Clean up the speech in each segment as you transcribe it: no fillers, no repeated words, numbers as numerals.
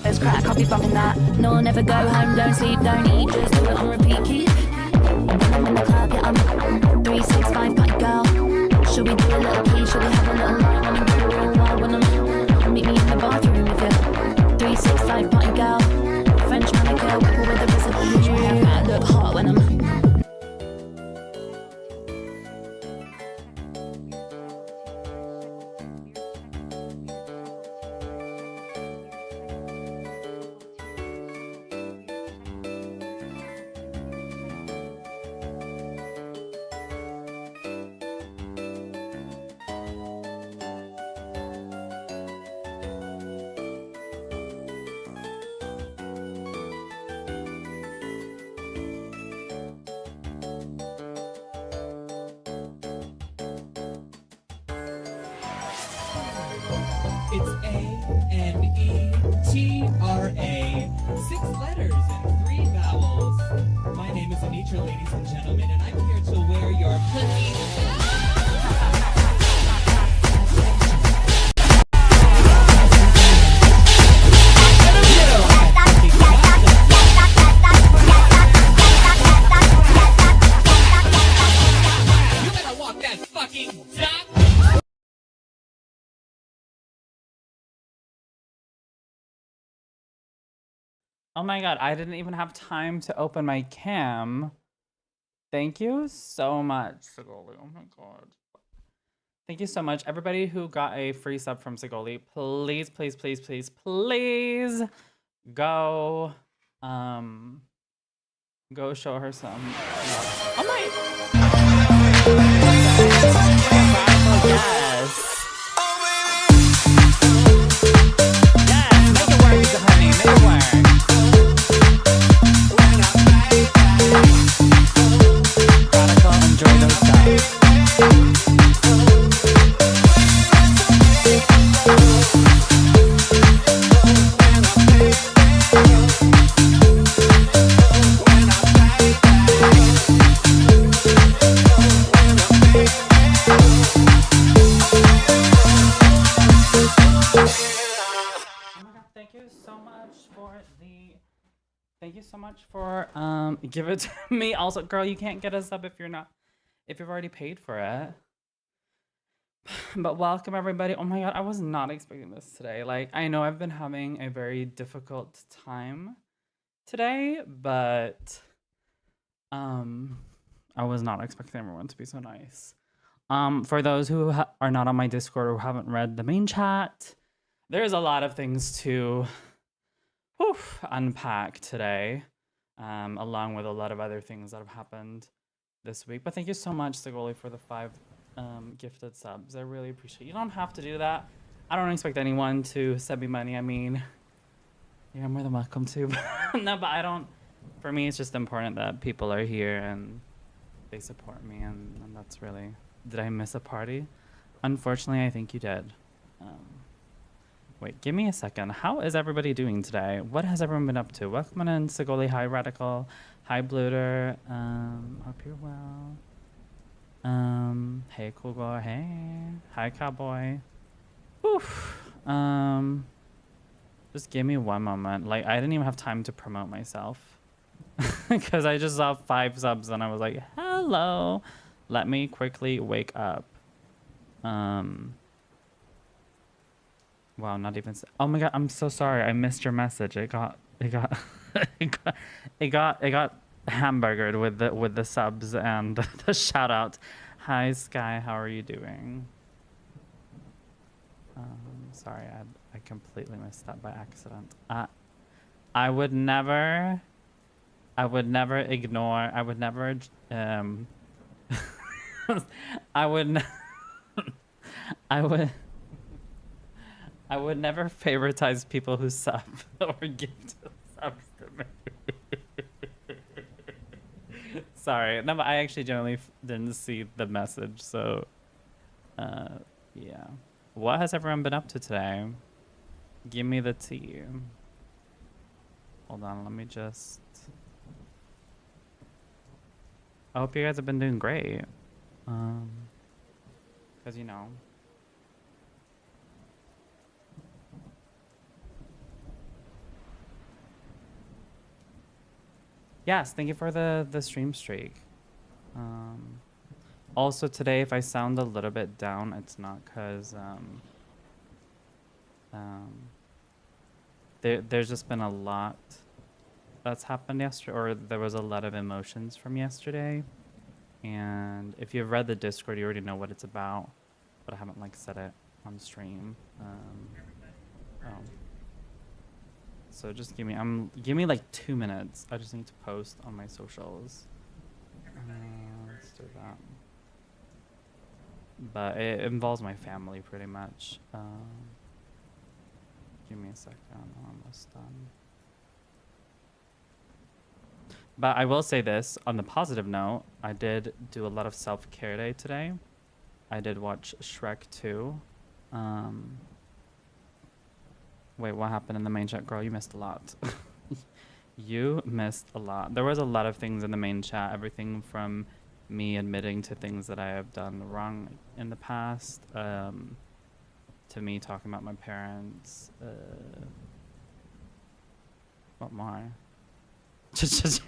There's crack, I'll be bumping that. No, never go home, don't sleep, don't eat, just do it on repeat. Keep. I'm in the club, yeah, I'm 365 party girl. Should we do a little pee? Should we have a little line? When I'm do a real wild, when I'm meet me in the bathroom if you're 365 party girl. French manicure, whipper with the recipe. I look hot when I'm. It's A-N-E-T-R-A. 6 letters and 3 vowels. My name is Anitra, ladies and gentlemen, and I'm here to wear your pussy. You better walk that fucking duck. Oh my god, I didn't even have time to open my cam. Thank you so much, Sigoli. Oh my god. Thank you so much. Everybody who got a free sub from Sigoli, please, please, please, please, please go go show her some love. Oh my yes. Yes, make it work, honey. Make it work. Enjoy those stuff. Thank you so much for give it to me. Also, girl, you can't get a sub if you've already paid for it. But welcome everybody. Oh my god, I was not expecting this today. Like, I know I've been having a very difficult time today, but I was not expecting everyone to be so nice. For those who are not on my Discord or haven't read the main chat, there's a lot of things to unpack today, along with a lot of other things that have happened this week. But thank you so much, Sigoli, for the 5 gifted subs. I really appreciate it. You don't have to do that. I don't expect anyone to send me money. I mean, you're more than welcome to. No, but I don't. For me, it's just important that people are here and they support me, and that's really. Did I miss a party? Unfortunately, I think you did. Wait, give me a second. How is everybody doing today? What has everyone been up to? Welcome in, Sigoli. Hi, Radical. Hi, Bluter. Hope you're well. Hey, Cool Girl. Hey. Hi, Cowboy. Oof. Just give me one moment. Like, I didn't even have time to promote myself. Because I just saw 5 subs and I was like, hello. Let me quickly wake up. Wow, not even. Oh my god, I'm so sorry. I missed your message. It got hamburgered with the subs and the shout out. Hi Sky, how are you doing? Sorry, I completely missed that by accident. I would never ignore. I would never. I would never favoritize people who sub or give subs to me. Sorry. No, but I actually generally didn't see the message, so yeah. What has everyone been up to today? Give me the tea. Hold on, let me just... I hope you guys have been doing great. Because, you know... Yes, thank you for the stream streak. Also today, if I sound a little bit down, it's not because there's just been a lot that's happened yesterday, or there was a lot of emotions from yesterday. And if you've read the Discord, you already know what it's about, but I haven't like said it on stream. So just give me like 2 minutes. I just need to post on my socials. Let's do that. But it involves my family pretty much. Give me a second. I'm almost done. But I will say this, on the positive note, I did do a lot of self-care day today. I did watch Shrek 2. Wait, what happened in the main chat? Girl, you missed a lot. You missed a lot. There was a lot of things in the main chat. Everything from me admitting to things that I have done wrong in the past, to me talking about my parents. What more? Just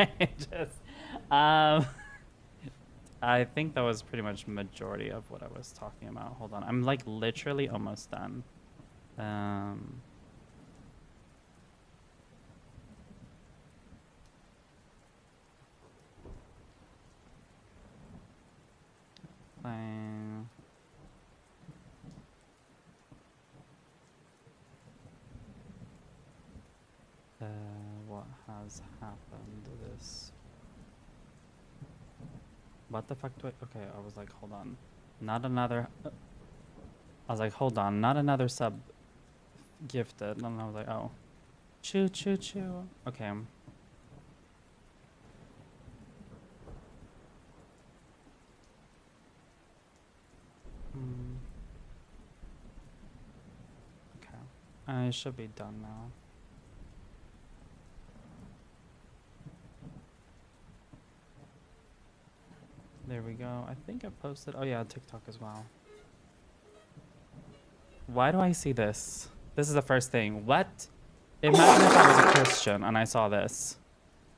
I think that was pretty much majority of what I was talking about. Hold on, I'm like literally almost done. What has happened to this? What the fuck do I... Okay, I was like, hold on. Not another... I was like, hold on. Not another sub gifted. And I was like, oh. Choo, choo, choo. Okay. Okay. I should be done now. There we go. I think I posted... Oh yeah, TikTok as well. Why do I see this? This is the first thing. What? Imagine if I was a Christian and I saw this.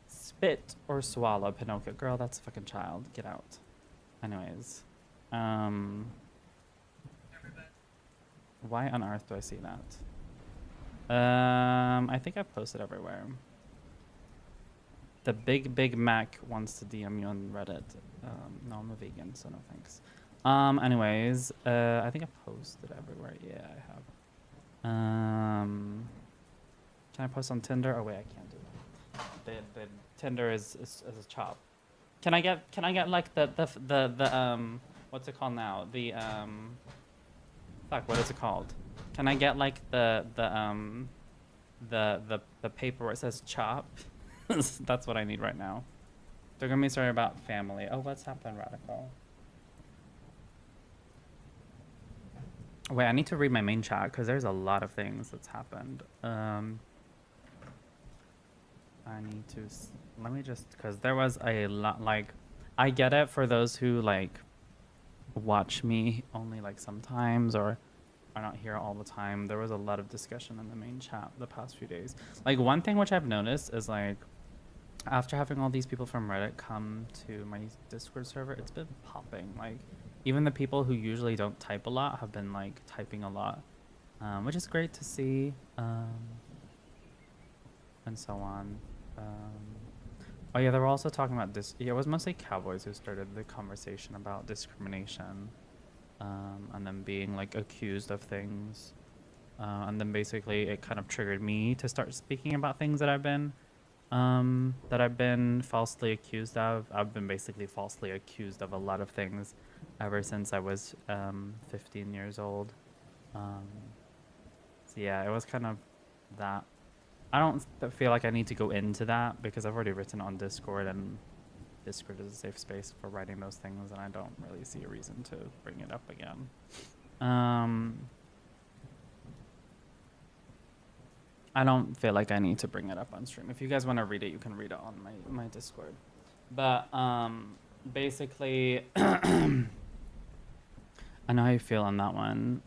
Spit or swallow, Pinocchio. Girl, that's a fucking child. Get out. Anyways. Why on earth do I see that? I think I posted everywhere. The Big Mac wants to DM you on Reddit. No, I'm a vegan, so no thanks. Anyways, I think I posted everywhere. Yeah, I have. Can I post on Tinder? Oh wait, I can't do that. The Tinder is a chop. Can I get like the what's it called now? The fuck, what is it called? Can I get like the paper where it says chop? That's what I need right now. They're gonna be sorry about family. Oh, what's happened, Radical? Wait, I need to read my main chat because there's a lot of things that's happened. I need to, let me just, because there was a lot, like, I get it for those who, like, watch me only, like, sometimes or are not here all the time. There was a lot of discussion in the main chat the past few days. Like, one thing which I've noticed is, like, after having all these people from Reddit come to my Discord server, it's been popping. Like, even the people who usually don't type a lot have been like typing a lot, which is great to see, and so on. Oh yeah, they were also talking about this. Yeah, it was mostly cowboys who started the conversation about discrimination, and then being like accused of things, and then basically it kind of triggered me to start speaking about things that I've been falsely accused of. I've been basically falsely accused of a lot of things ever since I was 15 years old. So yeah, it was kind of that. I don't feel like I need to go into that because I've already written on Discord, and Discord is a safe space for writing those things, and I don't really see a reason to bring it up again. I don't feel like I need to bring it up on stream. If you guys want to read it, you can read it on my Discord. But basically, I know how you feel on that one.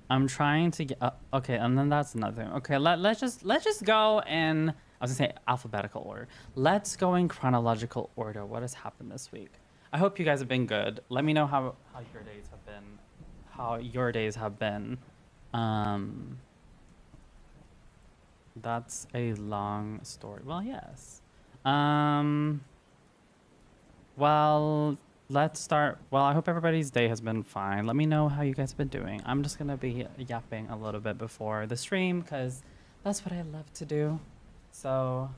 I'm trying to get okay, and then that's another thing. Okay, let's just go and I was gonna say alphabetical order. Let's go in chronological order. What has happened this week? I hope you guys have been good. Let me know how your days have been. How your days have been. That's a long story. Well, yes. Well, let's start. Well, I hope everybody's day has been fine. Let me know how you guys have been doing. I'm just gonna be yapping a little bit before the stream because that's what I love to do. So,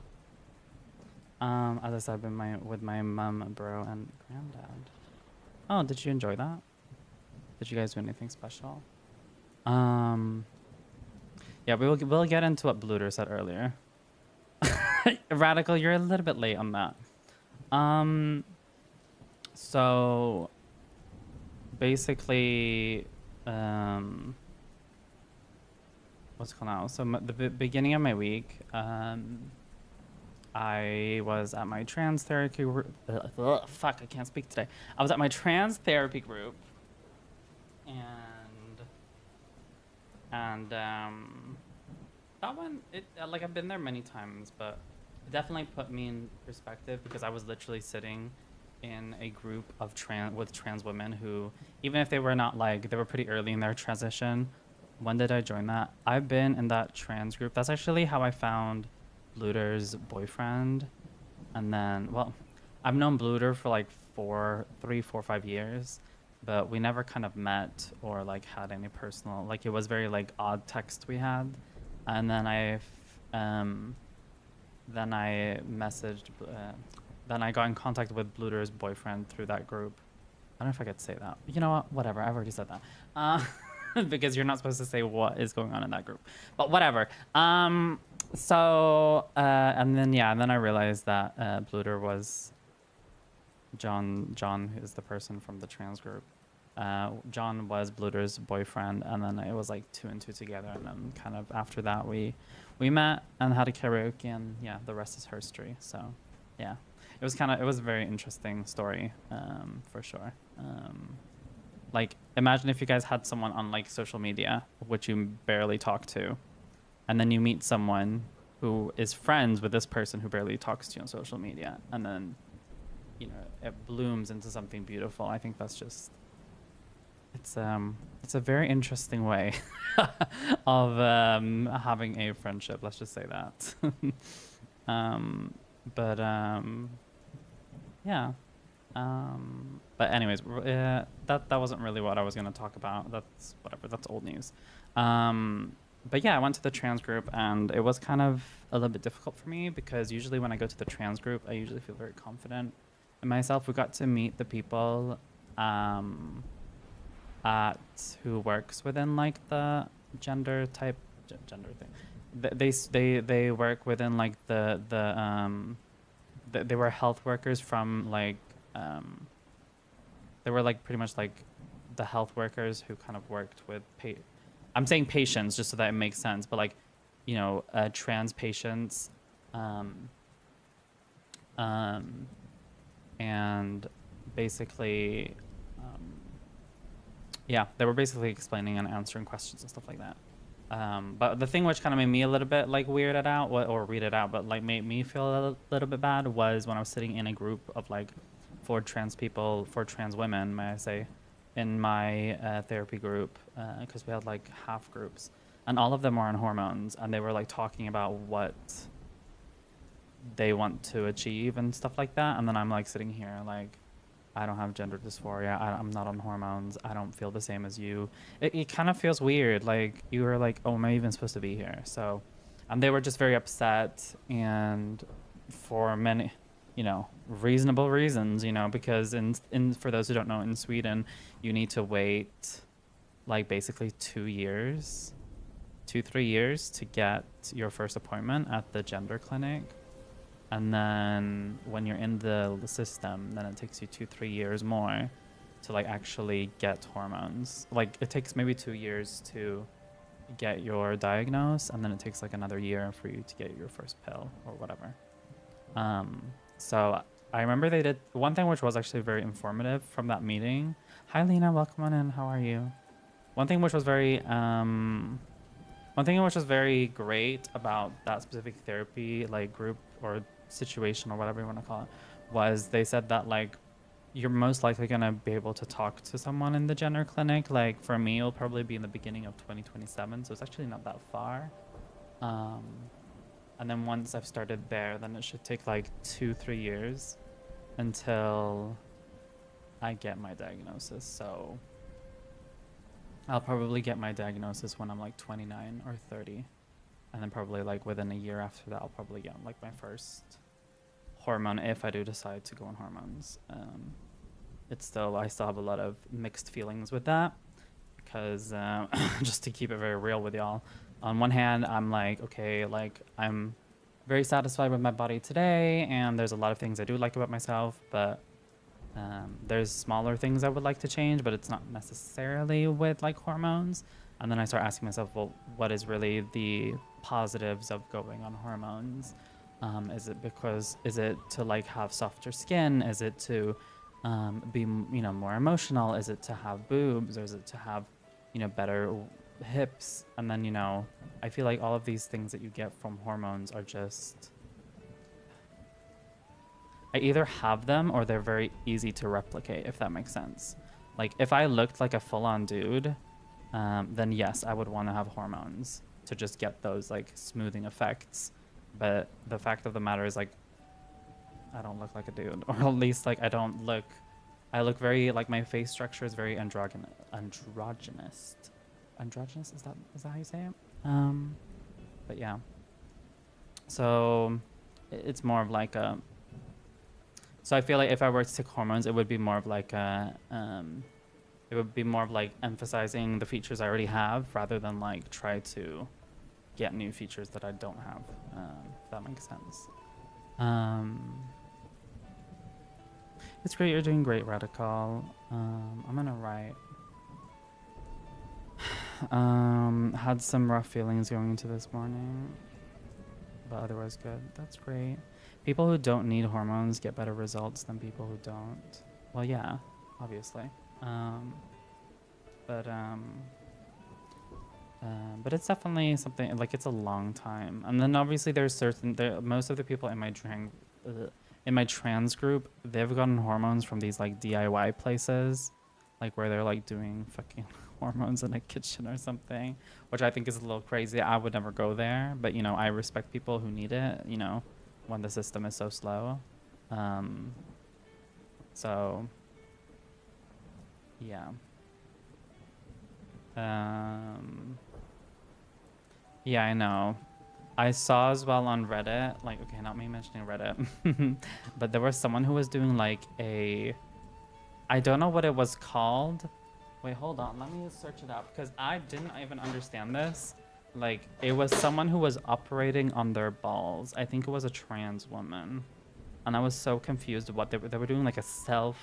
as I said, I've been with my mom, bro, and granddad. Oh, did you enjoy that? Did you guys do anything special? Yeah, we'll get into what Bluter said earlier. Radical, you're a little bit late on that. So basically, what's it called now? So the beginning of my week, I was at my trans therapy group. Fuck, I can't speak today. I was at my trans therapy group, and that one, like I've been there many times, but it definitely put me in perspective because I was literally sitting in a group of trans women who, even if they were not like, they were pretty early in their transition. When did I join that? I've been in that trans group. That's actually how I found Bluter's boyfriend. And then, well, I've known Bluter for like 3, 4, 5 years, but we never kind of met or like had any personal, like it was very like odd text we had. And then I messaged, then I got in contact with Bluter's boyfriend through that group. I don't know if I could say that. You know what? Whatever. I've already said that. Because you're not supposed to say what is going on in that group. But whatever. And then, yeah, and then I realized that Bluter was John is the person from the trans group. John was Bluter's boyfriend, and then it was like 2 and 2 together, and then kind of after that we met and had a karaoke, and yeah, the rest is history. So yeah, it was a very interesting story, for sure. Like imagine if you guys had someone on like social media which you barely talk to, and then you meet someone who is friends with this person who barely talks to you on social media, and then it blooms into something beautiful. I think that's just it's a very interesting way of having a friendship, let's just say that. Yeah. But anyways, that wasn't really what I was going to talk about. That's whatever, that's old news. But yeah, I went to the trans group, and it was kind of a little bit difficult for me because usually when I go to the trans group, I usually feel very confident in myself. We got to meet the people who works within like the gender thing. They work within like they were health workers from like they were like pretty much like the health workers who kind of worked with I'm saying patients just so that it makes sense, but like trans patients, and basically yeah, they were basically explaining and answering questions and stuff like that. But the thing which kind of made me a little bit like weirded out, or read it out, but like made me feel a little bit bad was when I was sitting in a group of like 4 trans women, may I say, in my therapy group, because we had like half groups, and all of them were on hormones, and they were like talking about what they want to achieve and stuff like that. And then I'm like sitting here like, I don't have gender dysphoria. I'm not on hormones. I don't feel the same as you. It kind of feels weird. Like you were like, oh, am I even supposed to be here? So, and they were just very upset, and for many, reasonable reasons, because in for those who don't know, in Sweden, you need to wait like basically 2 years, 2-3 years to get your first appointment at the gender clinic. And then when you're in the system, then it takes you 2-3 years more to like actually get hormones. Like it takes maybe 2 years to get your diagnosis, and then it takes like another year for you to get your first pill or whatever. So I remember they did one thing which was actually very informative from that meeting. Hi Lena, welcome on in. How are you? One thing which was very One thing which was very great about that specific therapy like group or situation or whatever you want to call it was they said that like you're most likely gonna be able to talk to someone in the gender clinic. Like for me, it'll probably be in the beginning of 2027, so it's actually not that far. And then once I've started there, then it should take like 2-3 years until I get my diagnosis. So I'll probably get my diagnosis when I'm like 29 or 30. And then probably like within a year after that, I'll probably get like my first hormone if I do decide to go on hormones. I still have a lot of mixed feelings with that because just to keep it very real with y'all, on one hand, I'm like, okay, like I'm very satisfied with my body today and there's a lot of things I do like about myself, but there's smaller things I would like to change, but it's not necessarily with like hormones. And then I start asking myself, well, what is really the positives of going on hormones? Is it to like have softer skin? Is it to be, more emotional? Is it to have boobs? Or is it to have, better hips? And then, I feel like all of these things that you get from hormones are just, I either have them or they're very easy to replicate, if that makes sense. Like if I looked like a full-on dude, then yes, I would want to have hormones to just get those like smoothing effects. But the fact of the matter is like, I don't look like a dude, or at least like I look very, like my face structure is very androgynous. Androgynous, is that how you say it? But yeah. So it's more of like a, so I feel like if I were to take hormones, it would be more of like a, it would be more of like emphasizing the features I already have rather than like try to get new features that I don't have, if that makes sense. It's great, you're doing great, Radical. I'm gonna write. Had some rough feelings going into this morning, but otherwise good. That's great. People who don't need hormones get better results than people who don't. Well, yeah, obviously. But it's definitely something, like it's a long time. And then obviously there's most of the people in my trans group, they've gotten hormones from these like DIY places, like where they're like doing fucking hormones in a kitchen or something, which I think is a little crazy. I would never go there, but I respect people who need it, when the system is so slow. So yeah. Yeah, I know. I saw as well on Reddit, like, okay, not me mentioning Reddit, but there was someone who was doing like I don't know what it was called. Wait, hold on, let me search it up because I didn't even understand this. Like, it was someone who was operating on their balls. I think it was a trans woman. And I was so confused what they were doing, like a self,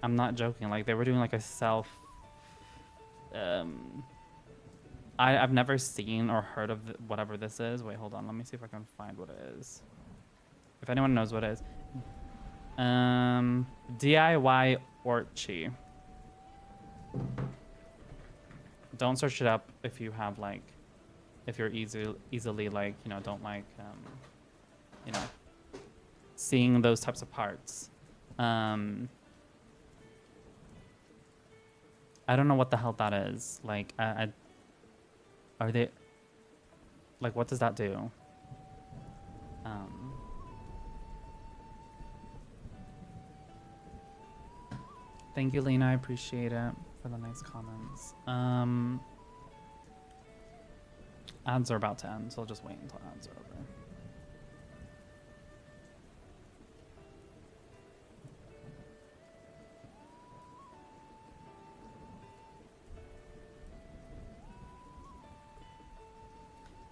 I'm not joking, like they were doing like a self, I've never seen or heard of whatever this is. Wait, hold on. Let me see if I can find what it is. If anyone knows what it is. DIY Orchi. Don't search it up if you have like, if you're easily like, don't like, seeing those types of parts. I don't know what the hell that is. Like, are they, like, what does that do? Thank you, Lena. I appreciate it for the nice comments. Ads are about to end, so I'll just wait until ads are over.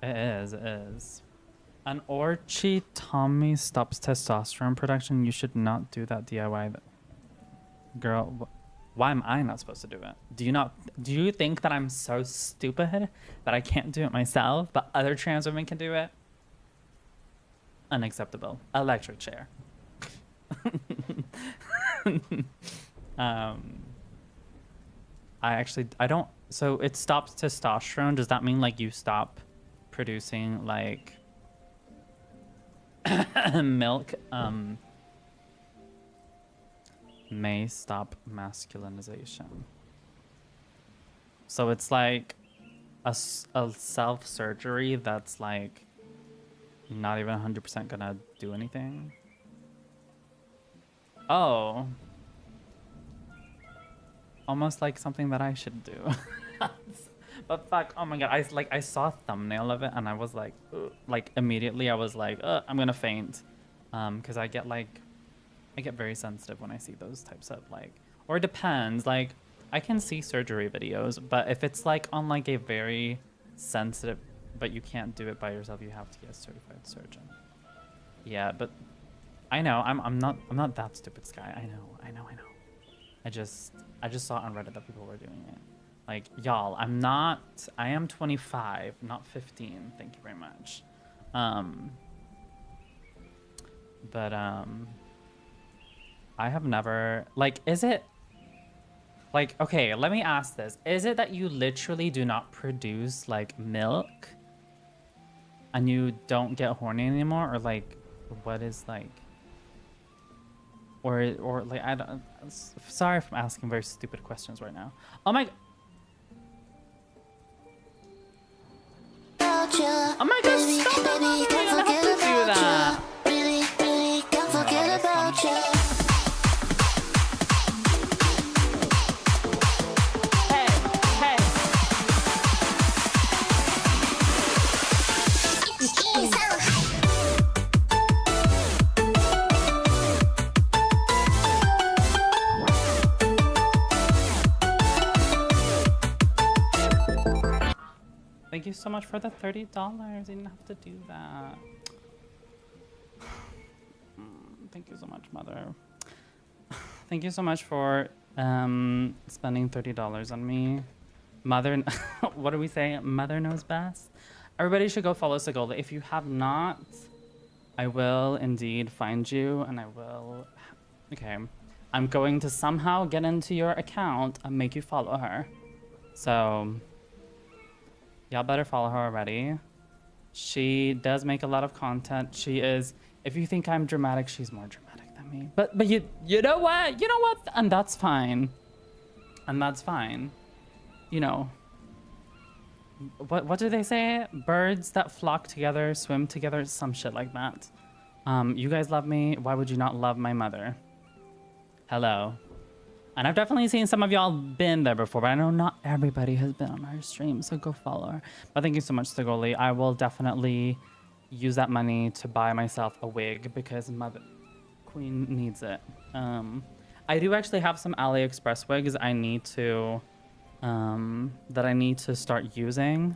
It is. An Orchi stops testosterone production. You should not do that DIY. Girl, why am I not supposed to do it? Do you think that I'm so stupid that I can't do it myself, but other trans women can do it? Unacceptable. Electric chair. I don't. So it stops testosterone. Does that mean like you stop producing like milk? May stop masculinization. So it's like a self surgery that's like not even 100% gonna do anything. Oh. Almost like something that I should do. But fuck, oh my god, I saw a thumbnail of it and I was like, ugh, like immediately I was like, I'm gonna faint. Cause I get very sensitive when I see those types of like, or it depends, like I can see surgery videos, but if it's like on like a very sensitive, but you can't do it by yourself, you have to get a certified surgeon. Yeah, but I know, I'm not that stupid, Sky. I know. I just saw on Reddit that people were doing it. Like, y'all, I am 25, not 15. Thank you very much. But I have never, like, is it, like, okay, let me ask this. Is it that you literally do not produce, like, milk and you don't get horny anymore? Or, like, what is, like, or like, I don't, sorry if I'm asking very stupid questions right now. Oh my, oh my god, stop that, Mother, you don't have to do that. Don't forget about you. Thank you so much for the $30. You didn't have to do that. Thank you so much, Mother. Thank you so much for spending $30 on me. Mother, what do we say? Mother knows best. Everybody should go follow Segola. If you have not, I will indeed find you and I will... Okay. I'm going to somehow get into your account and make you follow her. So... y'all better follow her already. She does make a lot of content. She is, if you think I'm dramatic, she's more dramatic than me. But you know what? You know what? And that's fine. And that's fine. You know. What do they say? Birds that flock together, swim together, some shit like that. You guys love me. Why would you not love my mother? Hello. And I've definitely seen some of y'all been there before, but I know not everybody has been on her stream, so go follow her. But thank you so much, Segoli. I will definitely use that money to buy myself a wig because Mother Queen needs it. I do actually have some AliExpress wigs I need to, that I need to start using,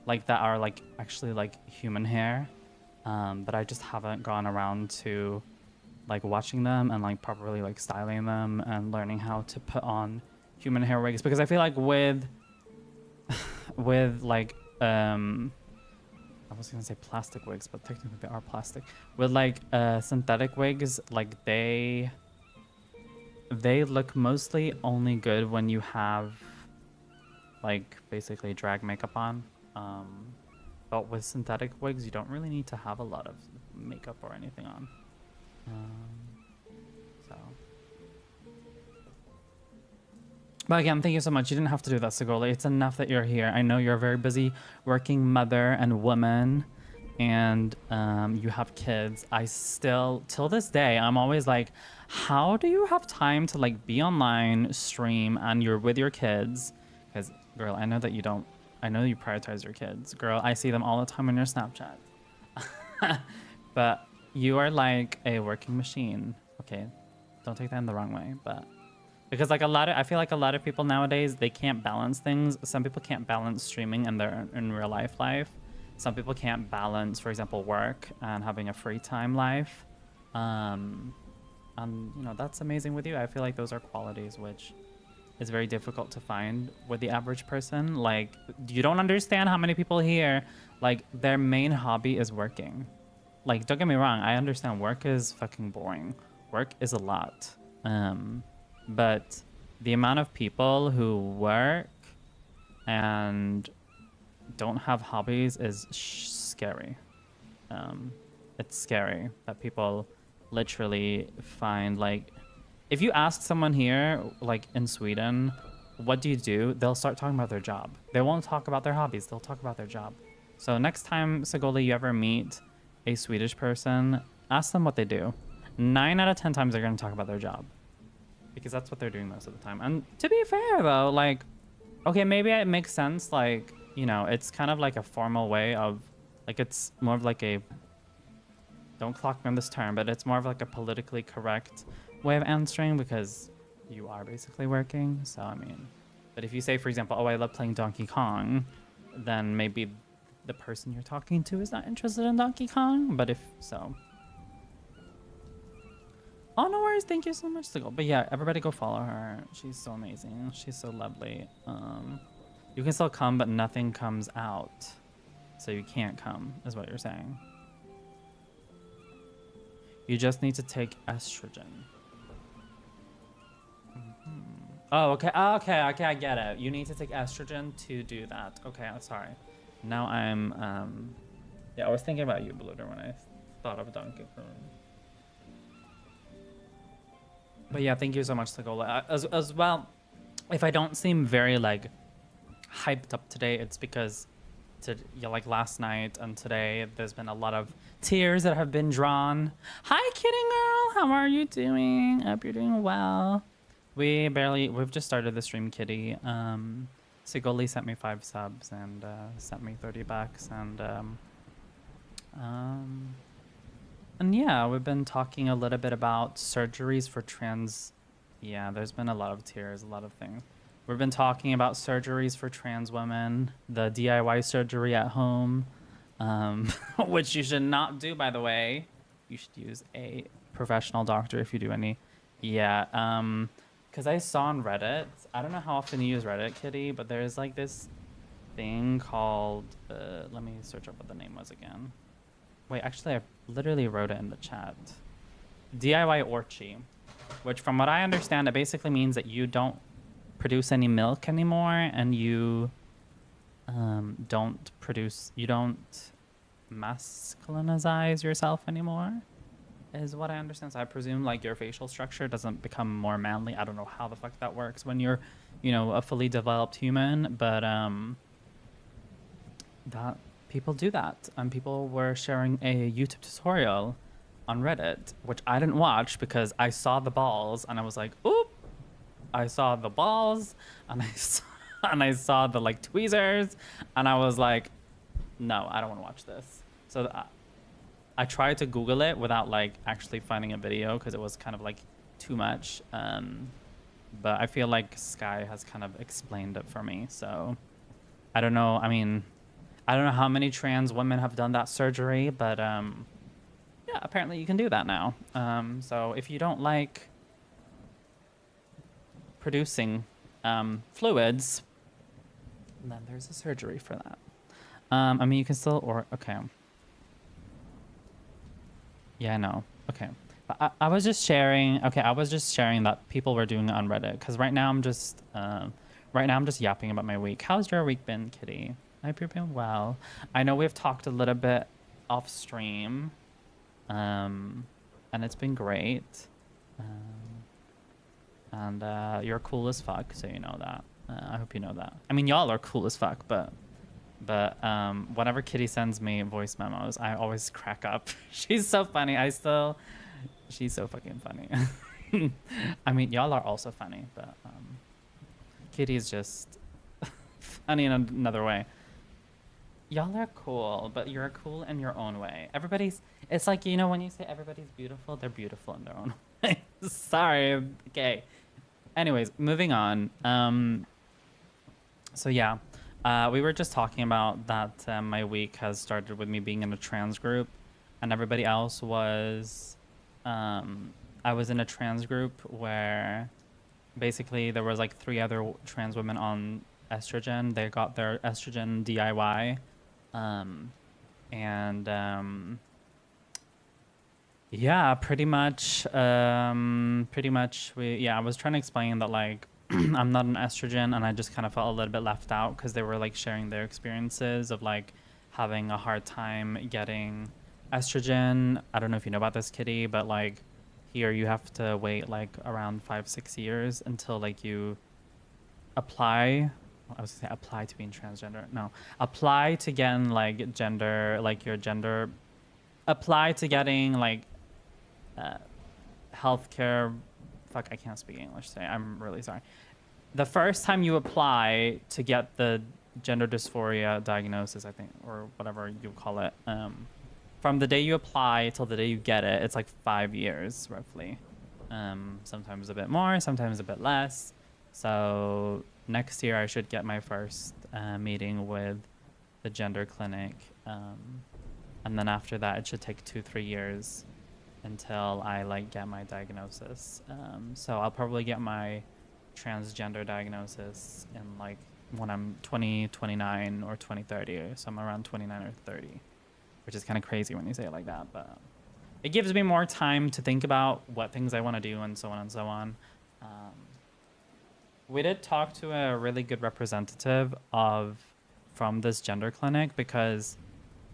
like that are like actually like human hair, but I just haven't gone around to like watching them and like properly like styling them and learning how to put on human hair wigs, because I feel like with like I was gonna say plastic wigs, but technically they are plastic. With like synthetic wigs, like they look mostly only good when you have like basically drag makeup on. But with synthetic wigs, you don't really need to have a lot of makeup or anything on. So, but again, thank you so much. You didn't have to do that, Segoli. It's enough that you're here. I know you're a very busy working mother and woman, and you have kids. I still, till this day, I'm always like, how do you have time to like be online, stream, and you're with your kids? Because, girl, I know that you don't. I know you prioritize your kids, girl. I see them all the time on your Snapchat. But you are like a working machine. Okay, don't take that in the wrong way, but because like I feel like a lot of people nowadays, they can't balance things. Some people can't balance streaming and their in real life. Some people can't balance, for example, work and having a free time life. And you know, that's amazing with you. I feel like those are qualities which is very difficult to find with the average person. Like, you don't understand how many people here, like, their main hobby is working. Like, don't get me wrong, I understand work is fucking boring. Work is a lot. But the amount of people who work and don't have hobbies is scary. It's scary that people literally find, like, if you ask someone here, like in Sweden, what do you do? They'll start talking about their job. They won't talk about their hobbies. They'll talk about their job. So next time, Sagoli, you ever meet a Swedish person, ask them what they do. 9 out of 10 times they're going to talk about their job, because that's what they're doing most of the time. And to be fair though, like, okay, maybe it makes sense. Like, you know, it's kind of like a formal way of, like, it's more of like a, don't clock me on this term, but it's more of like a politically correct way of answering, because you are basically working. So, I mean, but if you say, for example, oh, I love playing Donkey Kong, then maybe the person you're talking to is not interested in Donkey Kong. But if so, oh, no worries. Thank you so much, Sigil. But yeah, everybody go follow her. She's so amazing. She's so lovely. You can still come, but nothing comes out. So you can't come, is what you're saying. You just need to take estrogen. Oh, okay. Oh, okay, I get it. You need to take estrogen to do that. Okay, I'm sorry. Now I'm, yeah, I was thinking about you, Bluter, when I thought of Donkey Kong. But yeah, thank you so much, Sagola. As well, if I don't seem very, like, hyped up today, it's because, yeah, like last night and today, there's been a lot of tears that have been drawn. Hi, Kitty Girl. How are you doing? I hope you're doing well. We've just started the stream, Kitty. Sigoli sent me 5 subs and sent me 30 bucks, and yeah, we've been talking a little bit about surgeries for trans. Yeah, there's been a lot of tears, a lot of things. We've been talking about surgeries for trans women, the DIY surgery at home, which you should not do, by the way. You should use a professional doctor if you do any. Yeah, because I saw on Reddit, I don't know how often you use Reddit, Kitty, but there's like this thing called, let me search up what the name was again. Wait, actually, I literally wrote it in the chat. DIY Orchi, which from what I understand, it basically means that you don't produce any milk anymore, and you don't masculinize yourself anymore, is what I understand. So I presume, like, your facial structure doesn't become more manly. I don't know how the fuck that works when you're, you know, a fully developed human, but that people do that, and people were sharing a YouTube tutorial on Reddit, which I didn't watch because I saw the balls and I was like, oop. I saw the balls and I saw the, like, tweezers, and I was like, no, I don't want to watch this. So I tried to Google it without, like, actually finding a video, because it was kind of, like, too much. But I feel like Sky has kind of explained it for me. So I don't know. I mean, I don't know how many trans women have done that surgery, but yeah, apparently you can do that now. So if you don't like producing fluids, then there's a surgery for that. I mean, you can still, okay. Yeah, I know. Okay. But I was just sharing, I was just sharing that people were doing it on Reddit, because right now I'm just yapping about my week. How's your week been, Kitty? I hope you're doing well. I know we've talked a little bit off stream, and it's been great. And you're cool as fuck, so you know that. I hope you know that. I mean, y'all are cool as fuck, but whenever Kitty sends me voice memos, I always crack up. She's so funny. She's so fucking funny. I mean, y'all are also funny, but Kitty's just funny in another way. Y'all are cool, but you're cool in your own way. It's like, you know, when you say everybody's beautiful, they're beautiful in their own way. Sorry. Okay. Anyways, moving on. So yeah, we were just talking about that my week has started with me being in a trans group, and everybody else was, I was in a trans group where basically there was like 3 other trans women on estrogen. They got their estrogen DIY. Yeah, pretty much I was trying to explain that, like, I'm not an estrogen, and I just kind of felt a little bit left out because they were like sharing their experiences of like having a hard time getting estrogen. I don't know if you know about this, Kitty, but like here you have to wait like around 5-6 years until like you apply. I was gonna say apply to being transgender. No, apply to getting like gender, like your gender, apply to getting like healthcare. Fuck, I can't speak English today. I'm really sorry. The first time you apply to get the gender dysphoria diagnosis, I think, or whatever you call it, from the day you apply till the day you get it, it's like 5 years roughly. Sometimes a bit more, sometimes a bit less. So next year I should get my first meeting with the gender clinic. And then after that, it should take 2-3 years until I like get my diagnosis. So I'll probably get my transgender diagnosis in like when I'm 29 or 30, so I'm around 29 or 30, which is kind of crazy when you say it like that, but it gives me more time to think about what things I want to do and so on and so on. We did talk to a really good representative from this gender clinic, because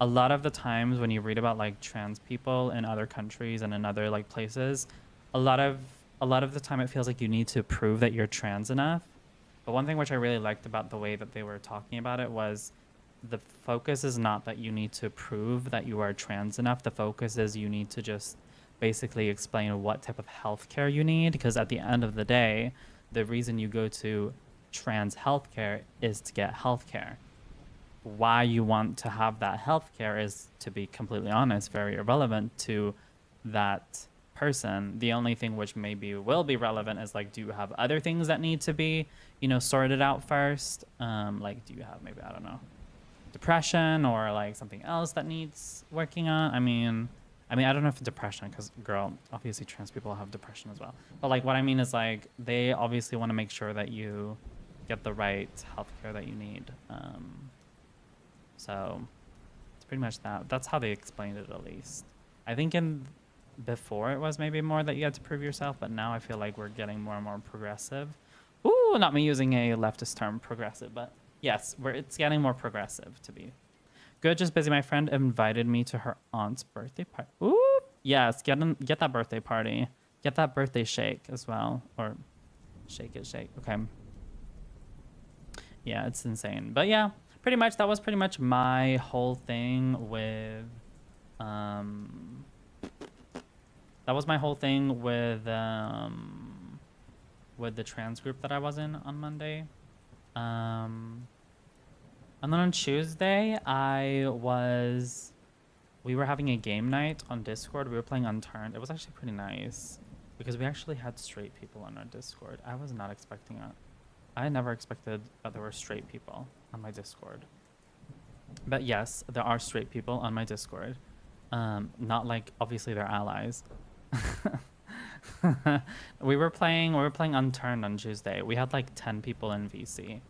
a lot of the times when you read about like trans people in other countries and in other like places, a lot of the time it feels like you need to prove that you're trans enough. But one thing which I really liked about the way that they were talking about it was the focus is not that you need to prove that you are trans enough. The focus is you need to just basically explain what type of healthcare you need, because at the end of the day, the reason you go to trans healthcare is to get healthcare. Why you want to have that healthcare is, to be completely honest, very irrelevant to that person. The only thing which maybe will be relevant is like, do you have other things that need to be, sorted out first? Like, do you have maybe, I don't know, depression or like something else that needs working on? I mean, I don't know if depression, because girl, obviously trans people have depression as well. But like, what I mean is like, they obviously want to make sure that you get the right healthcare that you need. So it's pretty much that. That's how they explained it, at least. I think before it was maybe more that you had to prove yourself, but now I feel like we're getting more and more progressive. Ooh, not me using a leftist term, progressive, but yes, it's getting more progressive to be. Good, just busy. My friend invited me to her aunt's birthday party. Ooh, yes, get that birthday party. Get that birthday shake as well, or shake. Okay. Yeah, it's insane. But yeah, pretty much that was pretty much my whole thing with the trans group that I was in on Monday. And then on Tuesday we were having a game night on Discord. We were playing Unturned. It was actually pretty nice because we actually had straight people on our Discord. I was not expecting it. I never expected that there were straight people on my Discord. But yes, there are straight people on my Discord. Not like, obviously they're allies. we were playing Unturned on Tuesday. We had like 10 people in VC.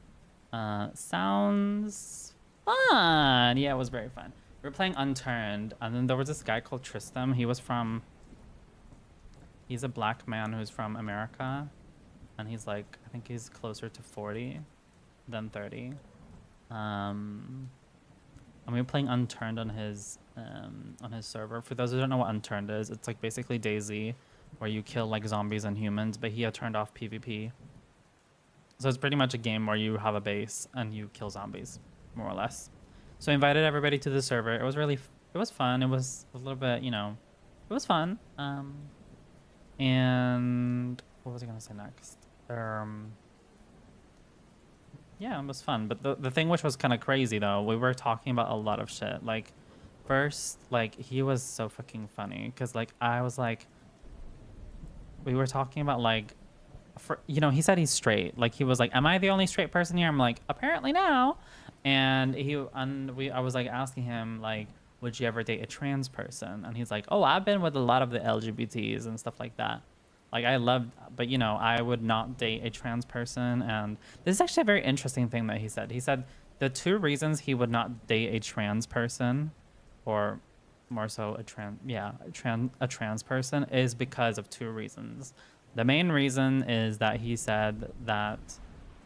Sounds fun. Yeah, it was very fun. We were playing Unturned, and then there was this guy called Tristam. He's a black man who's from America. And he's like, I think he's closer to 40 than 30. And we were playing Unturned on his server. For those who don't know what Unturned is, it's like basically DayZ, where you kill like zombies and humans, but he had turned off PvP. So it's pretty much a game where you have a base and you kill zombies, more or less. So I invited everybody to the server. It was fun. It was a little bit, it was fun. And what was I gonna say next? Yeah, it was fun. But the thing which was kind of crazy though, we were talking about a lot of shit. Like, first, like, he was so fucking funny because like I was like, we were talking about like, he said he's straight. Like, he was like, am I the only straight person here? I'm like, apparently now. And I was like asking him like, would you ever date a trans person? And he's like, oh, I've been with a lot of the LGBTs and stuff like that. Like, but I would not date a trans person. And this is actually a very interesting thing that he said. He said the 2 reasons he would not date a trans person, or more so a trans person, is because of 2 reasons. The main reason is that he said that,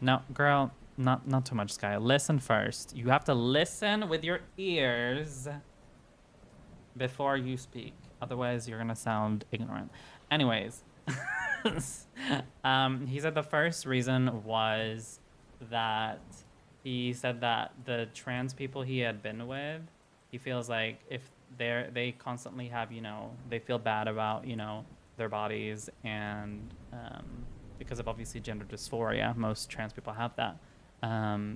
no, girl, not too much, Sky. Listen first. You have to listen with your ears before you speak. Otherwise, you're gonna sound ignorant. Anyways, he said the first reason was that he said that the trans people he had been with, he feels like if they constantly have, you know, they feel bad about, you know, their bodies, and because of obviously gender dysphoria, most trans people have that.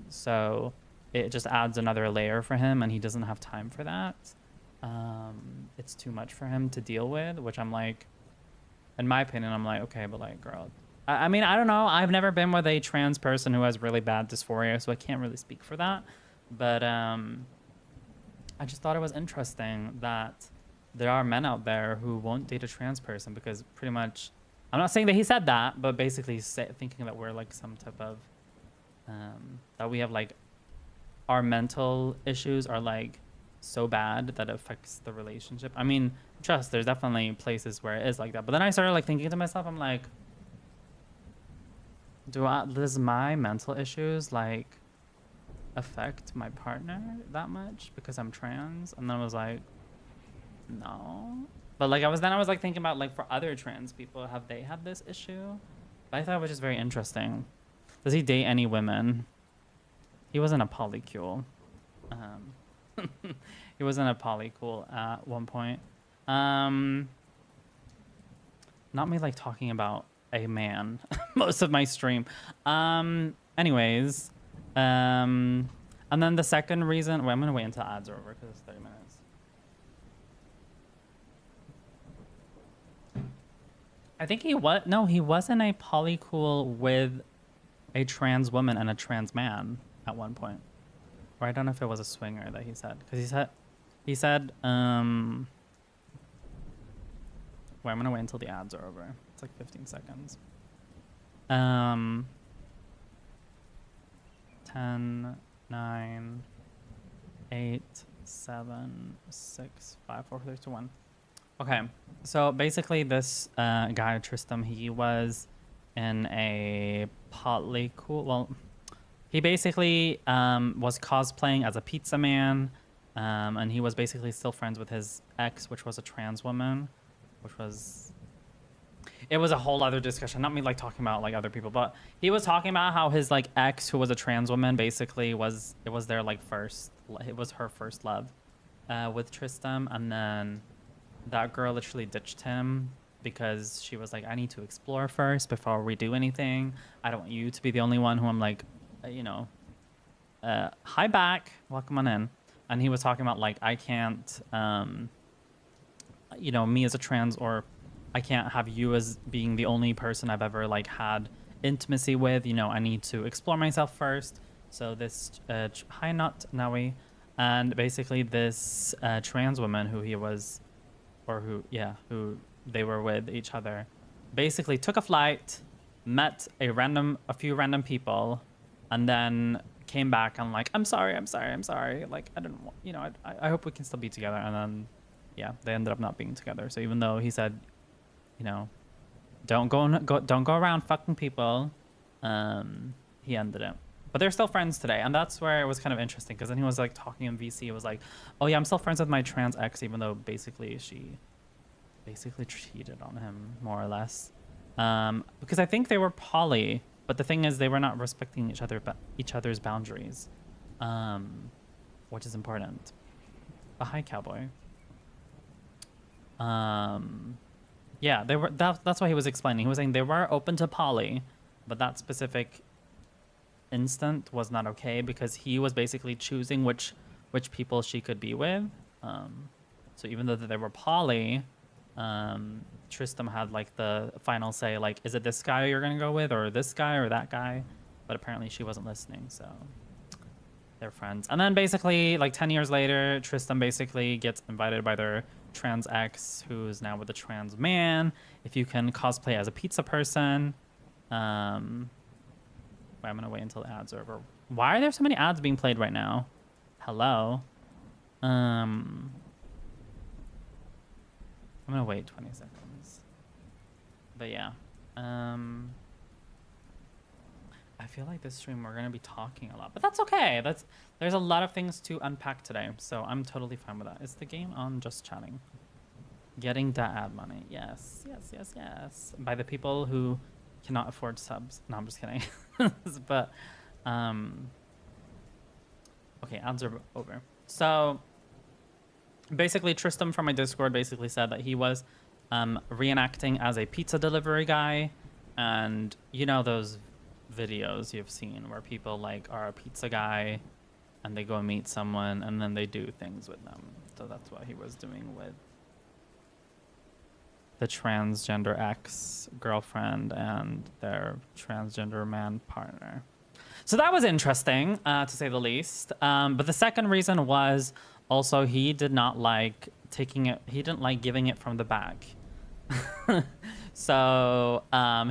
So it just adds another layer for him, and he doesn't have time for that. It's too much for him to deal with, which I'm like, in my opinion, I'm like, okay, but like, girl, I mean, I don't know. I've never been with a trans person who has really bad dysphoria, so I can't really speak for that. But I just thought it was interesting that there are men out there who won't date a trans person because pretty much, I'm not saying that he said that, but basically thinking that we're like some type of, that we have like, our mental issues are like so bad that it affects the relationship. I mean, trust, there's definitely places where it is like that. But then I started like thinking to myself, I'm like, does my mental issues like affect my partner that much because I'm trans? And then I was like, no. But like I was like thinking about like for other trans people, have they had this issue? But I thought it was just very interesting. Does he date any women? He wasn't a polycule. He wasn't a polycule at one point. Not me like talking about a man most of my stream. Anyways, and then the second reason, wait, I'm gonna wait until ads are over because it's 30 minutes. I think he was, no, he wasn't a polycule with a trans woman and a trans man at one point. Or I don't know if it was a swinger that he said, because he said, wait, I'm gonna wait until the ads are over. It's like 15 seconds. 10, 9, 8, 7, 6, 5, 4, 3, 2, 1. Okay, so basically this guy, Tristan, he was in a polycule, well, he basically was cosplaying as a pizza man, and he was basically still friends with his ex, which was a trans woman, which was, it was a whole other discussion. Not me like talking about like other people, but he was talking about how his like ex, who was a trans woman, basically was, it was their like first, it was her first love with Tristan, and then that girl literally ditched him because she was like, I need to explore first before we do anything. I don't want you to be the only one who I'm like, you know, hi back, welcome on in. And he was talking about like, I can't, you know, me as a trans, or I can't have you as being the only person I've ever like had intimacy with, you know, I need to explore myself first. So this, hi not Nawi, and basically this trans woman who he was, or who, yeah, who they were with each other, basically took a flight, met a few random people, and then came back and like, I'm sorry, like I don't want, you know, I hope we can still be together. And then yeah, they ended up not being together. So even though he said, you know, don't go around fucking people, he ended it. But they're still friends today, and that's where it was kind of interesting, because then he was like talking in VC, it was like, oh yeah, I'm still friends with my trans ex, even though basically she basically cheated on him, more or less, because I think they were poly, but the thing is they were not respecting each other's boundaries, which is important. But hi, cowboy. Yeah, they were. That's what he was explaining. He was saying they were open to poly, but that specific instant was not okay because he was basically choosing which people she could be with. So even though they were poly, Tristan had like the final say, like, is it this guy you're gonna go with, or this guy, or that guy? But apparently she wasn't listening, so they're friends. And then basically like 10 years later, Tristan basically gets invited by their trans ex, who's now with a trans man, if you can cosplay as a pizza person. I'm gonna wait until the ads are over. Why are there so many ads being played right now? Hello. I'm gonna wait 20 seconds. But yeah. I feel like this stream we're gonna be talking a lot, but that's okay. There's a lot of things to unpack today, so I'm totally fine with that. Is the game on just chatting? Getting that ad money. Yes, yes, yes, yes. By the people who cannot afford subs. No, I'm just kidding. But okay, ads are over. So basically Tristan from my Discord basically said that he was reenacting as a pizza delivery guy, and you know those videos you've seen where people like are a pizza guy and they go meet someone and then they do things with them. So that's what he was doing with the transgender ex-girlfriend and their transgender man partner. So that was interesting, to say the least. But the second reason was also he did not like taking it, he didn't like giving it from the back. So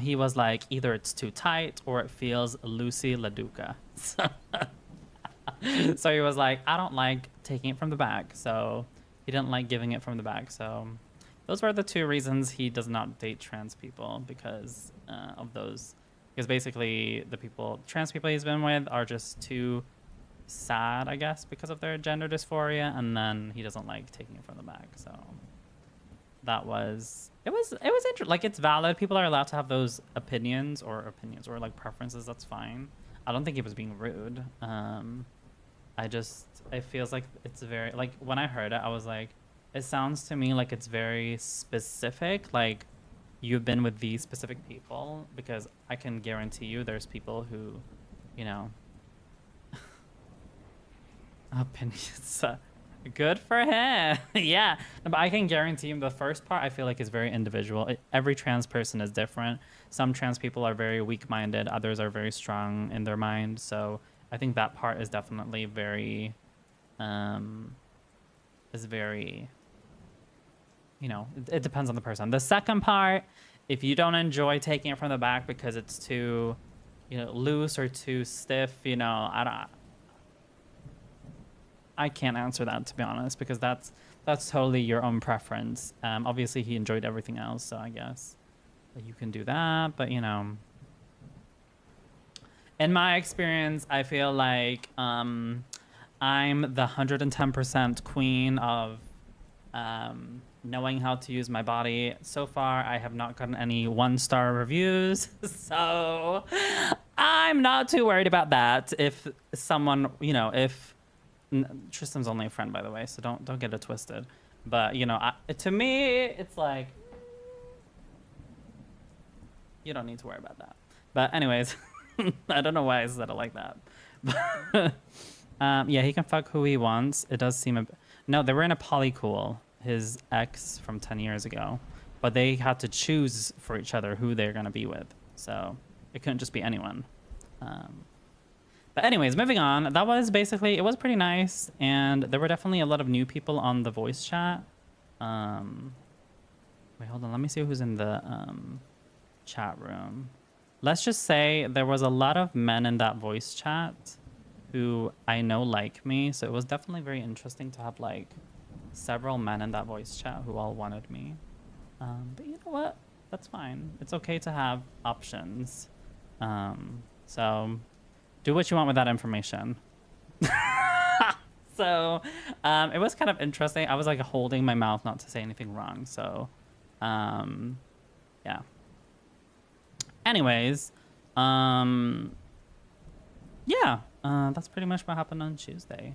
he was like, either it's too tight or it feels loosey laduca. So he was like, I don't like taking it from the back. So he didn't like giving it from the back. So those were the two reasons he does not date trans people, because of those. Because basically the trans people he's been with are just too sad, I guess, because of their gender dysphoria, and then he doesn't like taking it from the back. So that was, it was interesting. Like, it's valid. People are allowed to have those opinions or like preferences. That's fine. I don't think he was being rude. It feels like it's very, like, when I heard it, I was like, it sounds to me like it's very specific. Like, you've been with these specific people, because I can guarantee you there's people who, you know, opinions. Good for him. Yeah, no, but I can guarantee him the first part I feel like is very individual. Every trans person is different. Some trans people are very weak-minded, others are very strong in their mind. So I think that part is definitely very, you know, it depends on the person. The second part, if you don't enjoy taking it from the back because it's too, you know, loose or too stiff, you know, I can't answer that, to be honest, because that's totally your own preference. Obviously he enjoyed everything else, so I guess you can do that. But, you know, in my experience, I feel like I'm the 110% queen of knowing how to use my body. So far, I have not gotten any 1-star reviews, so I'm not too worried about that. If someone, you know, if Tristan's only a friend, by the way, so don't get it twisted. But, you know, to me, it's like, you don't need to worry about that. But anyways, I don't know why I said it like that. Yeah, he can fuck who he wants. It does seem no, they were in a polycool, his ex from 10 years ago, but they had to choose for each other who they're gonna be with. So it couldn't just be anyone. But anyways, moving on. That was basically, it was pretty nice, and there were definitely a lot of new people on the voice chat. Wait, hold on. Let me see who's in the chat room. Let's just say there was a lot of men in that voice chat who I know like me, so it was definitely very interesting to have like several men in that voice chat who all wanted me. But you know what? That's fine. It's okay to have options. So do what you want with that information. So it was kind of interesting. I was like holding my mouth not to say anything wrong. So yeah. Anyways, yeah, that's pretty much what happened on Tuesday.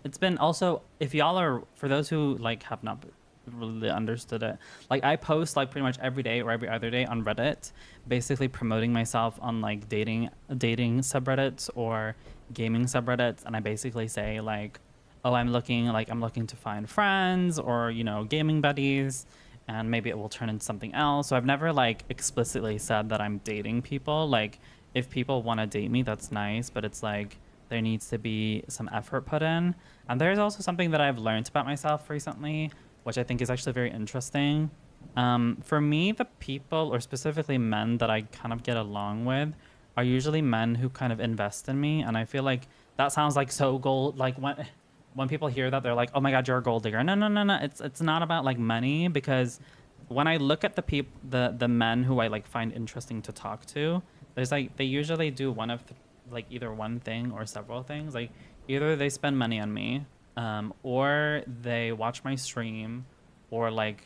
It's been also, if y'all are, for those who like have not really understood it, like I post like pretty much every day or every other day on Reddit, basically promoting myself on like dating subreddits or gaming subreddits, and I basically say like, oh, I'm looking to find friends or, you know, gaming buddies, and maybe it will turn into something else. So I've never like explicitly said that I'm dating people. Like, if people want to date me, that's nice, but it's like there needs to be some effort put in. And there's also something that I've learned about myself recently, which I think is actually very interesting. For me, the people, or specifically men, that I kind of get along with are usually men who kind of invest in me. And I feel like that sounds like so gold. Like when people hear that, they're like, oh my God, you're a gold digger. No. It's not about like money, because when I look at the men who I like find interesting to talk to, there's like they usually do one of like either one thing or several things. Like either they spend money on me, or they watch my stream, or like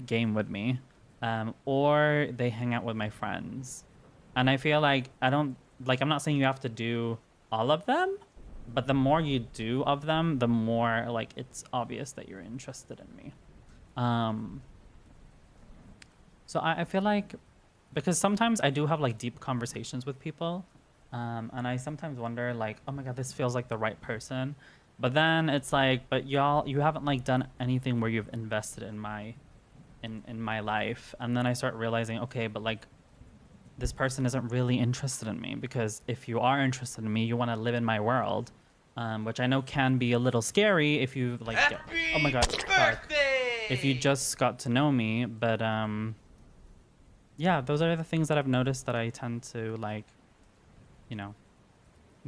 game with me, or they hang out with my friends. And I feel like I'm not saying you have to do all of them, but the more you do of them, the more like it's obvious that you're interested in me. So I feel like, because sometimes I do have like deep conversations with people, and I sometimes wonder like, oh my god, this feels like the right person, but then it's like, but you haven't like done anything where you've invested in my life, and then I start realizing, okay, but like this person isn't really interested in me, because if you are interested in me, you want to live in my world, which I know can be a little scary if you like oh my god, fuck. If you just got to know me, but yeah, those are the things that I've noticed that I tend to like,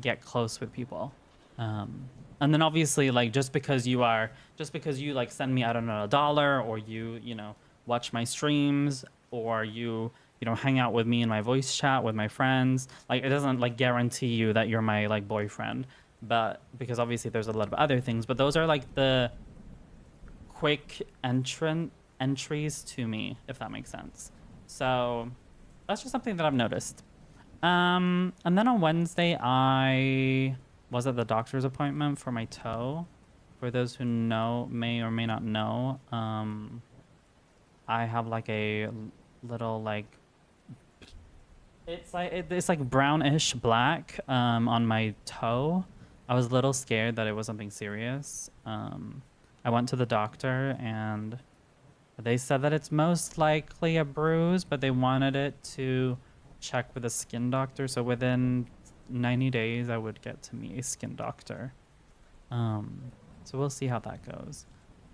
get close with people. And then obviously like just because you like send me, I don't know, $1, or you watch my streams, or you hang out with me in my voice chat with my friends, like it doesn't like guarantee you that you're my like boyfriend, but because obviously there's a lot of other things, but those are like the quick entries to me, if that makes sense. So that's just something that I've noticed. And then on Wednesday I was at the doctor's appointment for my toe. For those who may or may not know, I have like a little like, it's like brownish black on my toe. I was a little scared that it was something serious. I went to the doctor and they said that it's most likely a bruise, but they wanted it to check with a skin doctor. So within 90 days, I would get to meet a skin doctor. So we'll see how that goes.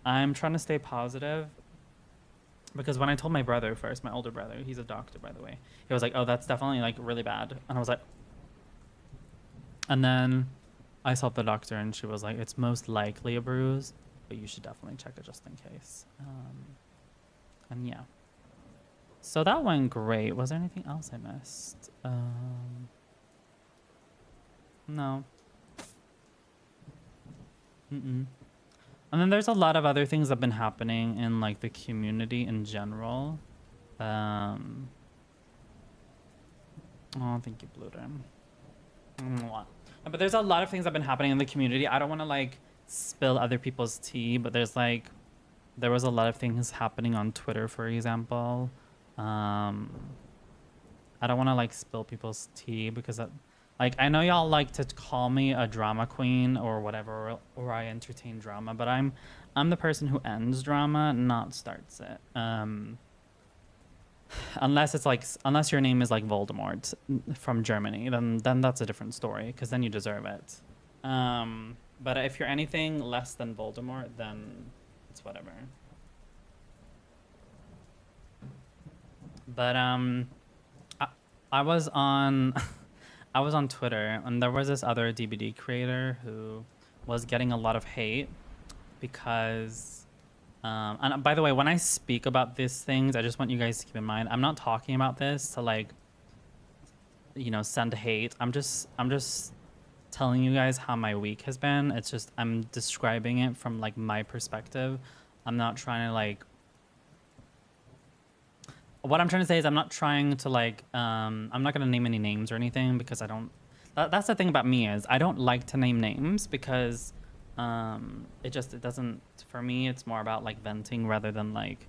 I'm trying to stay positive, because when I told my brother first, my older brother, he's a doctor, by the way, he was like, oh, that's definitely like really bad. And I was like, and then I saw the doctor and she was like, it's most likely a bruise, but you should definitely check it just in case. And yeah, so that went great. Was there anything else I missed? No. And then there's a lot of other things that have been happening in like the community in general. Oh, thank you, Blue Rim. But there's a lot of things that have been happening in the community. I don't want to like spill other people's tea, but there was a lot of things happening on Twitter, for example. I don't want to like spill people's tea, because like I know y'all like to call me a drama queen or whatever, or I entertain drama, but I'm the person who ends drama, not starts it. Unless your name is like Voldemort from Germany, then that's a different story, because then you deserve it. But if you're anything less than Voldemort, then it's whatever. But I was on I was on Twitter, and there was this other DBD creator who was getting a lot of hate because and by the way, when I speak about these things, I just want you guys to keep in mind, I'm not talking about this to like send hate. I'm just telling you guys how my week has been. It's just I'm describing it from like my perspective. I'm not trying to like, what I'm trying to say is I'm not trying to like I'm not going to name any names or anything, because I don't, that's the thing about me, is I don't like to name names, because it doesn't, for me it's more about like venting rather than like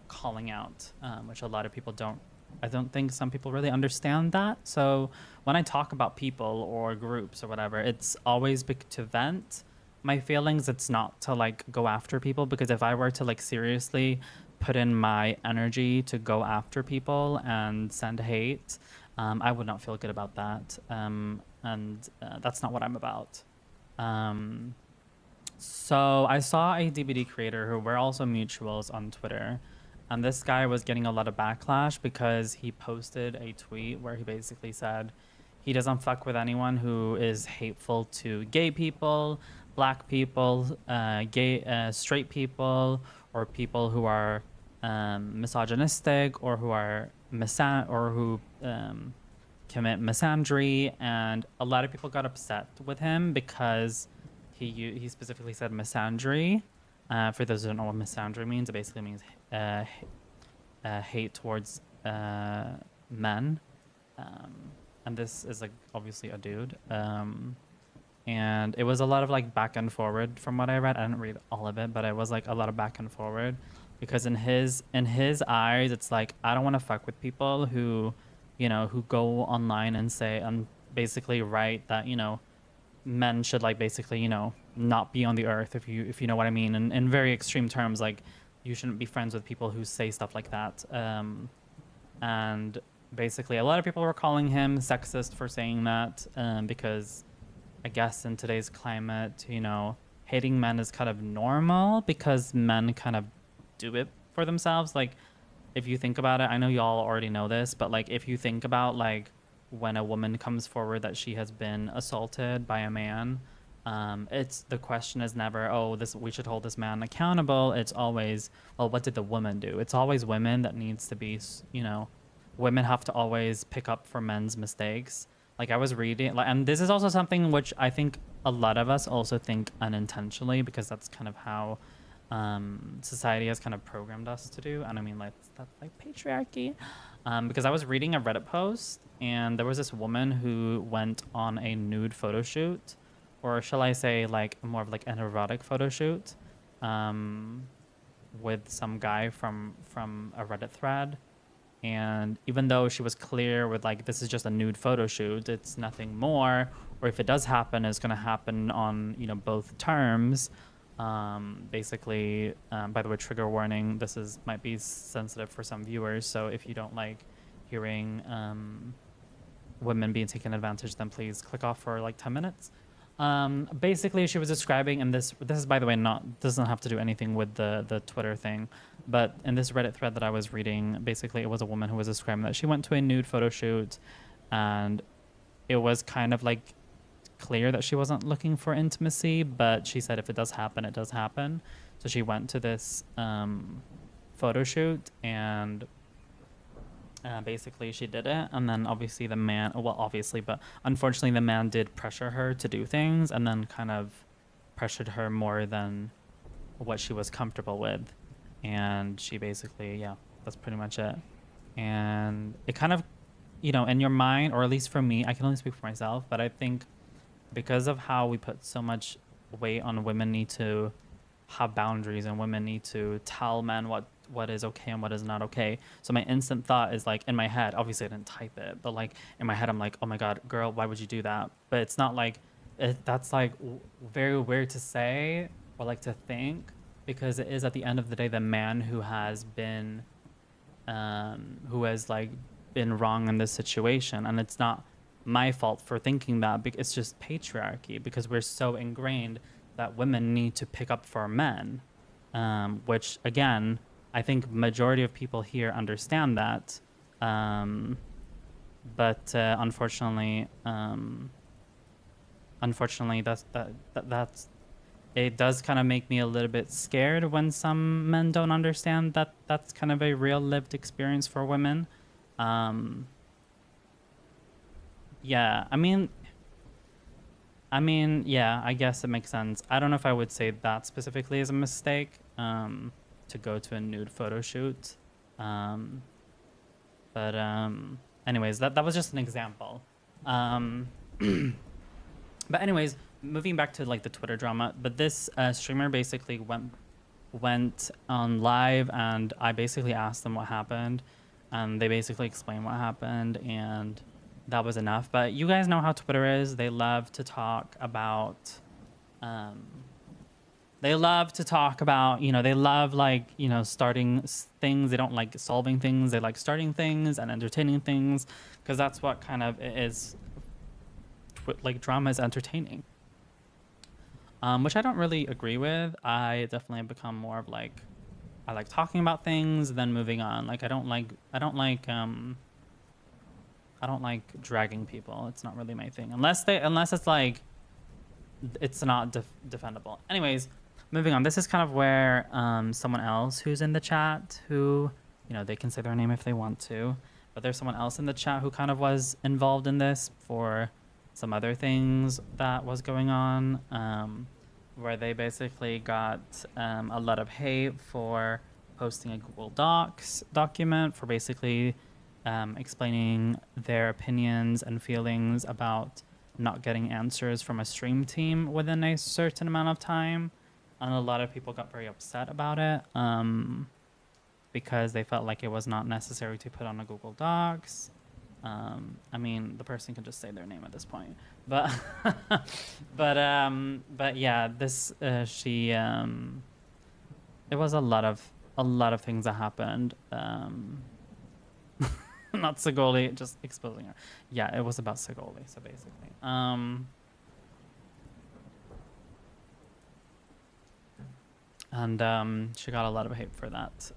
calling out, which a lot of people don't, I don't think some people really understand that. So when I talk about people or groups or whatever, it's always to vent my feelings. It's not to like go after people, because if I were to like seriously put in my energy to go after people and send hate, I would not feel good about that. And that's not what I'm about. So I saw a DBD creator who we're also mutuals on Twitter, and this guy was getting a lot of backlash because he posted a tweet where he basically said he doesn't fuck with anyone who is hateful to gay people, black people, straight people, or people who are misogynistic or who are who commit misandry, and a lot of people got upset with him because he specifically said misandry. For those who don't know what misandry means, it basically means hate towards men, and this is like obviously a dude. And it was a lot of like back and forward from what I read. I didn't read all of it, but it was like a lot of back and forward because in his eyes, it's like, I don't want to fuck with people who, you know, who go online and say and basically write that, you know, men should like basically, you know, not be on the earth, if you know what I mean, and in very extreme terms, like you shouldn't be friends with people who say stuff like that. And basically a lot of people were calling him sexist for saying that, because I guess in today's climate, you know, hating men is kind of normal because men kind of do it for themselves. Like, if you think about it, I know y'all already know this, but like if you think about like when a woman comes forward that she has been assaulted by a man, it's the question is never, oh, we should hold this man accountable. It's always, well, what did the woman do? It's always women that needs to be, you know, women have to always pick up for men's mistakes. Like I was reading, like, and this is also something which I think a lot of us also think unintentionally, because that's kind of how society has kind of programmed us to do. And I mean, like, that's like patriarchy. Because I was reading a Reddit post and there was this woman who went on a nude photo shoot, or shall I say like more of like an erotic photo shoot, with some guy from a Reddit thread. And even though she was clear with like, this is just a nude photo shoot, it's nothing more, or if it does happen, it's going to happen on, you know, both terms. Basically, by the way, trigger warning, this might be sensitive for some viewers, so if you don't like hearing women being taken advantage, then please click off for like 10 minutes. Basically, she was describing, and this is, by the way, doesn't have to do anything with the Twitter thing, but in this Reddit thread that I was reading, basically it was a woman who was describing that she went to a nude photo shoot, and it was kind of like clear that she wasn't looking for intimacy, but she said if it does happen, it does happen. So she went to this photo shoot, and basically she did it, and then obviously the man, well, obviously, but unfortunately the man did pressure her to do things, and then kind of pressured her more than what she was comfortable with, and she basically, yeah, that's pretty much it. And it kind of, you know, in your mind, or at least for me, I can only speak for myself, but I think because of how we put so much weight on women need to have boundaries, and women need to tell men what is okay and what is not okay. So my instant thought is like, in my head, obviously I didn't type it, but like in my head I'm like, oh my god, girl, why would you do that? But it's not like that's like very weird to say or like to think, because it is at the end of the day the man who has been like been wrong in this situation, and it's not my fault for thinking that. It's just patriarchy, because we're so ingrained that women need to pick up for men, which again, I think majority of people here understand that, but unfortunately, that's it does kind of make me a little bit scared when some men don't understand that that's kind of a real lived experience for women. Yeah, I mean, yeah, I guess it makes sense. I don't know if I would say that specifically is a mistake, to go to a nude photo shoot. But anyways, that was just an example. But anyways, moving back to like the Twitter drama, but this streamer basically went on live, and I basically asked them what happened, and they basically explained what happened, and that was enough. But you guys know how Twitter is. They love to talk about, you know, they love like, you know, starting things. They don't like solving things. They like starting things and entertaining things, because that's what kind of it is. Like, drama is entertaining, which I don't really agree with. I definitely have become more of like, I like talking about things, then moving on. Like, I don't like dragging people. It's not really my thing, unless it's like, it's not defendable. Anyways, moving on. This is kind of where someone else who's in the chat who, you know, they can say their name if they want to, but there's someone else in the chat who kind of was involved in this for some other things that was going on, where they basically got a lot of hate for posting a Google Docs document for basically explaining their opinions and feelings about not getting answers from a stream team within a certain amount of time. And a lot of people got very upset about it because they felt like it was not necessary to put on a Google Docs. I mean, the person can just say their name at this point, but but yeah, this it was a lot of things that happened. Not Segoli, just exposing her. Yeah, it was about Segoli, so basically. And she got a lot of hate for that,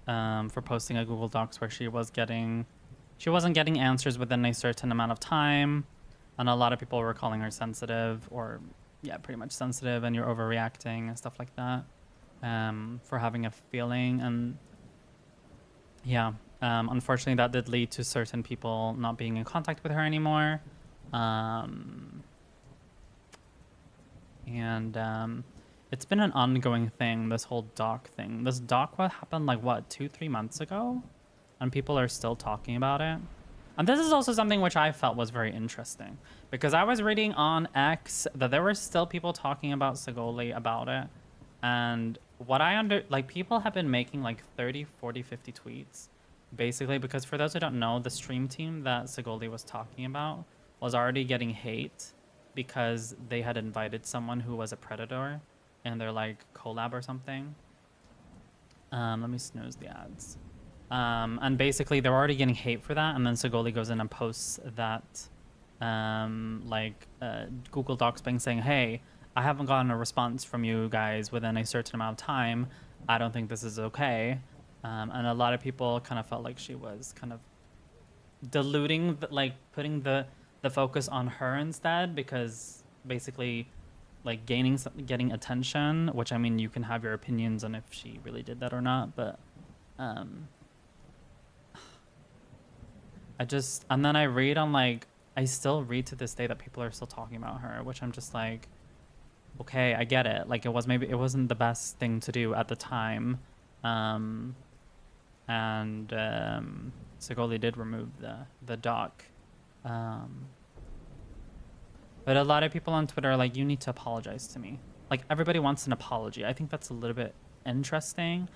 for posting a Google Docs where she wasn't getting answers within a certain amount of time, and a lot of people were calling her sensitive, or yeah, pretty much sensitive, and you're overreacting and stuff like that, for having a feeling. And yeah, unfortunately that did lead to certain people not being in contact with her anymore. It's been an ongoing thing, this whole doc thing. This doc what happened like what, 2-3 months ago? And people are still talking about it. And this is also something which I felt was very interesting, because I was reading on X that there were still people talking about Segoli about it. And what people have been making like 30, 40, 50 tweets, basically, because for those who don't know, the stream team that Segoli was talking about was already getting hate because they had invited someone who was a predator in their like collab or something. Let me snooze the ads. And basically they're already getting hate for that, and then Segoli goes in and posts that Google Docs thing saying, hey, I haven't gotten a response from you guys within a certain amount of time. I don't think this is okay. And a lot of people kind of felt like she was kind of diluting, putting the focus on her instead, because basically like getting attention, which I mean, you can have your opinions on if she really did that or not, but and then I read on I still read to this day that people are still talking about her, which I'm just like, okay, I get it. Like it wasn't the best thing to do at the time. Segoli did remove the doc. But a lot of people on Twitter are like, you need to apologize to me. Like everybody wants an apology. I think that's a little bit interesting.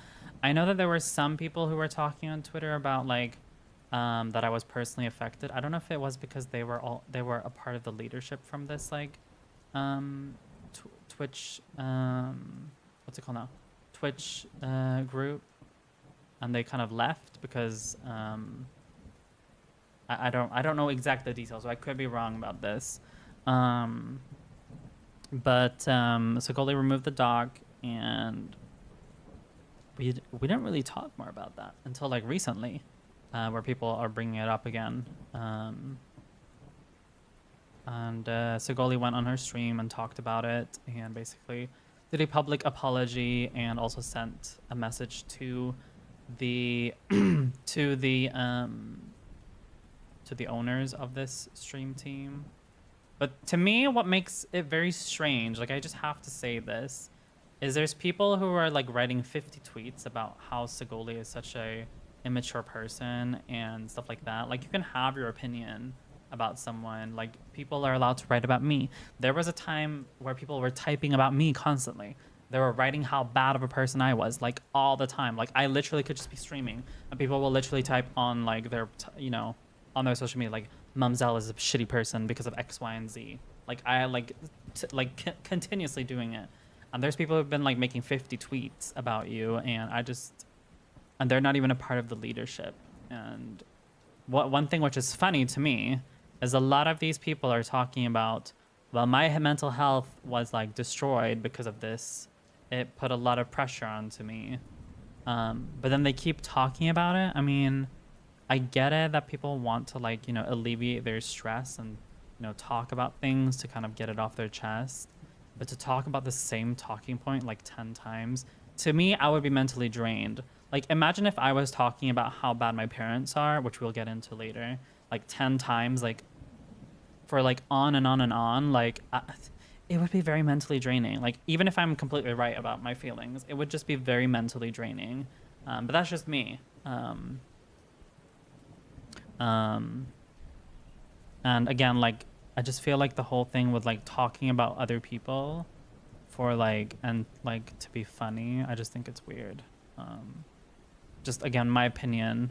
I know that there were some people who were talking on Twitter about that I was personally affected. I don't know if it was because they were a part of the leadership from this Twitch what's it called now? Twitch group, and they kind of left because I don't know exact the details, so I could be wrong about this. But Segoli removed the doc, and we didn't really talk more about that until like recently, where people are bringing it up again. Segoli went on her stream and talked about it, and basically did a public apology, and also sent a message to the to the owners of this stream team. But to me, what makes it very strange, like I just have to say this, is there's people who are like writing 50 tweets about how Segoli is such a immature person and stuff like that. Like you can have your opinion about someone. Like people are allowed to write about me. There was a time where people were typing about me constantly. They were writing how bad of a person I was, like all the time. Like I literally could just be streaming and people will literally type on like their, on their social media, like mumzel is a shitty person because of X, Y, and Z. Like I continuously doing it. And there's people who've been like making 50 tweets about you, and and they're not even a part of the leadership. And one thing which is funny to me is a lot of these people are talking about, well, my mental health was like destroyed because of this. It put a lot of pressure onto me. But then they keep talking about it. I mean, I get it that people want to alleviate their stress and, talk about things to kind of get it off their chest. but to talk about the same talking point like 10 times, to me, I would be mentally drained. Like, imagine if I was talking about how bad my parents are, which we'll get into later, like 10 times, like for like on and on and on, like it would be very mentally draining. Like, even if I'm completely right about my feelings, it would just be very mentally draining. But that's just me. And again, like, I just feel like the whole thing with like talking about other people for like, and like to be funny, I just think it's weird. Just again, my opinion.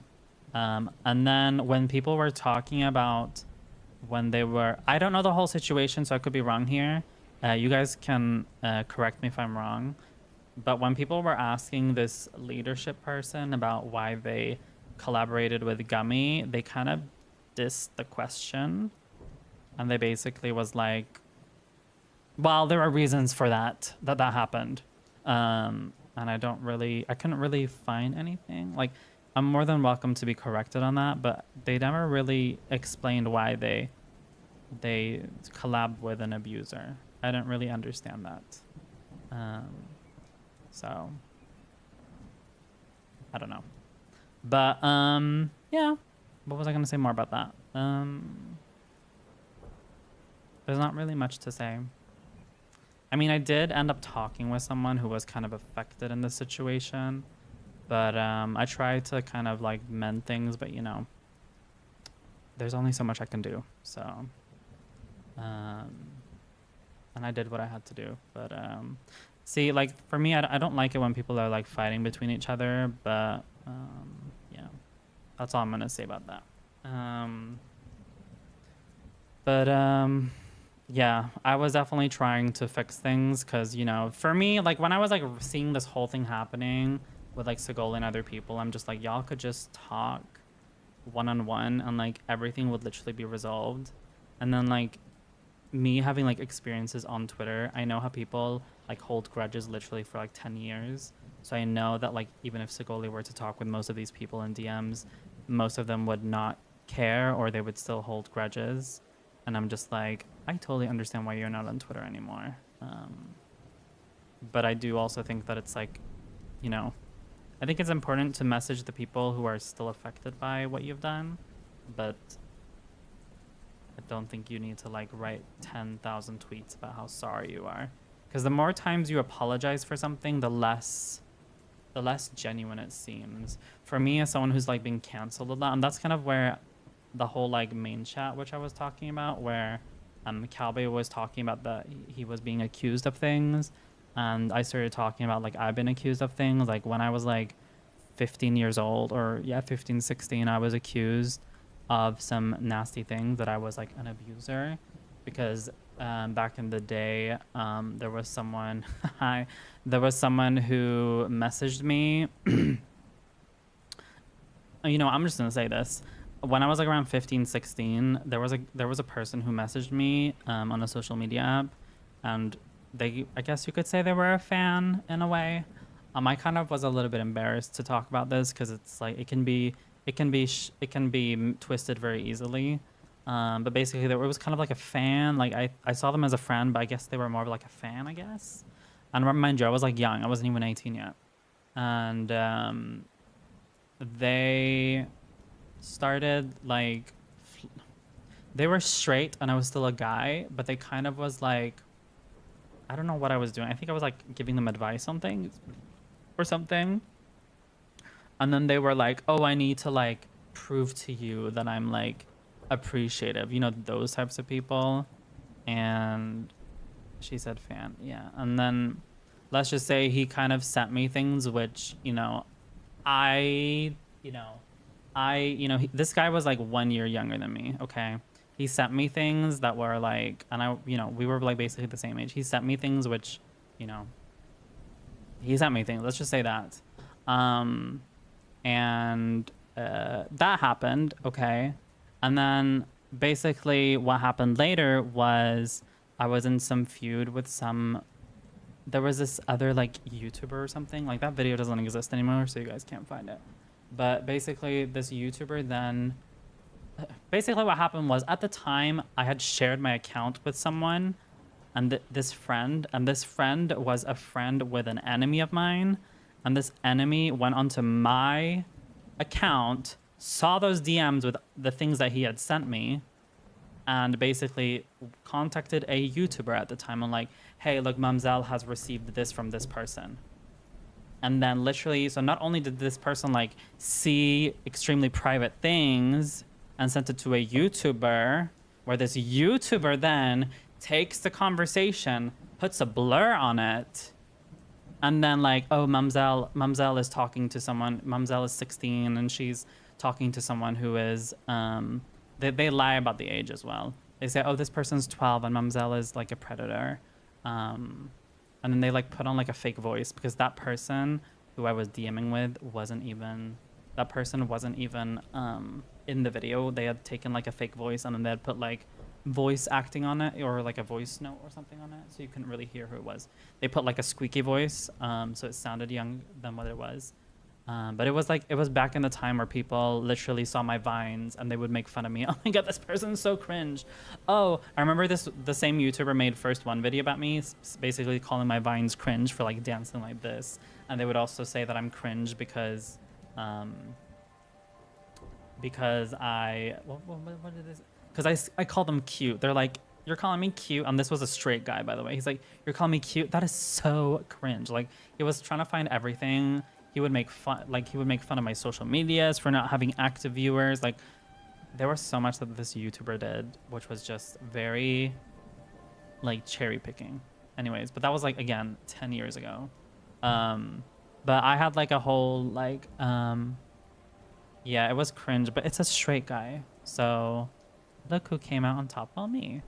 And then when people were talking about when they were, I don't know the whole situation, so I could be wrong here. You guys can correct me if I'm wrong. But when people were asking this leadership person about why they collaborated with Gummy, they kind of dissed the question. And they basically was like, well, there are reasons for that happened. And I couldn't really find anything. Like, I'm more than welcome to be corrected on that, but they never really explained why they collab with an abuser. I didn't really understand that. So I don't know. But yeah. What was I gonna say more about that? There's not really much to say. I mean, I did end up talking with someone who was kind of affected in this situation, but I tried to kind of like mend things, but you know, there's only so much I can do. So, and I did what I had to do. But see, like for me, I don't like it when people are like fighting between each other. But yeah, that's all I'm gonna say about that. Yeah, I was definitely trying to fix things because, you know, for me, like when I was like seeing this whole thing happening with like Segol and other people, I'm just like, y'all could just talk one-on-one and like everything would literally be resolved. And then like me having like experiences on Twitter, I know how people like hold grudges literally for like 10 years. So I know that like even if Segoli were to talk with most of these people in DMs, most of them would not care or they would still hold grudges. And I'm just like, I totally understand why you're not on Twitter anymore. But I do also think that it's like, you know, I think it's important to message the people who are still affected by what you've done. But I don't think you need to like write 10,000 tweets about how sorry you are. Because the more times you apologize for something, the less genuine it seems. For me, as someone who's like being canceled a lot, and that's kind of where the whole like main chat, which I was talking about, where Calbe was talking about that he was being accused of things, and I started talking about like I've been accused of things. Like when I was like 15 years old, or yeah, 15, 16, I was accused of some nasty things, that I was like an abuser, because back in the day, there was someone there was someone who messaged me. You know, I'm just gonna say this. When I was like around 15, 16, there was a person who messaged me on a social media app, and I guess you could say they were a fan in a way. I kind of was a little bit embarrassed to talk about this because it's like it can be twisted very easily. But basically, it was kind of like a fan. Like I saw them as a friend, but I guess they were more of like a fan, I guess. And mind you, I was like young. I wasn't even 18 yet, and they started like they were straight and I was still a guy, but they kind of was like, I don't know what I was doing. I think I was like giving them advice on things or something. And then they were like, oh, I need to like prove to you that I'm like appreciative, you know, those types of people. And she said fan, yeah. And then let's just say he kind of sent me things which, you know, this guy was like 1 year younger than me, okay? He sent me things that were like, and we were like basically the same age. He sent me things which, you know, he sent me things, let's just say that. And that happened, okay? And then basically what happened later was I was in some feud with there was this other like YouTuber or something. Like that video doesn't exist anymore, so you guys can't find it. But basically this YouTuber then, basically what happened was at the time I had shared my account with someone and this friend was a friend with an enemy of mine, and this enemy went onto my account, saw those DMs with the things that he had sent me, and basically contacted a YouTuber at the time and like, hey, look, Mumzel has received this from this person. And then literally, so not only did this person like see extremely private things and sent it to a YouTuber, where this YouTuber then takes the conversation, puts a blur on it, and then like, oh, Mumzel is talking to someone. Mumzel is 16 and she's talking to someone who is, they lie about the age as well. They say, oh, this person's 12 and Mumzel is like a predator. And then they like put on like a fake voice, because that person who I was DMing with wasn't even in the video. They had taken like a fake voice and then they had put like voice acting on it, or like a voice note or something on it, so you couldn't really hear who it was. They put like a squeaky voice, so it sounded young than what it was. But it was back in the time where people literally saw my vines and they would make fun of me. Oh my god, this person's so cringe. Oh, I remember the same YouTuber made first one video about me, basically calling my vines cringe for like dancing like this. And they would also say that I'm cringe because I call them cute. They're like, you're calling me cute, and this was a straight guy, by the way. He's like, you're calling me cute? That is so cringe. Like, he was trying to find everything. He would make fun of my social medias for not having active viewers. Like, there was so much that this YouTuber did, which was just very, like, cherry picking. Anyways, but that was like, again, 10 years ago. But I had like a whole like, yeah, it was cringe, but it's a straight guy. So look who came out on top. Well, me.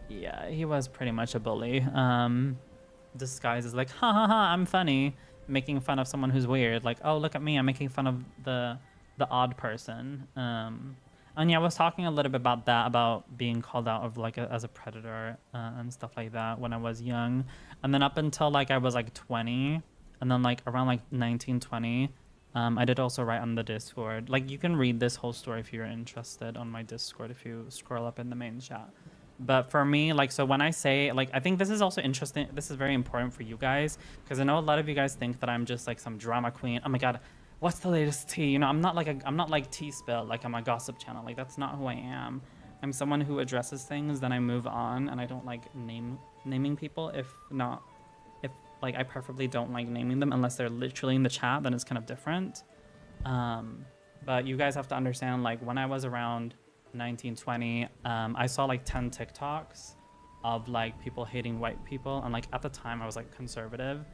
Yeah, he was pretty much a bully. Disguised as like, ha ha ha, I'm funny. Making fun of someone who's weird, like, oh, look at me, I'm making fun of the odd person. And yeah, I was talking a little bit about that, about being called out of like as a predator and stuff like that when I was young. And then up until like I was like 20, and then like around like 19, 20, I did also write on the Discord. Like, you can read this whole story if you're interested on my Discord if you scroll up in the main chat. But for me, like, so when I say, like, I think this is also interesting. This is very important for you guys, because I know a lot of you guys think that I'm just like some drama queen. Oh my god, what's the latest tea? You know, I'm not like tea spill, like I'm a gossip channel. Like, that's not who I am. I'm someone who addresses things, then I move on, and I don't like naming people. If like, I preferably don't like naming them unless they're literally in the chat, then it's kind of different. But you guys have to understand, like, when I was around 19, 20, I saw like 10 TikToks of like people hating white people, and like at the time I was like conservative,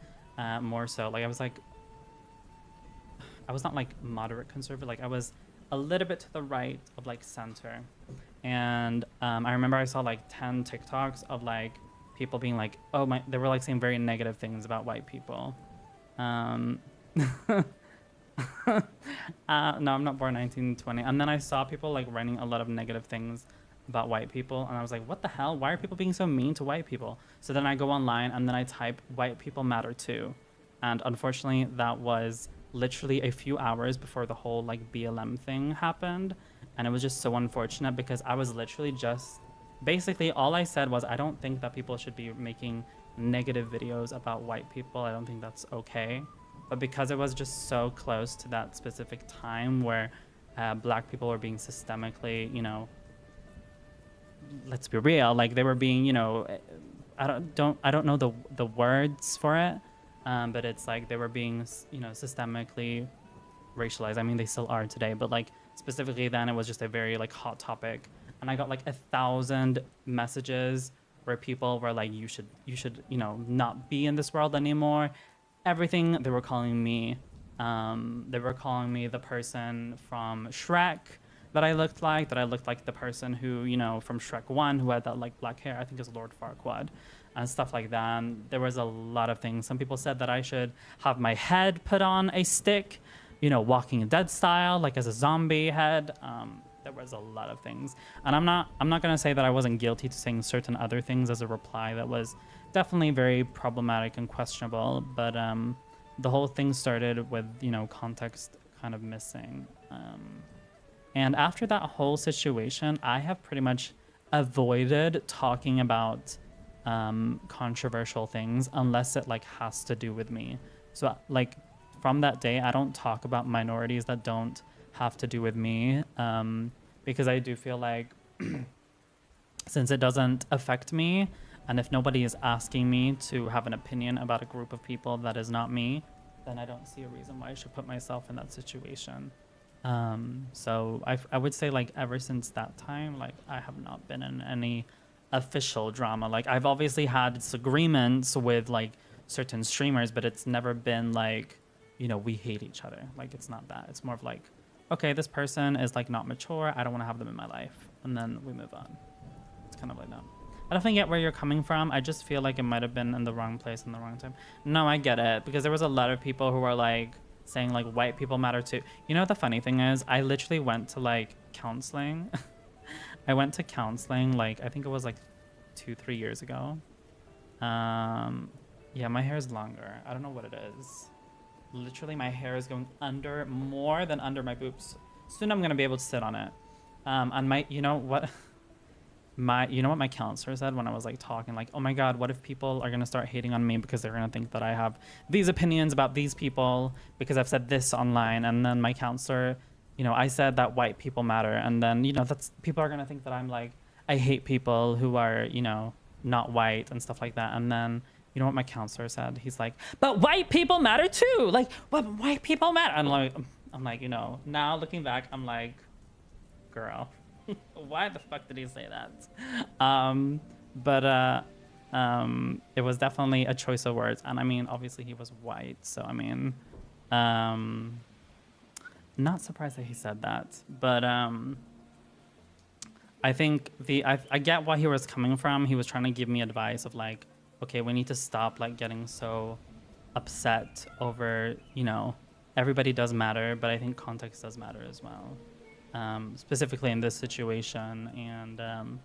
more so. Like, I was not like moderate conservative, like I was a little bit to the right of like center. And I remember I saw like 10 TikToks of like people being like, oh my, they were like saying very negative things about white people. No, I'm not born 1920. And then I saw people like writing a lot of negative things about white people, and I was like, what the hell? Why are people being so mean to white people? So then I go online and then I type white people matter too. And unfortunately, that was literally a few hours before the whole like BLM thing happened. And it was just so unfortunate, because I was literally just, basically all I said was, I don't think that people should be making negative videos about white people. I don't think that's okay. But because it was just so close to that specific time where black people were being systemically, you know, let's be real, like they were being, you know, I don't know the words for it, but it's like they were being, you know, systemically racialized. I mean, they still are today, but like specifically then it was just a very like hot topic. And I got like 1,000 messages where people were like, you should, you know, not be in this world anymore. Everything they were calling me. They were calling me the person from Shrek that I looked like the person who, you know, from Shrek 1 who had that like black hair, I think is Lord Farquaad, and stuff like that. And there was a lot of things. Some people said that I should have my head put on a stick, you know, Walking Dead style, like as a zombie head. There was a lot of things. And I'm not gonna say that I wasn't guilty to saying certain other things as a reply that was definitely very problematic and questionable, but the whole thing started with, you know, context kind of missing. And after that whole situation, I have pretty much avoided talking about controversial things unless it like has to do with me. So like from that day, I don't talk about minorities that don't have to do with me, because I do feel like since it doesn't affect me, and if nobody is asking me to have an opinion about a group of people that is not me, then I don't see a reason why I should put myself in that situation. So I would say like ever since that time, like I have not been in any official drama. Like I've obviously had disagreements with like certain streamers, but it's never been like, you know, we hate each other. Like it's not that. It's more of like, okay, this person is like not mature. I don't want to have them in my life. And then we move on. It's kind of like that. I definitely get where you're coming from. I just feel like it might have been in the wrong place in the wrong time. No, I get it. Because there was a lot of people who were like saying like white people matter too. You know what the funny thing is? I literally went to like counseling. I went to counseling like, I think it was like 2-3 years ago. Yeah, my hair is longer. I don't know what it is. Literally my hair is going under, more than under my boobs. Soon I'm gonna be able to sit on it. And my, you know what? You know what my counselor said when I was like talking, like, oh my God, what if people are gonna start hating on me because they're gonna think that I have these opinions about these people because I've said this online. And then my counselor, you know, I said that white people matter. And then, you know, that's, people are gonna think that I'm like, I hate people who are, you know, not white and stuff like that. And then, you know what my counselor said? He's like, but white people matter too. Like, but white people matter. And I'm like, you know, now looking back, I'm like, girl. Why the fuck did he say that? It was definitely a choice of words. And I mean, obviously he was white. So, I mean, not surprised that he said that. But I think I get why he was coming from. He was trying to give me advice of like, okay, we need to stop like getting so upset over, you know, everybody does matter, but I think context does matter as well. Specifically in this situation, and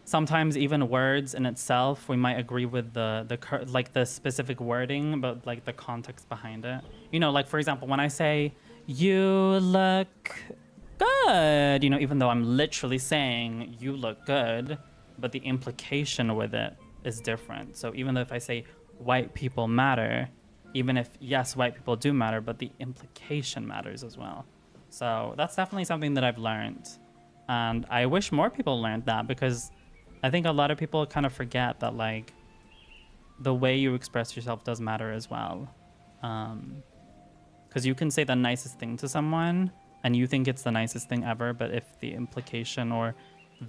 sometimes even words in itself, we might agree with the specific wording, but like the context behind it. You know, like for example, when I say you look good, you know, even though I'm literally saying you look good, but the implication with it is different. So even though if I say white people matter, even if yes, white people do matter, but the implication matters as well. So that's definitely something that I've learned. And I wish more people learned that, because I think a lot of people kind of forget that like the way you express yourself does matter as well. Because you can say the nicest thing to someone and you think it's the nicest thing ever, but if the implication or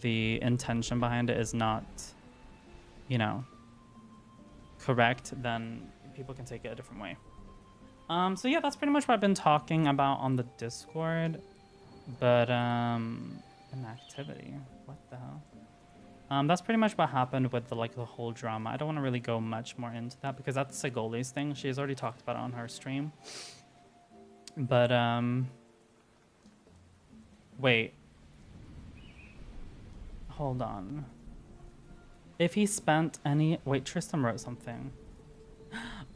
the intention behind it is not, you know, correct, then people can take it a different way. So yeah, that's pretty much what I've been talking about on the Discord. But an activity, what the hell? That's pretty much what happened with the whole drama. I don't want to really go much more into that because that's Segoli's thing. She's already talked about it on her stream. But wait, hold on. If he spent any, wait, Tristan wrote something.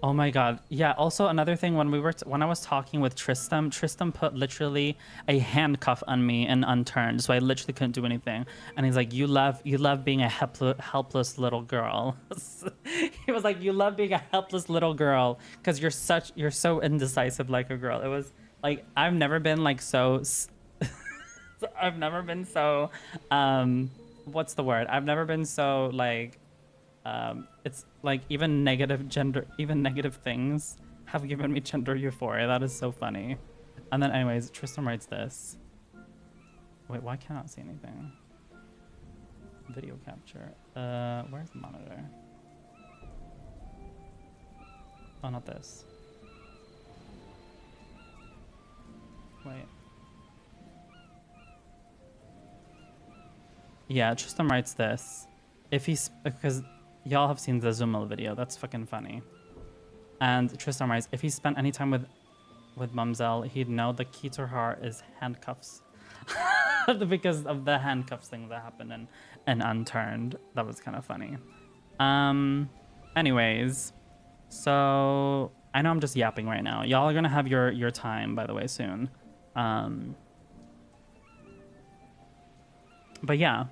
Oh my God. Yeah. Also another thing, when I was talking with Tristan put literally a handcuff on me and unturned. So I literally couldn't do anything. And he's like, you love being a helpless little girl. He was like, you love being a helpless little girl because you're so indecisive like a girl. It was like, I've never been like so, I've never been so, what's the word? I've never been so like, it's like even negative things have given me gender euphoria. That is so funny. And then anyways, Tristan writes this. Wait, why can't I see anything? Video capture. Where's the monitor? Oh, not this. Wait. Yeah, Tristan writes this. Because y'all have seen the Zumel video. That's fucking funny. And Tristan writes, if he spent any time with Mumzel, he'd know the key to her heart is handcuffs. Because of the handcuffs thing that happened and unturned. That was kind of funny. Anyways, so I know I'm just yapping right now. Y'all are gonna have your time, by the way, soon. But yeah.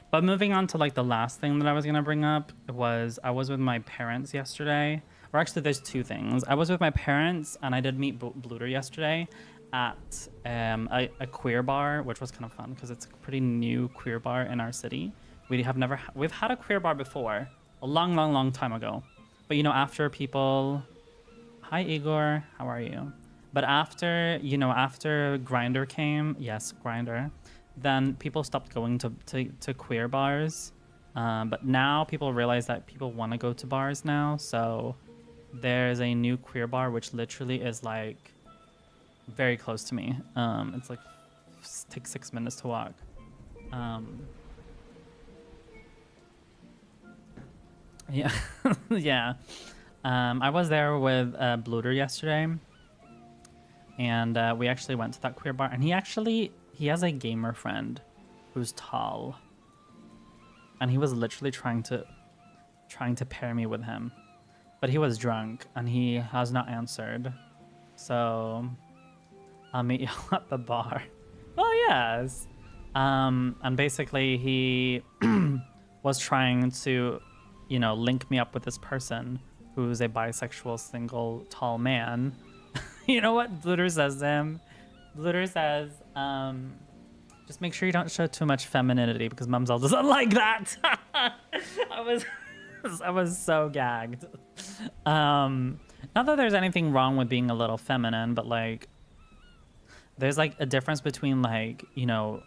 But moving on to like the last thing that I was gonna bring up was I was with my parents yesterday. Or actually, there's two things. I was with my parents and I did meet Bluter yesterday at a queer bar, which was kind of fun because it's a pretty new queer bar in our city. We've had a queer bar before, a long time ago. But you know, after people, hi Igor, how are you? But after, you know, after Grindr came, yes, Grindr, then people stopped going to queer bars. But now people realize that people want to go to bars now. So there's a new queer bar, which literally is like very close to me. It's like takes 6 minutes to walk. Yeah, yeah. I was there with Bluter yesterday, and we actually went to that queer bar. And he has a gamer friend who's tall, and he was literally trying to pair me with him, but he was drunk and he has not answered. So I'll meet you at the bar. Oh yes. And basically he was trying to, you know, link me up with this person who's a bisexual single tall man. You know what Bluter says to him? Bluter says, just make sure you don't show too much femininity because mumzel doesn't like that. I was so gagged. Not that there's anything wrong with being a little feminine, but like there's like a difference between like, you know,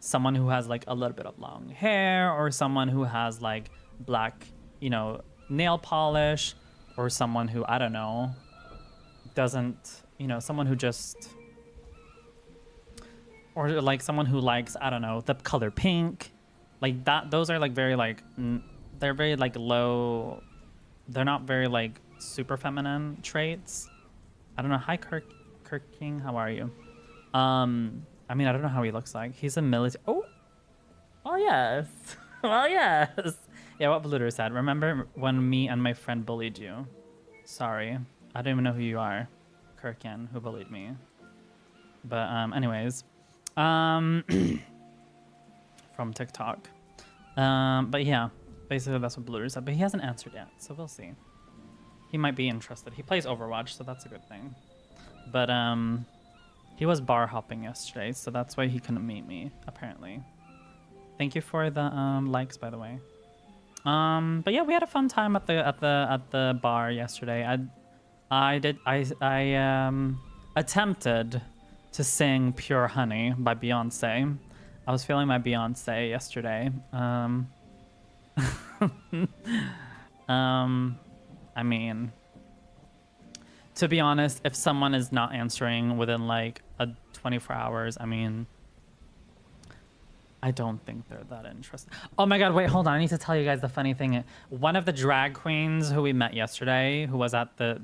someone who has like a little bit of long hair or someone who has like black, you know, nail polish, or someone who, I don't know, doesn't, you know, someone who just, or like someone who likes, I don't know, the color pink, like that. Those are like very like, they're very like low, they're not very like super feminine traits. I don't know. Hi Kirk King, how are you? I mean, I don't know how he looks like. He's a military. Oh yes. Well, yes. Yeah, what Bluter said. Remember when me and my friend bullied you? Sorry, I don't even know who you are, Kirkin, who bullied me. But anyways, from TikTok. But yeah, basically that's what Bluter said. But he hasn't answered yet, so we'll see. He might be interested. He plays Overwatch, so that's a good thing. But he was bar hopping yesterday, so that's why he couldn't meet me, apparently. Thank you for the likes, by the way. But yeah, we had a fun time at the bar yesterday. I attempted to sing "Pure Honey" by Beyonce. I was feeling my Beyonce yesterday. I mean, to be honest, if someone is not answering within like 24 hours, I mean, I don't think they're that interested. Oh my god, wait, hold on. I need to tell you guys the funny thing. One of the drag queens who we met yesterday, who was at the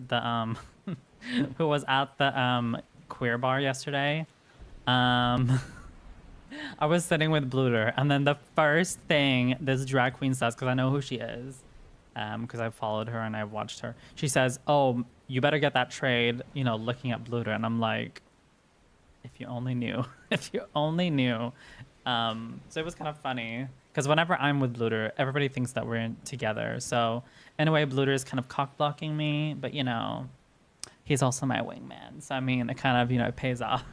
who was at the queer bar yesterday, I was sitting with Bluter, and then the first thing this drag queen says, because I know who she is, because I've followed her and I've watched her, she says, "Oh, you better get that trade," you know, looking at Bluter. And I'm like, if you only knew. If you only knew. So it was kind of funny because whenever I'm with Bluter, everybody thinks that we're in together. So in a way, Bluter is kind of cock blocking me, but you know, he's also my wingman. So I mean, it kind of, you know, it pays off.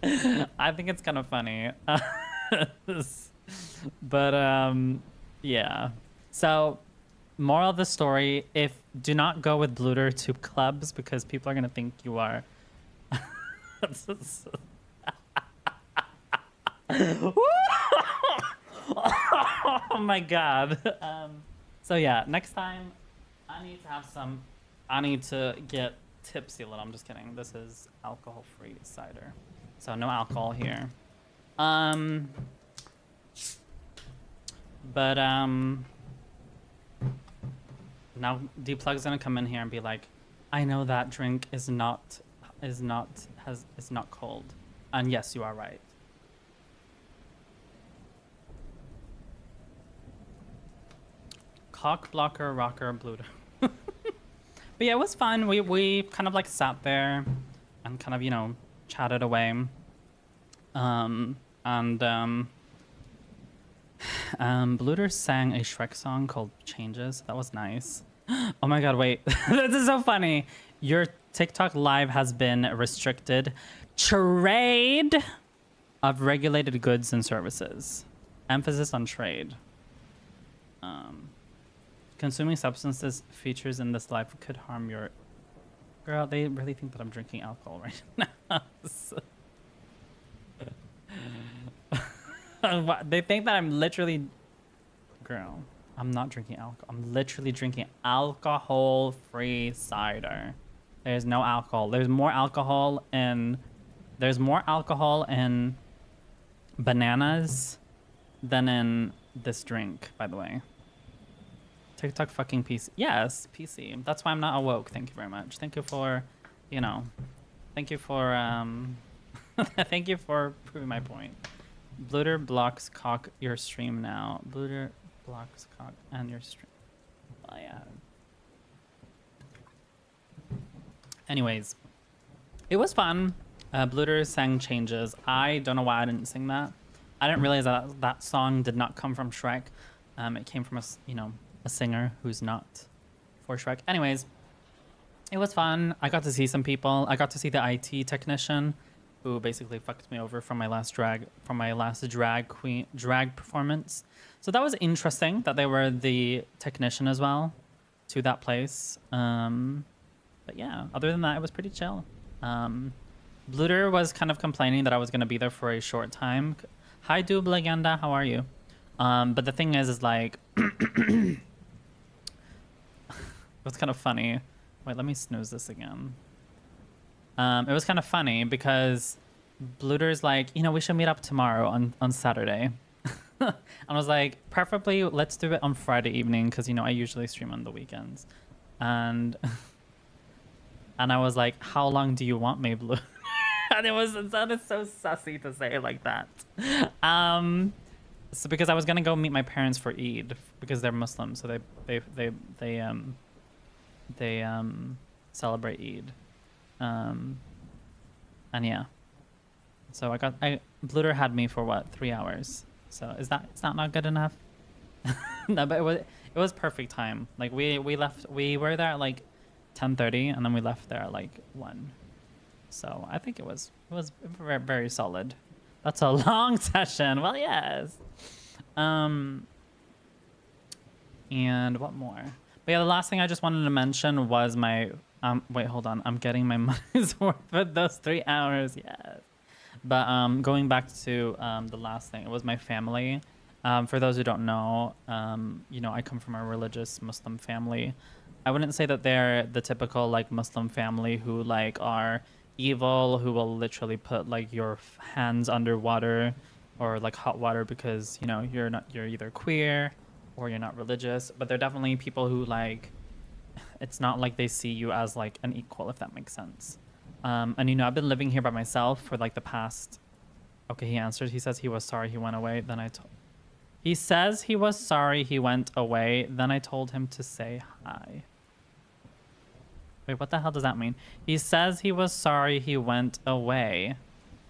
I think it's kind of funny. But yeah. So moral of the story, do not go with Bluter to clubs because people are going to think you are. Oh my god. So yeah, next time I need to get tipsy a little. I'm just kidding. This is alcohol-free cider, so no alcohol here. But now D-Plug's gonna come in here and be like, I know that drink is not cold. And yes, you are right. Cock blocker rocker Bluter. But yeah, it was fun. We kind of like sat there and kind of, you know, chatted away. Bluter sang a Shrek song called Changes. That was nice. Oh my god, wait. This is so funny. Your TikTok live has been restricted. Trade of regulated goods and services. Emphasis on trade. Consuming substances features in this life could harm your... Girl, they really think that I'm drinking alcohol right now. They think that I'm literally... Girl, I'm not drinking alcohol. I'm literally drinking alcohol-free cider. There's no alcohol. There's more alcohol in... There's more alcohol in bananas than in this drink, by the way. TikTok fucking PC. Yes, PC. That's why I'm not awoke. Thank you very much. Thank you for, you know, thank you for, thank you for proving my point. Bluter blocks cock your stream now. Bluter blocks cock and your stream. Oh, yeah. Anyways, it was fun. Bluter sang Changes. I don't know why I didn't sing that. I didn't realize that that song did not come from Shrek. It came from a singer who's not for Shrek. Anyways, it was fun. I got to see some people. I got to see the IT technician who basically fucked me over from my last drag performance. So that was interesting that they were the technician as well to that place. But yeah, other than that, it was pretty chill. Bluter was kind of complaining that I was going to be there for a short time. Hi, Dub Legenda, how are you? But the thing is like, it was kind of funny. Wait, let me snooze this again. It was kind of funny because Bluter's like, we should meet up tomorrow on Saturday. And I was like, preferably let's do it on Friday evening because, I usually stream on the weekends. And I was like, how long do you want me, Blue? And it sounded so sussy to say it like that. So because I was gonna go meet my parents for Eid because they're Muslim, so they celebrate Eid, and yeah. So Bluter had me for what, 3 hours? So is that not good enough? No, but it was perfect time. Like we were there at like 10:30 and then we left there at like 1. So I think it was very, very solid. That's a long session. Well, yes. And what more? But yeah, the last thing I just wanted to mention was my wait, hold on. I'm getting my money's worth with those 3 hours. Yes. But going back to the last thing, it was my family. For those who don't know, I come from a religious Muslim family. I wouldn't say that they're the typical like Muslim family who like are evil, who will literally put like your hands underwater or like hot water because you're either queer or you're not religious. But they're definitely people who like, it's not like they see you as like an equal, if that makes sense. And I've been living here by myself for like the past... Okay, he answered. He says he was sorry he went away. Then he says he was sorry he went away. Then I told him to say hi. Wait, what the hell does that mean? He says he was sorry he went away.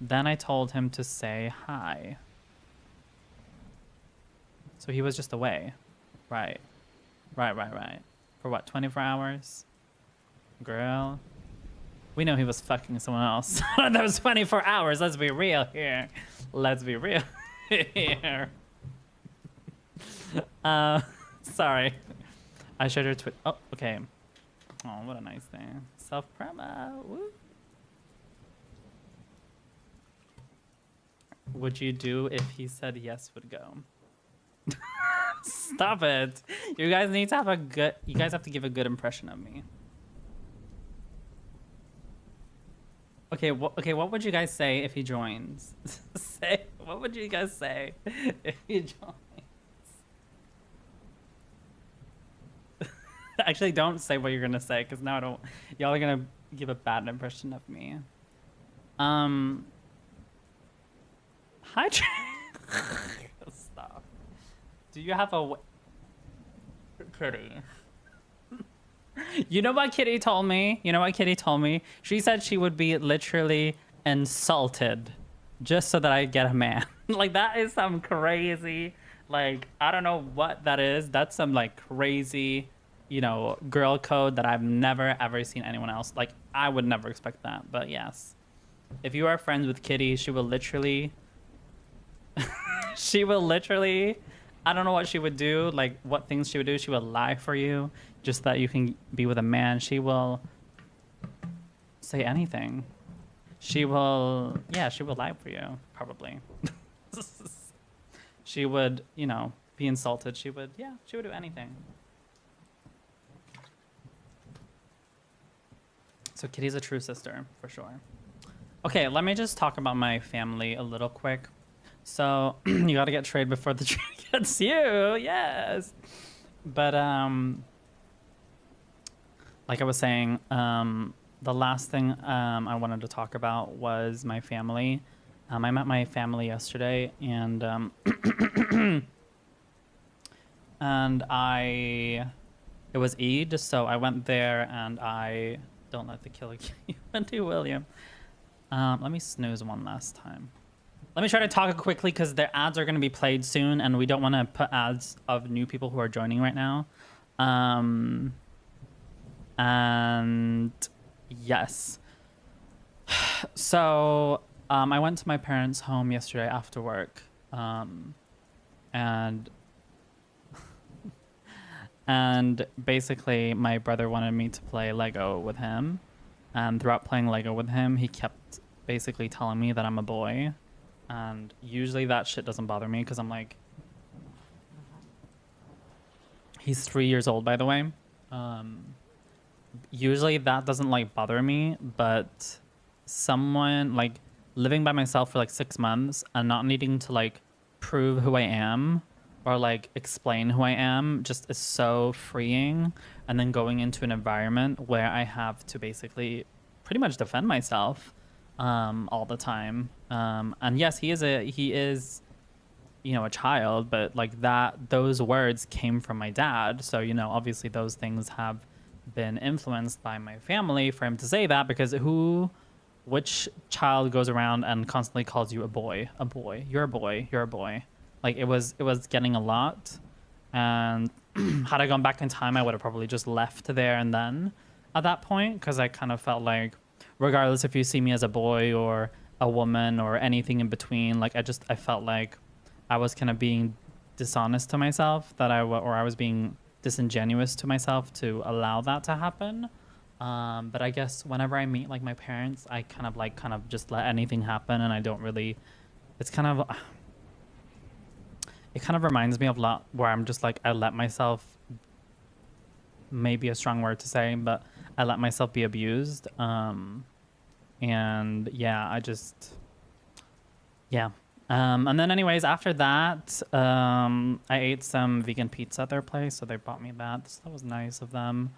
Then I told him to say hi. So he was just away. Right. For what, 24 hours? Girl. We know he was fucking someone else. That was 24 hours. Let's be real here. Let's be real here. Sorry. I shared her tweet. Oh, okay. Oh, what a nice thing. Self-promo. Woo. Would you do if he said yes would go? Stop it. You guys need to have you guys have to give a good impression of me. Okay, what would you guys say if he joins? What would you guys say if he joins? Actually, don't say what you're gonna say, because now y'all are gonna give a bad impression of me. Hi, stop. Do you have a Kitty? You know what Kitty told me? She said she would be literally insulted just so that I get a man. Like, that is some crazy Like, I don't know what that is. That's some like crazy, you know, girl code that I've never ever seen anyone else. Like, I would never expect that. But yes, if you are friends with Kitty, she will literally, she will literally, I don't know what she would do, like what things she would do. She will lie for you just that you can be with a man. She will say anything. She will, yeah, she will lie for you, probably. She would, you know, be insulted. She would, yeah, she would do anything. So Kitty's a true sister, for sure. Okay, let me just talk about my family a little quick. So you gotta get trade before the trade gets you, yes. But like I was saying, the last thing I wanted to talk about was my family. I met my family yesterday, and and it was Eid, so I went there, and I don't let the killer kill you, Wendy William. Let me snooze one last time. Let me try to talk quickly because their ads are going to be played soon, and we don't want to put ads of new people who are joining right now. And yes. So I went to my parents' home yesterday after work, and and basically my brother wanted me to play Lego with him, and throughout playing Lego with him, he kept basically telling me that I'm a boy, and usually that shit doesn't bother me because I'm like, he's 3 years old, by the way. Usually that doesn't like bother me, but someone like living by myself for like 6 months and not needing to like prove who I am or like explain who I am just is so freeing. And then going into an environment where I have to basically pretty much defend myself all the time. And yes, he is, you know, a child, but like those words came from my dad. So, you know, obviously those things have been influenced by my family for him to say that, because which child goes around and constantly calls you a boy, you're a boy, you're a boy. Like it was getting a lot. And had I gone back in time, I would have probably just left there and then at that point, because I kind of felt like regardless if you see me as a boy or a woman or anything in between, like I felt like I was kind of being dishonest to myself, or I was being disingenuous to myself to allow that to happen. But I guess whenever I meet like my parents, I kind of just let anything happen, and I don't really, it kind of reminds me of a lot where I'm just like, I let myself, maybe a strong word to say, but I let myself be abused. And yeah, and then anyways, after that, I ate some vegan pizza at their place, so they bought me that. So that was nice of them.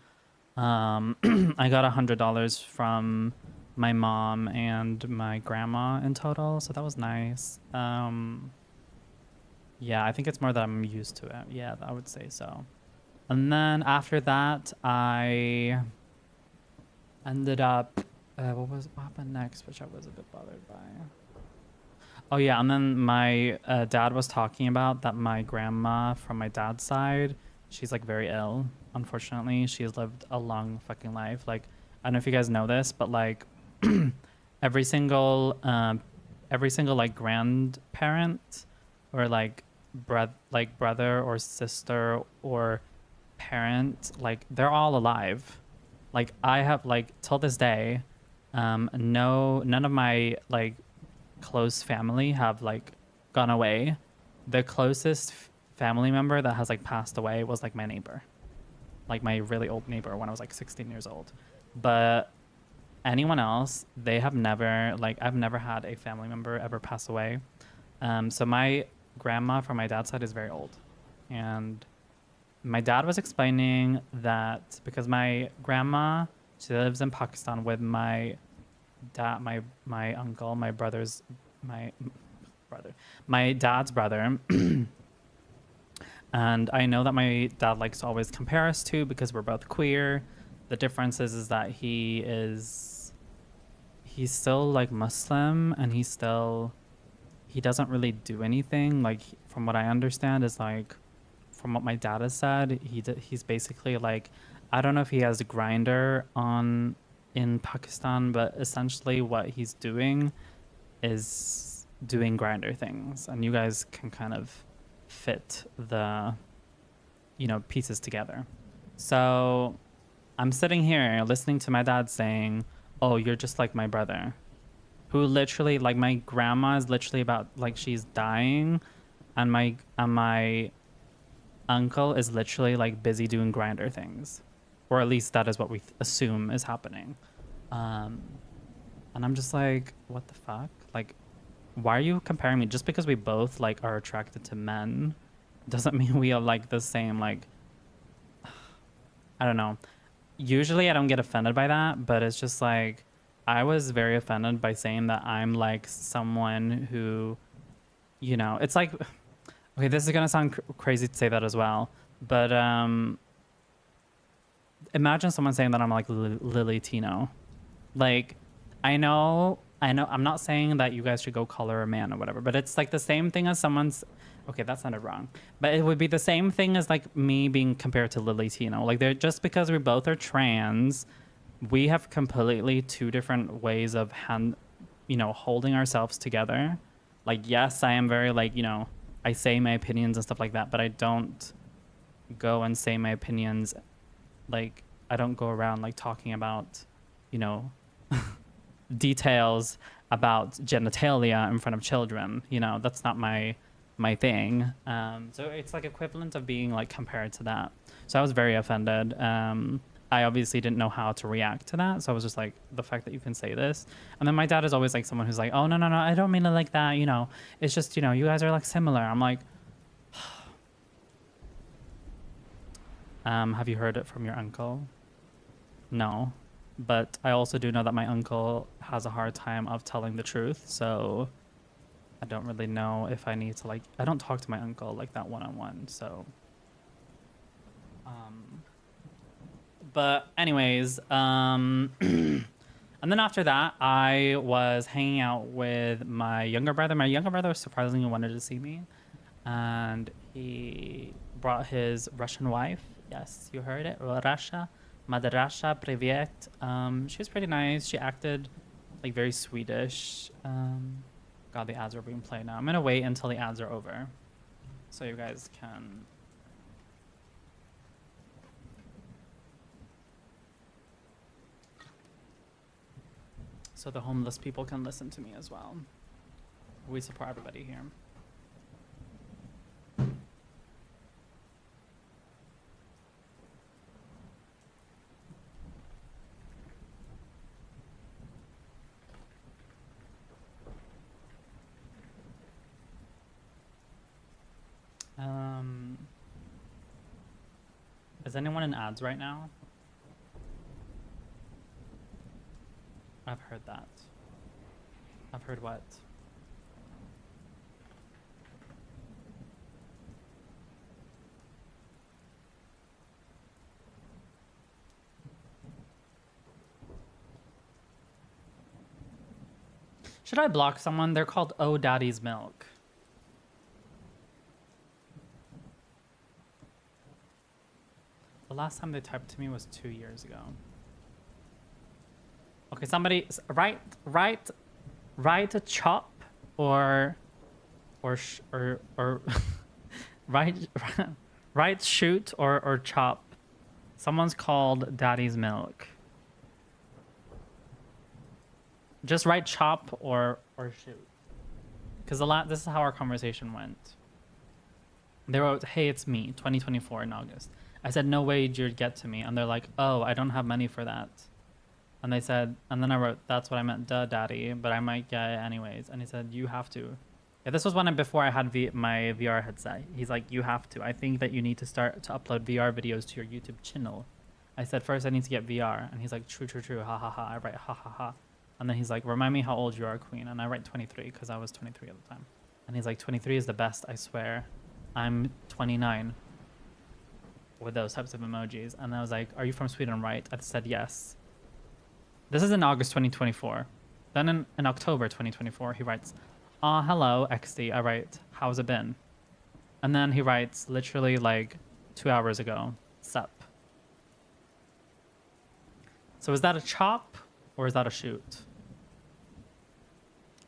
I got $100 from my mom and my grandma in total, so that was nice. Yeah, I think it's more that I'm used to it. Yeah, I would say so. And then after that, I ended up, what happened next, which I was a bit bothered by. Oh yeah, and then my dad was talking about that my grandma from my dad's side, she's like very ill. Unfortunately, she has lived a long fucking life. Like, I don't know if you guys know this, but like every single like grandparent or like brother or sister or parent, like they're all alive. Like I have like till this day, none of my like close family have like gone away. The closest family member that has like passed away was like my neighbor, like my really old neighbor when I was like 16 years old. But anyone else, they have never, like I've never had a family member ever pass away. So my grandma from my dad's side is very old, and my dad was explaining that because my grandma, she lives in Pakistan with my dad, my uncle, my dad's brother. And I know that my dad likes to always compare us to, because we're both queer. The difference is that he's still like Muslim, and he's he doesn't really do anything. Like from what I understand is like, from what my dad has said, he's basically like, I don't know if he has a grinder on in Pakistan, but essentially what he's doing is doing grinder things, and you guys can kind of fit the, you know, pieces together. So I'm sitting here listening to my dad saying, oh, you're just like my brother, who literally, like, my grandma is literally about, like, she's dying, and my uncle is literally like busy doing grinder things, or at least that is what we assume is happening. And I'm just like, what the fuck? Like, why are you comparing me? Just because we both like are attracted to men doesn't mean we are like the same. Like, I don't know. Usually I don't get offended by that, but it's just like, I was very offended by saying that I'm like someone who, you know, it's like, okay, this is gonna sound crazy to say that as well, but imagine someone saying that I'm like Lily Tino. Like, I know, I'm not saying that you guys should go color a man or whatever, but it's like the same thing as someone's, okay, that sounded wrong, but it would be the same thing as like me being compared to Lily Tino. Like, they're just because we both are trans, we have completely two different ways of holding ourselves together. Like, yes, I am very like, you know, I say my opinions and stuff like that, but I don't go and say my opinions. Like, I don't go around like talking about, you know, details about genitalia in front of children. You know, that's not my thing. So it's like equivalent of being like compared to that. So I was very offended. I obviously didn't know how to react to that. So I was just like, the fact that you can say this. And then my dad is always like someone who's like, oh, no, I don't mean it like that. You know, it's just, you know, you guys are like similar. I'm like, have you heard it from your uncle? No. But I also do know that my uncle has a hard time of telling the truth. So I don't really know if I need to like, I don't talk to my uncle like that one-on-one. So, but anyways, and then after that, I was hanging out with my younger brother. My younger brother surprisingly wanted to see me, and he brought his Russian wife. Yes, you heard it, Russia. Madarasha, Privyet. She was pretty nice. She acted like very Swedish. God, the ads are being played now. I'm gonna wait until the ads are over, so you guys can. So the homeless people can listen to me as well. We support everybody here. Is anyone in ads right now? I've heard that. I've heard what? Should I block someone? They're called Oh Daddy's Milk. The last time they typed to me was 2 years ago. Okay, somebody write a chop or write shoot or chop. Someone's called Daddy's Milk. Just write chop or shoot. Because this is how our conversation went. They wrote, hey, it's me, 2024 in August. I said, no way you'd get to me. And they're like, oh, I don't have money for that. And they said, and then I wrote, that's what I meant, duh, daddy, but I might get it anyways. And he said, you have to. Yeah, this was before I had my VR headset. He's like, you have to. I think that you need to start to upload VR videos to your YouTube channel. I said, first I need to get VR. And he's like, true, ha, ha, ha. I write, ha, ha, ha. And then he's like, remind me how old you are, queen. And I write 23, because I was 23 at the time. And he's like, 23 is the best, I swear. I'm 29. With those types of emojis. And I was like, are you from Sweden, right? I said, yes. This is in August 2024. Then in October 2024, he writes, hello, XD. I write, how's it been? And then he writes, literally like 2 hours ago, sup. So is that a chop or is that a shoot?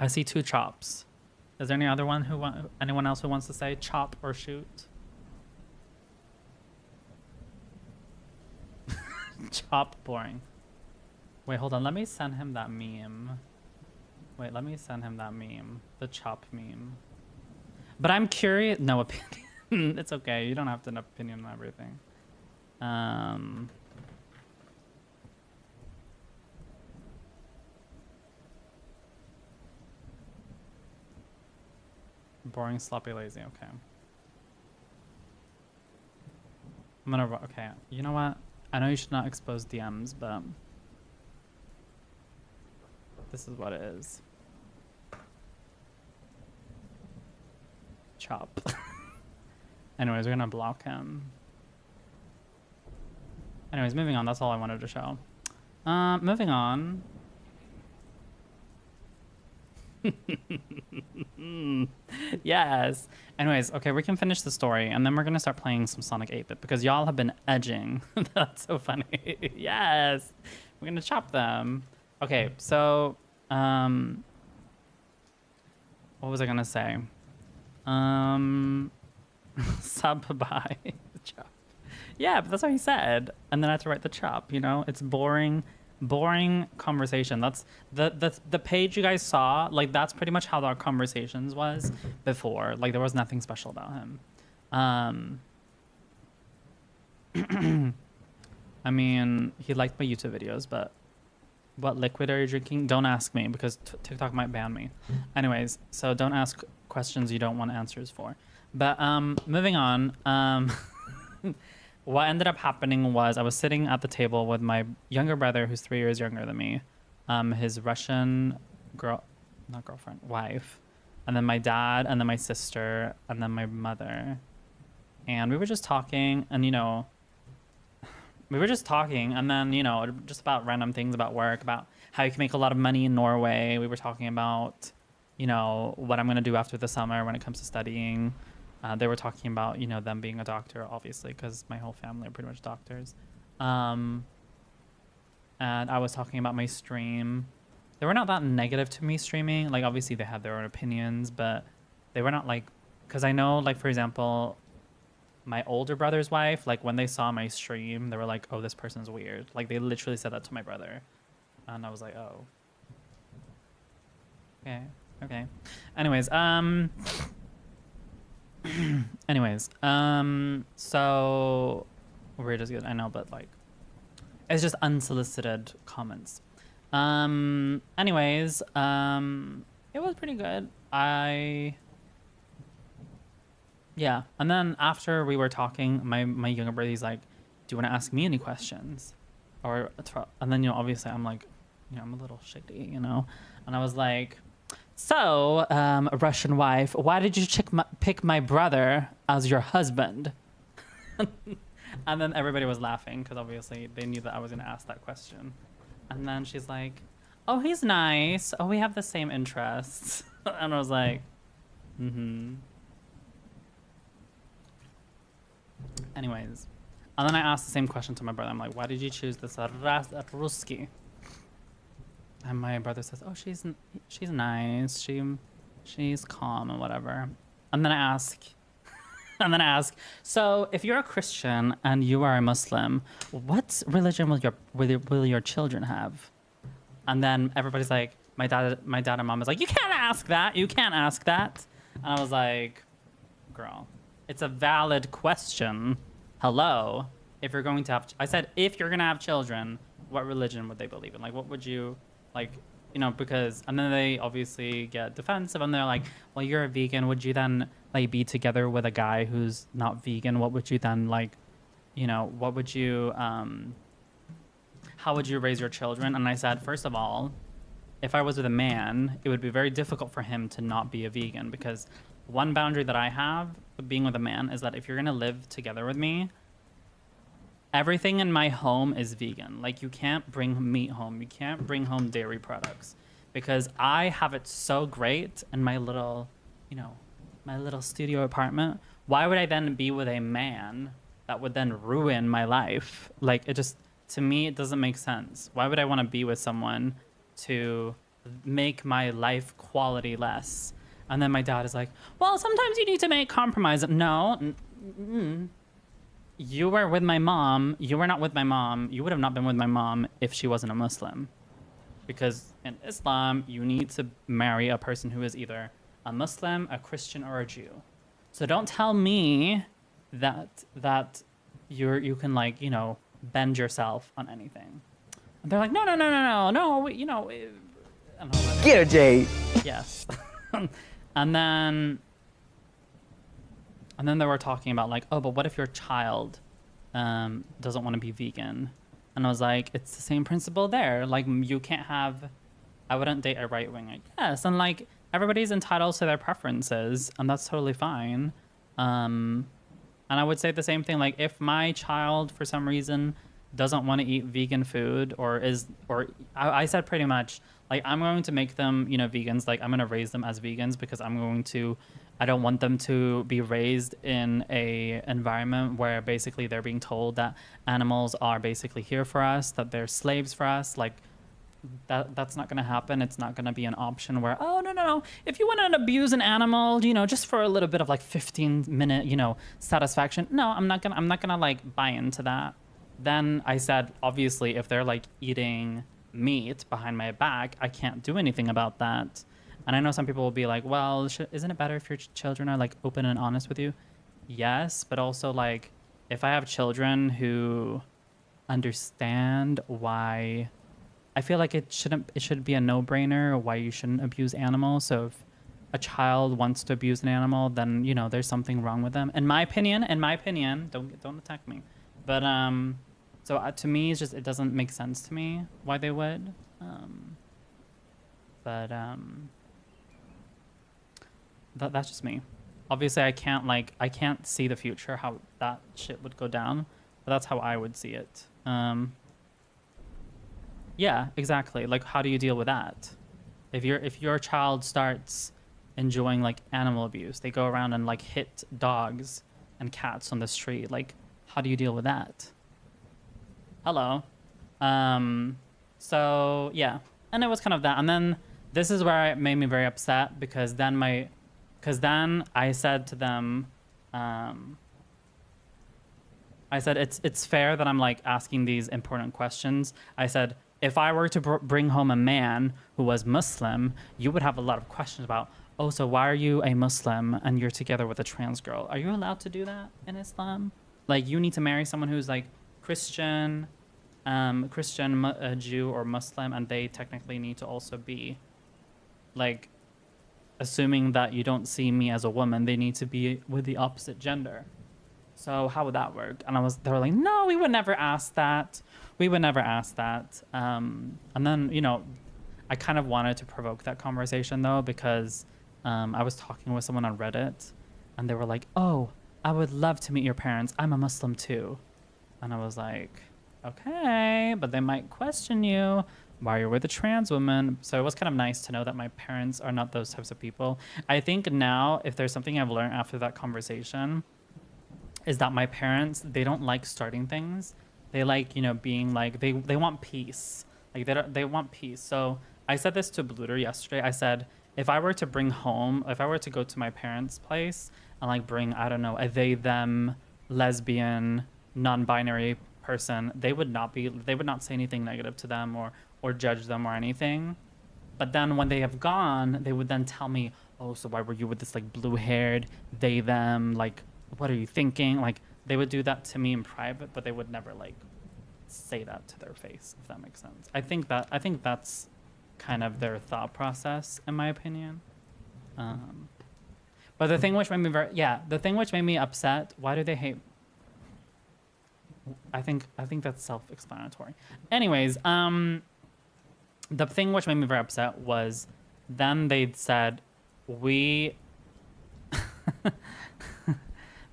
I see 2 chops. Is there any other one anyone else who wants to say chop or shoot? Chop, boring. Wait, hold on. Let me send him that meme. Wait, let me send him that meme. The chop meme. But I'm curious. No opinion. It's okay. You don't have to have an opinion on everything. Boring, sloppy, lazy. Okay. I'm gonna. Okay. You know what? I know you should not expose DMs, but this is what it is. Chop. Anyways, we're gonna block him. Anyways, moving on. That's all I wanted to show. Moving on. Yes. Anyways, okay, we can finish the story, and then we're gonna start playing some Sonic 8-Bit because y'all have been edging. That's so funny. Yes. We're gonna chop them. Okay, so what was I gonna say? Sub bye. Chop. Yeah, but that's what he said. And then I had to write the chop, you know? It's boring conversation. That's the page you guys saw, like that's pretty much how our conversations was before. Like there was nothing special about him. I mean, he liked my YouTube videos, but what liquid are you drinking? Don't ask me because TikTok might ban me. Anyways, so don't ask questions you don't want answers for. But moving on, what ended up happening was I was sitting at the table with my younger brother, who's 3 years younger than me, his Russian wife, and then my dad, and then my sister, and then my mother. And we were just talking, and and then, just about random things about work, about how you can make a lot of money in Norway. We were talking about, what I'm going to do after the summer when it comes to studying. They were talking about, them being a doctor, obviously, because my whole family are pretty much doctors. And I was talking about my stream. They were not that negative to me streaming. Like, obviously, they had their own opinions, but they were not like... Because I know, like, for example, my older brother's wife, like, when they saw my stream, they were like, oh, this person's weird. Like, they literally said that to my brother. And I was like, oh. Okay. Anyways, so we're just good. I know, but like, it's just unsolicited comments. Anyways, it was pretty good. Yeah. And then after we were talking, my younger brother, he's like, do you want to ask me any questions? And then, obviously I'm like, I'm a little shady, and I was like, so, Russian wife, why did you pick my brother as your husband? And then everybody was laughing because obviously they knew that I was going to ask that question. And then she's like, oh, he's nice. Oh, we have the same interests. And I was like, Anyways. And then I asked the same question to my brother. I'm like, why did you choose this Ruski? And my brother says, oh, she's nice. She's calm and whatever. And then I ask, so if you're a Christian and you are a Muslim, what religion will your children have? And then everybody's like, my dad and mom is like, you can't ask that. You can't ask that. And I was like, girl, it's a valid question. Hello. If you're going to have, I said, if you're going to have children, what religion would they believe in? Like, what would you... Like, because, and then they obviously get defensive and they're like, well, you're a vegan. Would you then like be together with a guy who's not vegan? What would you then like, what would you, how would you raise your children? And I said, first of all, if I was with a man, it would be very difficult for him to not be a vegan because one boundary that I have being with a man is that if you're going to live together with me, everything in my home is vegan. Like, you can't bring meat home. You can't bring home dairy products because I have it so great in my little, you know, my little studio apartment. Why would I then be with a man that would then ruin my life? Like, it just, to me, it doesn't make sense. Why would I want to be with someone to make my life quality less? And then my dad is like, well, sometimes you need to make compromise. No, you were with my mom. You were not with my mom. You would have not been with my mom if she wasn't a Muslim. Because in Islam, you need to marry a person who is either a Muslim, a Christian, or a Jew. So don't tell me that you can, like, you know, bend yourself on anything. And they're like, no, you know. Get her, Jade. Yes. and then they were talking about, like, oh, but what if your child doesn't want to be vegan? And I was like, it's the same principle there. Like, you can't have, I wouldn't date a right wing, I guess. And, like, everybody's entitled to their preferences, and that's totally fine. And I would say the same thing. Like, if my child, for some reason, doesn't want to eat vegan food, I said pretty much, like, I'm going to make them, you know, vegans. Like, I'm going to raise them as vegans because I don't want them to be raised in a environment where basically they're being told that animals are basically here for us, that they're slaves for us. Like, that's not going to happen. It's not going to be an option where, oh, no. If you want to abuse an animal, you know, just for a little bit of, like, 15-minute, you know, satisfaction. No, I'm not going to, like, buy into that. Then I said, obviously, if they're, like, eating meat behind my back, I can't do anything about that. And I know some people will be like, well, isn't it better if your children are, like, open and honest with you? Yes, but also, like, if I have children who understand why, I feel like it should be a no-brainer why you shouldn't abuse animals. So if a child wants to abuse an animal, then, you know, there's something wrong with them. In my opinion, don't attack me. But so to me, it's just, it doesn't make sense to me why they would. That's just me. Obviously, I can't see the future, how that shit would go down, but that's how I would see it. Yeah, exactly. Like, how do you deal with that? If your child starts enjoying, like, animal abuse, they go around and, like, hit dogs and cats on the street, like, how do you deal with that? Hello. So yeah, and it was kind of that, and then this is where it made me very upset because then I said to them, I said it's fair that I'm, like, asking these important questions. I said, if I were to bring home a man who was Muslim, you would have a lot of questions about, oh, so why are you a Muslim and you're together with a trans girl? Are you allowed to do that in Islam? Like, you need to marry someone who's, like, Christian, Jew, or Muslim, and they technically need to also be, like, assuming that you don't see me as a woman, they need to be with the opposite gender. So how would that work? And they were like, no, we would never ask that. We would never ask that. And then, you know, I kind of wanted to provoke that conversation, though, because I was talking with someone on Reddit, and they were like, oh, I would love to meet your parents. I'm a Muslim too. And I was like, okay, but they might question you why you're with a trans woman. So it was kind of nice to know that my parents are not those types of people. I think now, if there's something I've learned after that conversation, is that my parents, they don't like starting things. They like, you know, being like, they want peace. Like, they want peace. So I said this to Bluter yesterday. I said, if I were to go to my parents' place and, like, bring, I don't know, a they, them, lesbian, non-binary person, they would not say anything negative to them or judge them or anything. But then when they have gone, they would then tell me, oh, so why were you with this, like, blue-haired they, them, like, what are you thinking? Like, they would do that to me in private, but they would never, like, say that to their face, if that makes sense. I think that's kind of their thought process, in my opinion. But the thing which made me upset, why do they hate? I think that's self-explanatory. Anyways, the thing which made me very upset was then they said,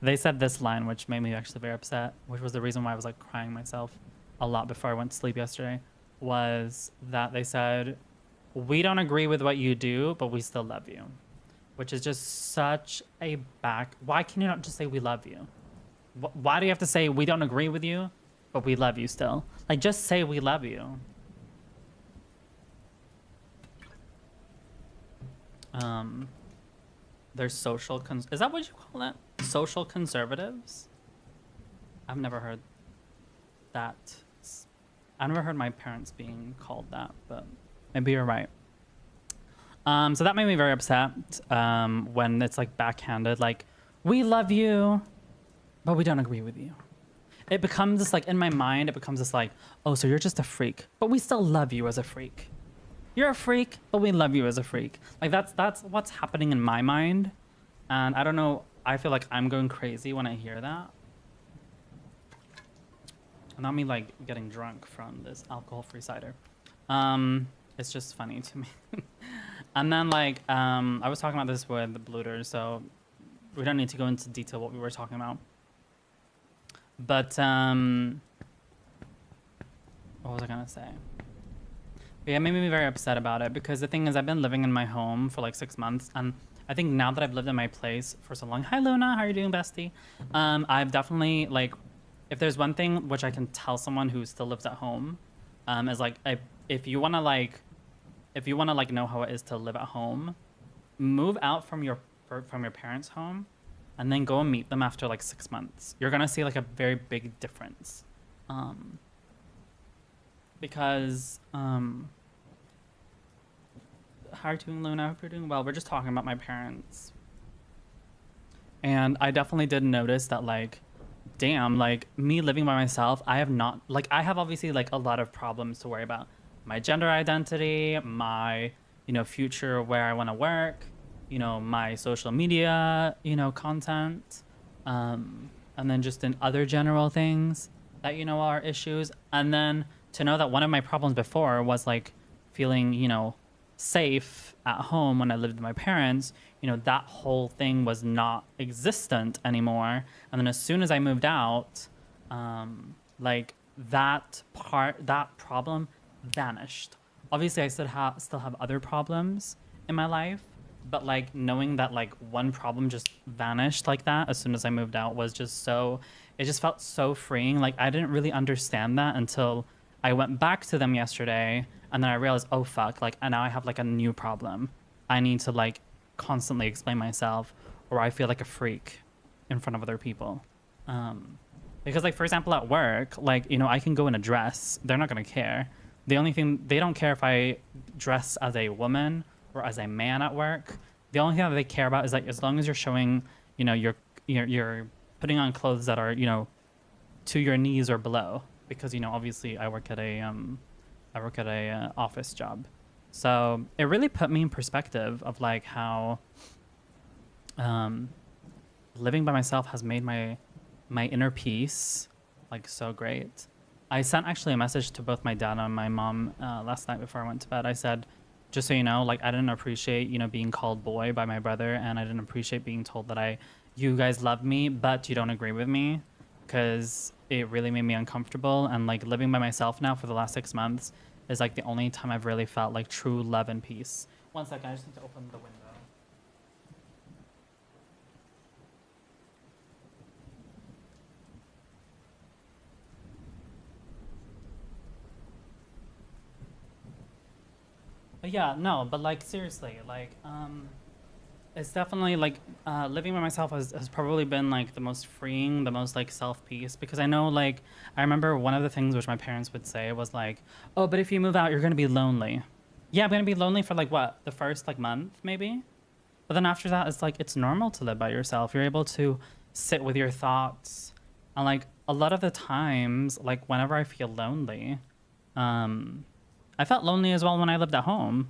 they said this line, which made me actually very upset, which was the reason why I was, like, crying myself a lot before I went to sleep yesterday, was that they said, we don't agree with what you do, but we still love you. Which is just such a why can you not just say we love you? Why do you have to say we don't agree with you, but we love you still? Like, just say we love you. There's social is that what you call it? Social conservatives? I've never heard that. I've never heard my parents being called that, but maybe you're right. So that made me very upset when it's like backhanded, like, we love you, but we don't agree with you. It becomes this, like, in my mind, it becomes this like, oh, so you're just a freak, but we still love you as a freak. You're a freak, but we love you as a freak. Like, that's what's happening in my mind. And I don't know, I feel like I'm going crazy when I hear that. Not me, like, getting drunk from this alcohol-free cider. It's just funny to me. And then, like, I was talking about this with the Blooters, so we don't need to go into detail what we were talking about. But, what was I gonna say? But yeah, it made me very upset about it, because the thing is, I've been living in my home for like 6 months, and I think now that I've lived in my place for so long, hi Luna, how are you doing, bestie? I've definitely, like, if there's one thing which I can tell someone who still lives at home, is like, if you wanna know how it is to live at home, move out from your parents' home, and then go and meet them after like 6 months. You're gonna see like a very big difference, because how are you doing, Luna? I hope you're doing well. We're just talking about my parents, and I definitely did notice that, like, damn, like, me living by myself, I have obviously like a lot of problems to worry about. My gender identity, my, future, where I want to work, my social media, content, and then just in other general things that, are issues. And then to know that one of my problems before was like feeling, safe at home when I lived with my parents, that whole thing was not existent anymore. And then as soon as I moved out, like that problem vanished. Obviously I still have other problems in my life, but like knowing that like one problem just vanished like that as soon as I moved out was just it just felt so freeing. Like, I didn't really understand that until I went back to them yesterday, and then I realized, oh fuck, like, and now I have like a new problem. I need to like constantly explain myself, or I feel like a freak in front of other people. Because like, for example, at work, like, I can go in a dress, they're not gonna care. The only thing, they don't care if I dress as a woman or as a man at work. The only thing that they care about is like, as long as you're showing, you're putting on clothes that are, to your knees or below. Because, obviously I work at a office job. So it really put me in perspective of like how living by myself has made my inner peace like so great. I sent actually a message to both my dad and my mom last night before I went to bed. I said, just so you know, like, I didn't appreciate, being called boy by my brother, and I didn't appreciate being told that you guys love me, but you don't agree with me, because it really made me uncomfortable. And like, living by myself now for the last 6 months is like the only time I've really felt like true love and peace. One second, I just need to open the window. But yeah, no, but like, seriously, like, it's definitely like, living by myself has probably been like the most freeing, the most like self-peace, because I know, like, I remember one of the things which my parents would say was like, oh, but if you move out, you're gonna be lonely. Yeah, I'm gonna be lonely for like what, the first like month maybe? But then after that, it's like, it's normal to live by yourself. You're able to sit with your thoughts. And like, a lot of the times, like, whenever I feel lonely, I felt lonely as well when I lived at home.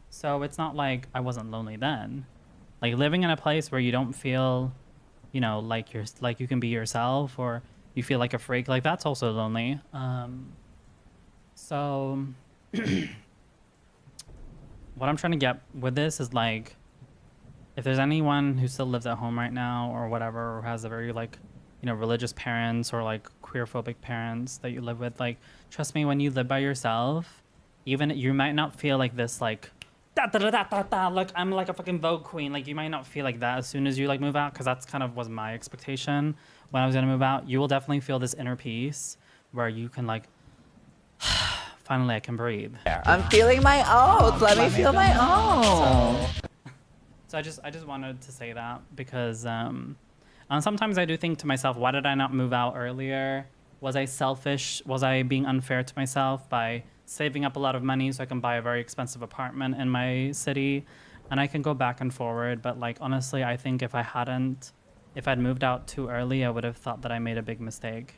So it's not like I wasn't lonely then. Like, living in a place where you don't feel, like you can be yourself, or you feel like a freak, like, that's also lonely. So what I'm trying to get with this is like, if there's anyone who still lives at home right now or whatever, or has a very like, religious parents or like queer phobic parents that you live with, like, trust me, when you live by yourself, even you might not feel like this, like, da, da, da, da, da, da, like I'm like a fucking Vogue queen. Like you might not feel like that as soon as you like move out, because that's kind of was my expectation when I was gonna move out. You will definitely feel this inner peace where you can like, finally I can breathe. I'm feeling my oats. Let me feel my oats. So I just wanted to say that because and sometimes I do think to myself, why did I not move out earlier? Was I selfish? Was I being unfair to myself by saving up a lot of money so I can buy a very expensive apartment in my city? And I can go back and forward, but like honestly, I think if I'd moved out too early, I would have thought that I made a big mistake.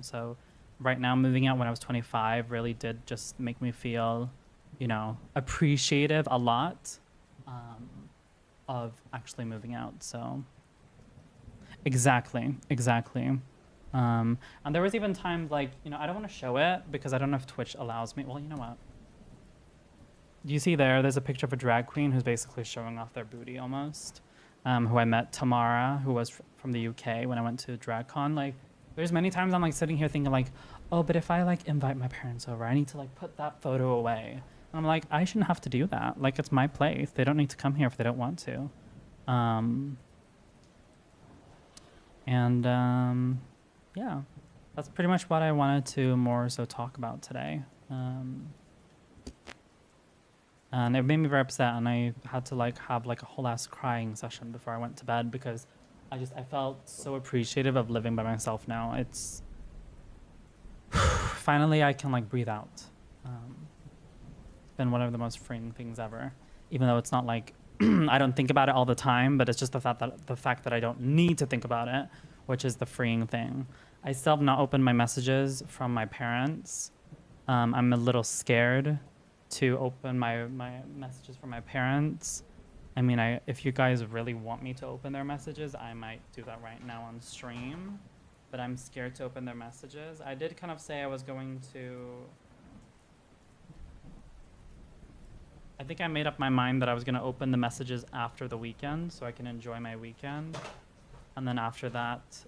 So right now, moving out when I was 25 really did just make me feel, you know, appreciative a lot of actually moving out. So exactly. And there was even times like, you know, I don't want to show it because I don't know if Twitch allows me. Well, you know what? You see there's a picture of a drag queen who's basically showing off their booty almost, who I met, Tamara, who was from the UK when I went to DragCon. Like, there's many times I'm like sitting here thinking like, oh, but if I like invite my parents over, I need to like put that photo away. And I'm like, I shouldn't have to do that. Like, it's my place. They don't need to come here if they don't want to. Yeah, that's pretty much what I wanted to more so talk about today. And it made me very upset, and I had to like have like a whole ass crying session before I went to bed because I felt so appreciative of living by myself now. It's finally I can like breathe out. It's been one of the most freeing things ever, even though it's not like I don't think about it all the time, but it's just the fact that I don't need to think about it, which is the freeing thing. I still have not opened my messages from my parents. I'm a little scared to open my messages from my parents. I mean, if you guys really want me to open their messages, I might do that right now on stream, but I'm scared to open their messages. I did kind of say I was going to... I think I made up my mind that I was going to open the messages after the weekend so I can enjoy my weekend. And then after that,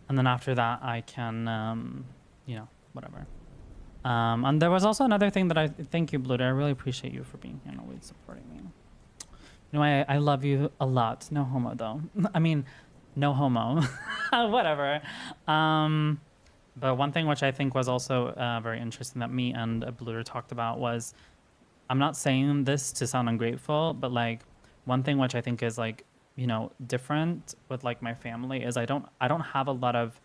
I can, you know, whatever. And there was also another thing that thank you, Bluter. I really appreciate you for being here and always supporting me. You know, I love you a lot. No homo, though. I mean, no homo. Whatever. But one thing which I think was also very interesting that me and Bluter talked about was, I'm not saying this to sound ungrateful, but like one thing which I think is like, you know, different with like my family is I don't have a lot of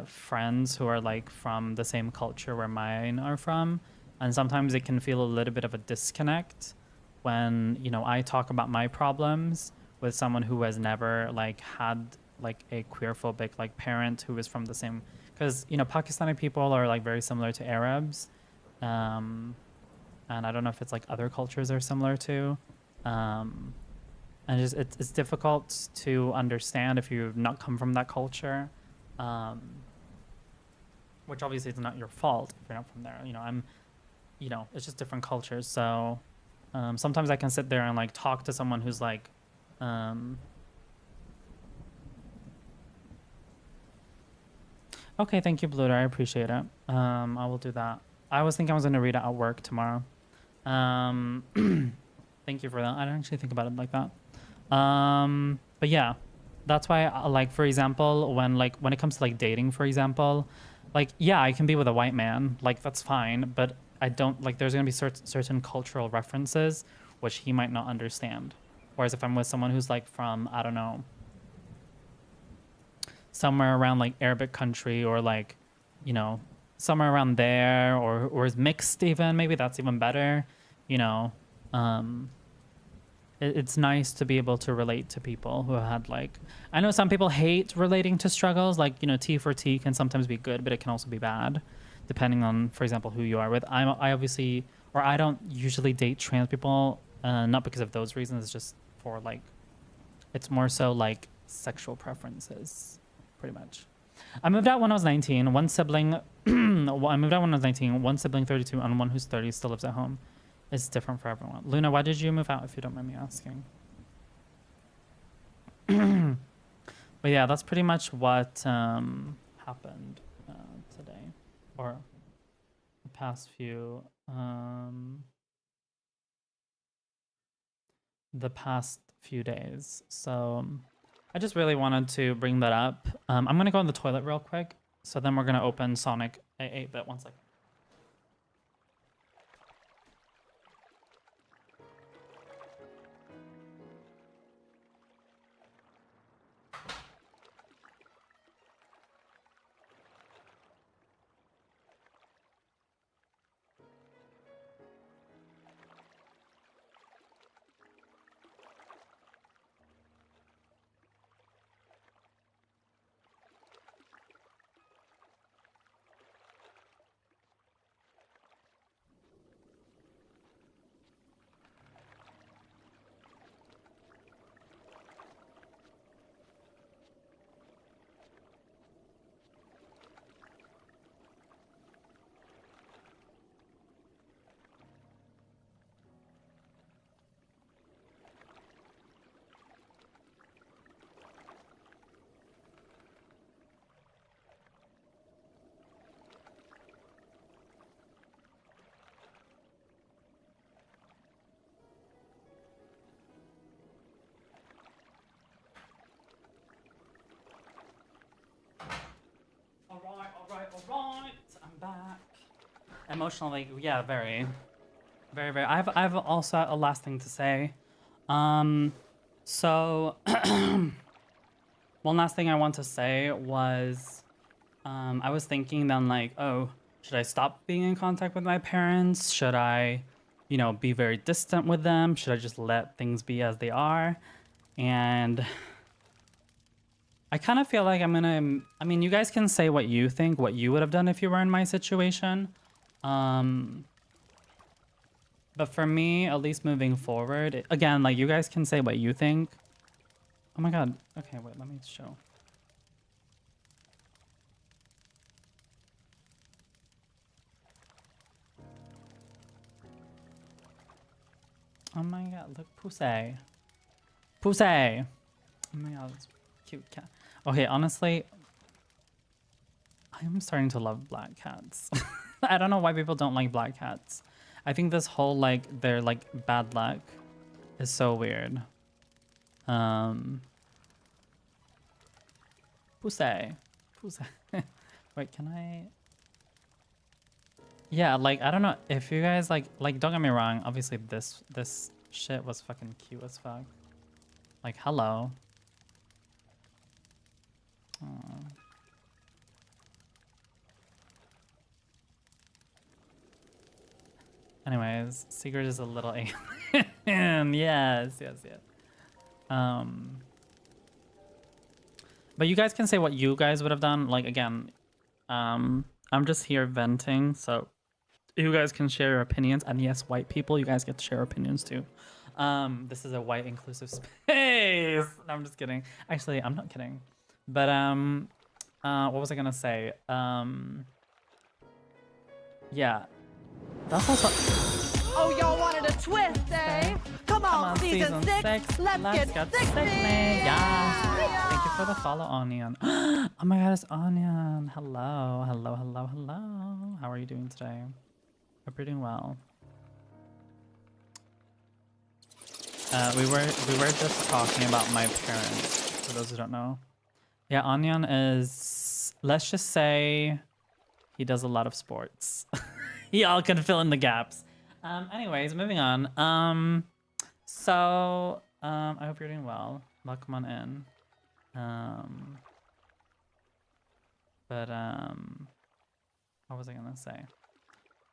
friends who are like from the same culture where mine are from, and sometimes it can feel a little bit of a disconnect when, you know, I talk about my problems with someone who has never like had like a queerphobic like parent who is from the same, because, you know, Pakistani people are like very similar to Arabs, and I don't know if it's like other cultures are similar too, and it's difficult to understand if you've not come from that culture. Which obviously is not your fault if you're not from there. You know, you know, it's just different cultures. So sometimes I can sit there and like talk to someone who's like, okay, thank you, Bluter. I appreciate it. I will do that. I was thinking I was going to read it at work tomorrow. Thank you for that. I didn't actually think about it like that. But yeah. That's why, like, for example, when it comes to like dating, for example, like, yeah, I can be with a white man, like that's fine, but I don't like, there's gonna be certain cultural references which he might not understand. Whereas if I'm with someone who's like from, I don't know, somewhere around like Arabic country, or like, you know, somewhere around there, or is mixed even, maybe that's even better, you know. It's nice to be able to relate to people who had like, I know some people hate relating to struggles, like, you know, T for T can sometimes be good, but it can also be bad, depending on, for example, who you are with. I obviously, or I don't usually date trans people, not because of those reasons, it's just for like, it's more so like sexual preferences, pretty much. I moved out when I was 19, one sibling, I moved out when I was 19, one sibling 32, and one who's 30 still lives at home. It's different for everyone. Luna, why did you move out, if you don't mind me asking? But yeah, that's pretty much what happened today. Or past few days. So I just really wanted to bring that up. I'm gonna go in the toilet real quick. So then we're gonna open Sonic 8-bit. 1 second. All right. I'm back. Emotionally, yeah, very. I have also a last thing to say. So one last thing I want to say was, I was thinking then like, oh, should I stop being in contact with my parents? Should I, you know, be very distant with them? Should I just let things be as they are? And I kind of feel like I mean, you guys can say what you think, what you would have done if you were in my situation. But for me, at least moving forward, again, like you guys can say what you think. Oh my God. Okay, wait, let me show. Oh my God, look, Pussy. Pussy. Oh my God, it's cute cat. Okay, honestly, I'm starting to love black cats. I don't know why people don't like black cats. I think this whole like their like bad luck is so weird. Pussy. Pussy. Wait, can I? Yeah, like I don't know if you guys like don't get me wrong, obviously this shit was fucking cute as fuck. Like hello. Aww. Anyways, Secret is a little alien. Yes. But you guys can say what you guys would have done. Like again, I'm just here venting, so you guys can share your opinions. And yes, white people, you guys get to share opinions too. This is a white inclusive space. No, I'm just kidding. Actually, I'm not kidding. But what was I gonna say? Yeah. That's also. Oh, y'all wanted a twist, eh? Come on, season 6. Let's get sick, man. Yeah. Thank you for the follow, Onion. Oh my God, it's Onion. Hello. How are you doing today? Hope you're doing well. We were just talking about my parents. For those who don't know, yeah, Onion is. Let's just say, he does a lot of sports. Y'all can fill in the gaps. Anyways, moving on. I hope you're doing well. Welcome on in. What was I gonna say?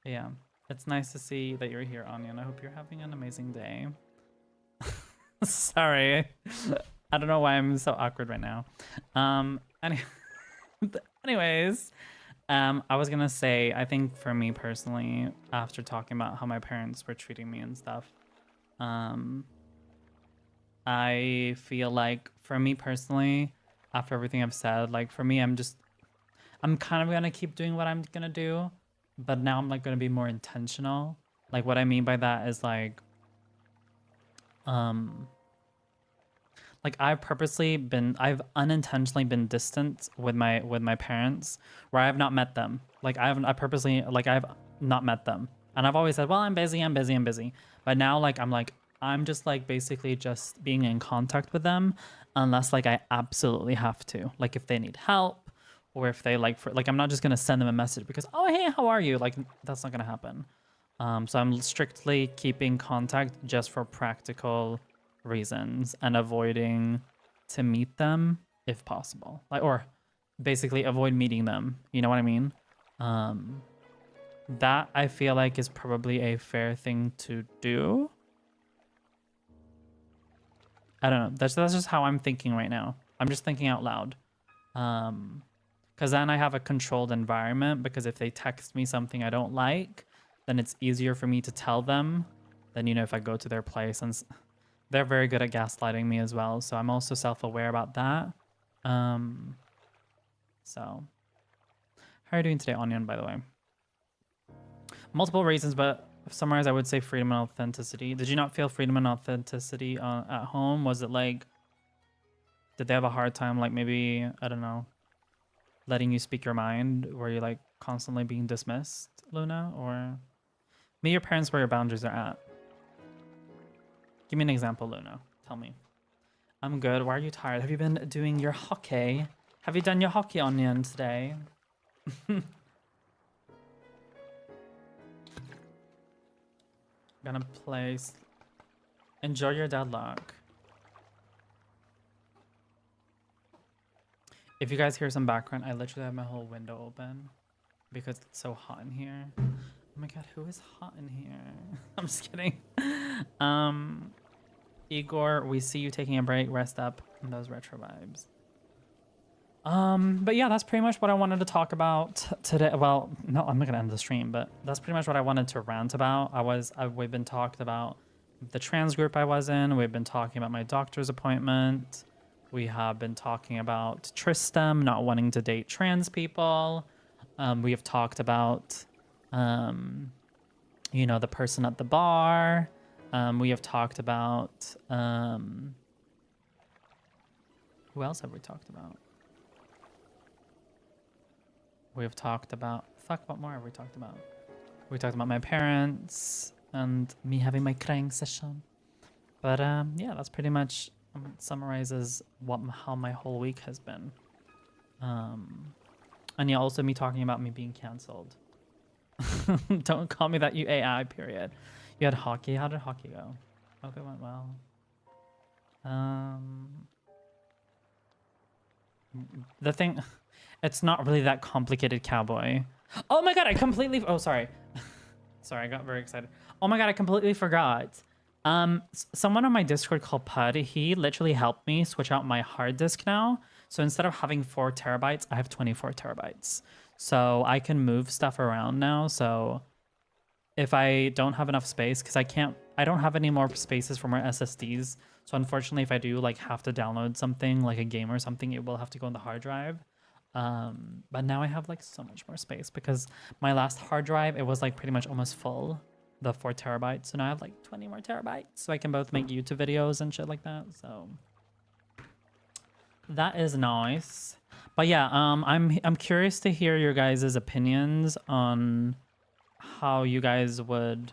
Yeah, it's nice to see that you're here, Onion. I hope you're having an amazing day. Sorry. I don't know why I'm so awkward right now. Anyways, I was gonna say, I think for me personally, after talking about how my parents were treating me and stuff, I feel like for me personally, after everything I've said, like for me, I'm kind of gonna keep doing what I'm gonna do, but now I'm like gonna be more intentional. Like what I mean by that is like I've unintentionally been distant with my parents, where I have not met them. Like I've not met them. And I've always said, well, I'm busy, I'm busy, I'm busy. But now like I'm just like basically just being in contact with them unless like I absolutely have to. Like if they need help or if they like I'm not just gonna send them a message because, oh hey, how are you? Like that's not gonna happen. So I'm strictly keeping contact just for practical reasons and avoiding to meet them if possible. Like, or basically avoid meeting them. You know what I mean? That I feel like is probably a fair thing to do. I don't know. That's just how I'm thinking right now. I'm just thinking out loud. Because then I have a controlled environment, because if they text me something I don't like, then it's easier for me to tell them than, you know, if I go to their place. And they're very good at gaslighting me as well. So I'm also self-aware about that. So how are you doing today, Onion, by the way? Multiple reasons, but summarize, I would say freedom and authenticity. Did you not feel freedom and authenticity at home? Was it like, did they have a hard time, like maybe, I don't know, letting you speak your mind? Were you like constantly being dismissed, Luna? Or meet your parents where your boundaries are at. Give me an example, Luna. Tell me. I'm good. Why are you tired? Have you been doing your hockey? Have you done your hockey, Onion, today? Gonna place. Enjoy your deadlock. If you guys hear some background, I literally have my whole window open because it's so hot in here. Oh my god, who is hot in here? I'm just kidding. Igor, we see you taking a break. Rest up in those retro vibes. But yeah, that's pretty much what I wanted to talk about today. Well, no, I'm not gonna end the stream, but that's pretty much what I wanted to rant about. We've been talking about the trans group I was in. We've been talking about my doctor's appointment. We have been talking about Tristam not wanting to date trans people. We have talked about, you know, the person at the bar. We have talked about, who else have we talked about? We have talked about, what more have we talked about? We talked about my parents and me having my crying session. But yeah, that's pretty much summarizes how my whole week has been. And yeah, also me talking about me being canceled. Don't call me that, you AI, period. You had hockey? How did hockey go? Hope it went well. The thing... It's not really that complicated, cowboy. Oh my god, I completely... Oh, sorry. Sorry, I got very excited. Oh my god, I completely forgot. Someone on my Discord called Pud, he literally helped me switch out my hard disk now. So instead of having 4 terabytes, I have 24 terabytes. So I can move stuff around now. So if I don't have enough space, because I don't have any more spaces for more SSDs. So unfortunately, if I do like have to download something like a game or something, it will have to go on the hard drive. But now I have like so much more space because my last hard drive, it was like pretty much almost full, the 4 terabytes. So now I have like 20 more terabytes, so I can both make YouTube videos and shit like that. So that is nice. But yeah, I'm curious to hear your guys' opinions on how you guys would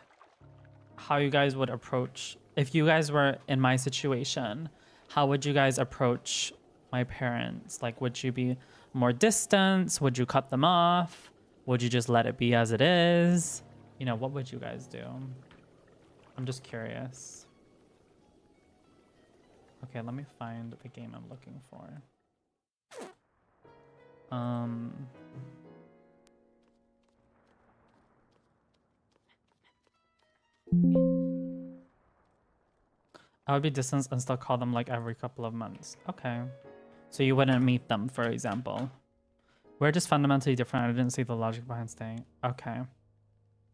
approach, if you guys were in my situation, how would you guys approach my parents? Like, would you be more distant? Would you cut them off? Would you just let it be as it is? You know, what would you guys do? I'm just curious. Okay, let me find the game I'm looking for. I would be distant and still call them like every couple of months. Okay. So you wouldn't meet them, for example. We're just fundamentally different. I didn't see the logic behind staying. Okay.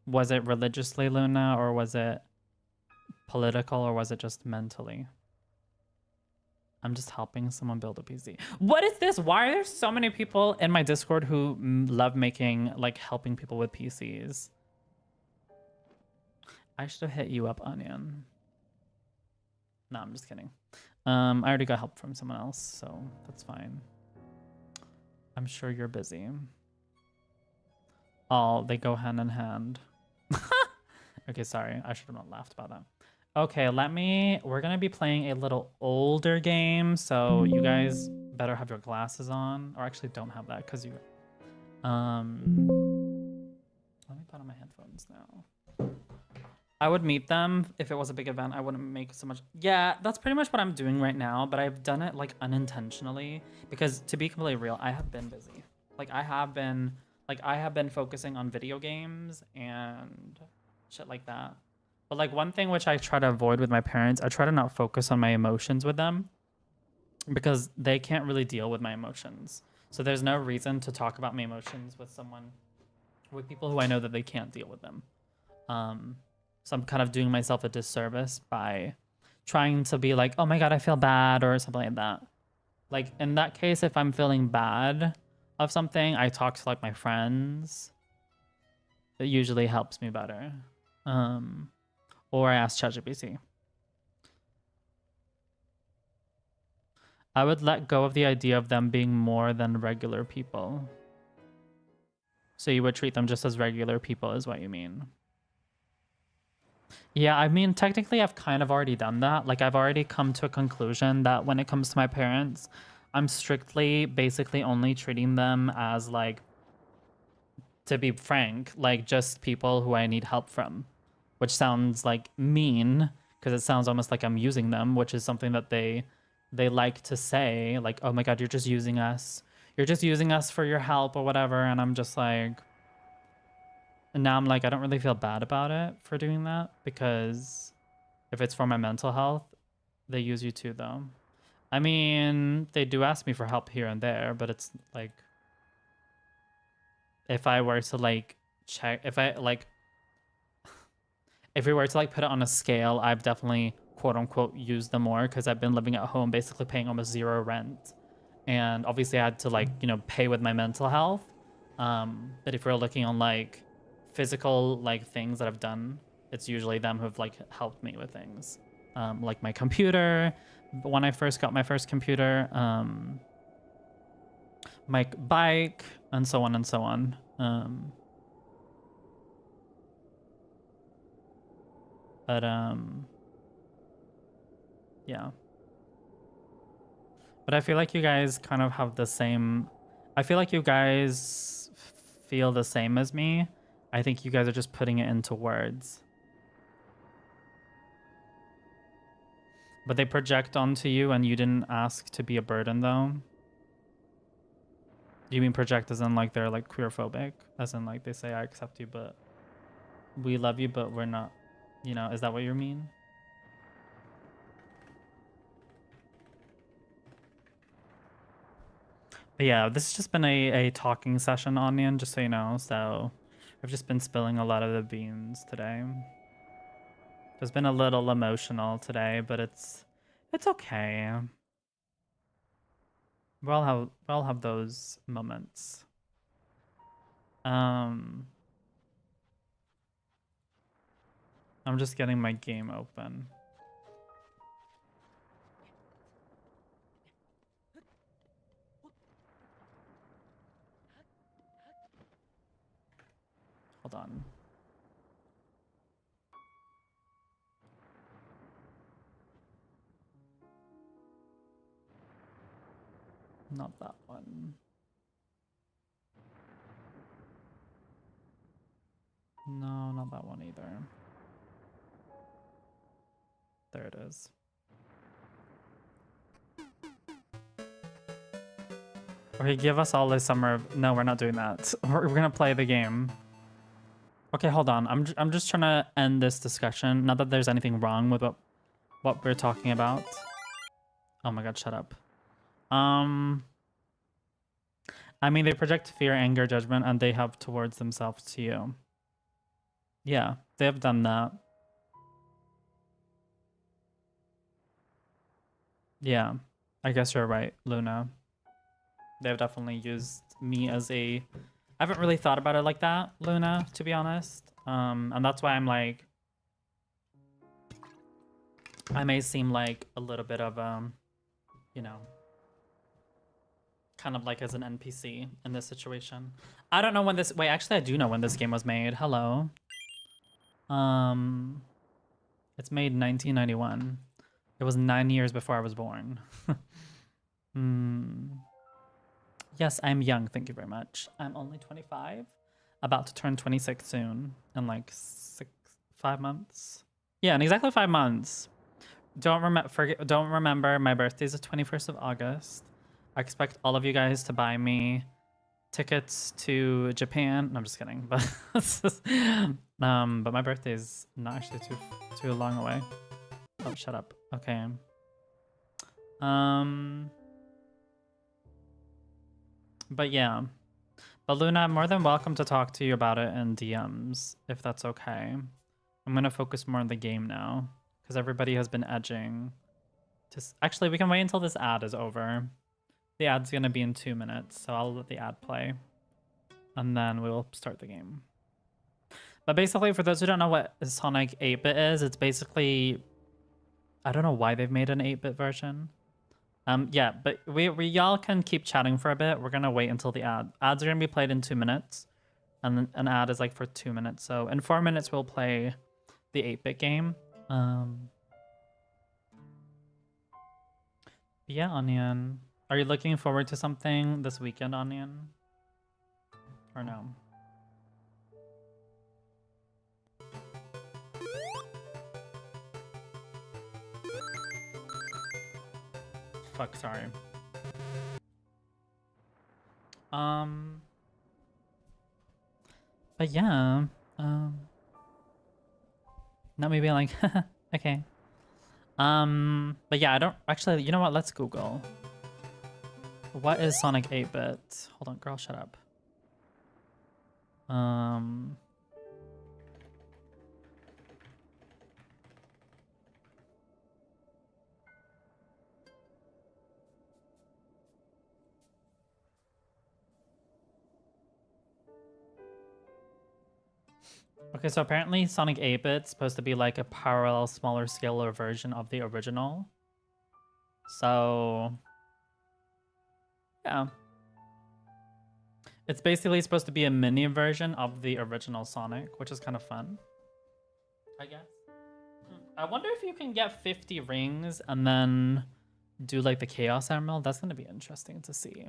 Was it religiously, Luna, or was it political, or was it just mentally? I'm just helping someone build a PC. What is this? Why are there so many people in my Discord who love making, like, helping people with PCs? I should have hit you up, Onion. No, I'm just kidding. I already got help from someone else, so that's fine. I'm sure you're busy. all they go hand in hand. Okay, sorry. I should have not laughed about that. Okay, we're gonna be playing a little older game, so you guys better have your glasses on. Or actually don't have that because you let me put on my headphones now. I would meet them if it was a big event. I wouldn't make so much. Yeah, that's pretty much what I'm doing right now, but I've done it like unintentionally because to be completely real, I have been busy. I have been focusing on video games and shit like that. But like one thing which I try to avoid with my parents, I try to not focus on my emotions with them because they can't really deal with my emotions. So there's no reason to talk about my emotions with people who I know that they can't deal with them. So I'm kind of doing myself a disservice by trying to be like, oh my God, I feel bad or something like that. Like in that case, if I'm feeling bad of something, I talk to like my friends. It usually helps me better. Or I ask ChatGPT. I would let go of the idea of them being more than regular people. So you would treat them just as regular people is what you mean. Yeah, I mean, technically I've kind of already done that. Like I've already come to a conclusion that when it comes to my parents, I'm strictly basically only treating them as like, to be frank, like just people who I need help from, which sounds like mean because it sounds almost like I'm using them, which is something that they like to say, like, oh my God, you're just using us. You're just using us for your help or whatever. And I'm just like, and now I'm like, I don't really feel bad about it for doing that because if it's for my mental health, they use you too though. I mean, they do ask me for help here and there, but it's like, if I were to like check, if we were to like put it on a scale, I've definitely quote unquote used them more because I've been living at home basically paying almost zero rent. And obviously I had to like, you know, pay with my mental health. But if we're looking on like physical like things that I've done, it's usually them who've like helped me with things. Like my computer, when I first got my first computer, my bike, and so on and so on. Yeah. But I feel like you guys kind of have the same... I feel like you guys feel the same as me. I think you guys are just putting it into words. But they project onto you and you didn't ask to be a burden though? Do you mean project as in like they're like queerphobic? As in like they say I accept you but we love you but we're not, you know, is that what you mean? But yeah, this has just been a talking session, Onion, just so you know. So I've just been spilling a lot of the beans today. It's been a little emotional today, but it's okay. We'll have those moments. I'm just getting my game open. Hold on. Not that one. No, not that one either. There it is. Okay, give us all a summer. No, we're not doing that. We're gonna play the game. Okay, hold on. I'm just trying to end this discussion. Not that there's anything wrong with what we're talking about. Oh my God, shut up. I mean, they project fear, anger, judgment, and they have towards themselves to you. Yeah, they have done that. Yeah, I guess you're right, Luna. They've definitely used me as a... I haven't really thought about it like that, Luna, to be honest. And that's why I'm like... I may seem like a little bit of, you know... kind of like as an NPC in this situation. I don't know when this. Wait, actually, I do know when this game was made. Hello. It's made 1991. It was 9 years before I was born. Yes, I'm young. Thank you very much. I'm only 25, about to turn 26 soon in like 5 months. Yeah, in exactly 5 months. Don't remember. My birthday's the 21st of August. I expect all of you guys to buy me tickets to Japan. No, I'm just kidding. But but my birthday's not actually too long away. Oh, shut up. Okay. But yeah. But Luna, I'm more than welcome to talk to you about it in DMs, if that's okay. I'm gonna focus more on the game now, because everybody has been edging. Actually, we can wait until this ad is over. The ad's gonna be in 2 minutes, so I'll let the ad play. And then we'll start the game. But basically, for those who don't know what Sonic 8-bit is, it's basically... I don't know why they've made an 8-bit version. Yeah, but we y'all can keep chatting for a bit. We're gonna wait until the ad. Ads are gonna be played in 2 minutes. And then an ad is like for 2 minutes. So in 4 minutes, we'll play the 8-bit game. Yeah, Onion. Are you looking forward to something this weekend, Onion? Or no? Fuck, sorry. But yeah, not maybe like, okay. But yeah, I don't actually, you know what? Let's Google. What is Sonic 8-bit? Hold on, girl, shut up. Okay, so apparently Sonic 8-bit's supposed to be like a parallel, smaller scale or version of the original. So, yeah. It's basically supposed to be a mini version of the original Sonic, which is kind of fun, I guess. I wonder if you can get 50 rings and then do like the Chaos Emerald. That's going to be interesting to see.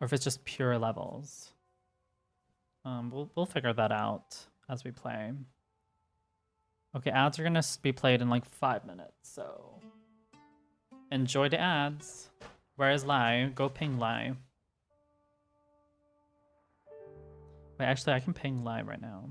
Or if it's just pure levels. We'll figure that out as we play. Okay, ads are gonna be played in like 5 minutes, so enjoy the ads. Where is Lai? Go ping Lai. Wait, actually, I can ping Lai right now.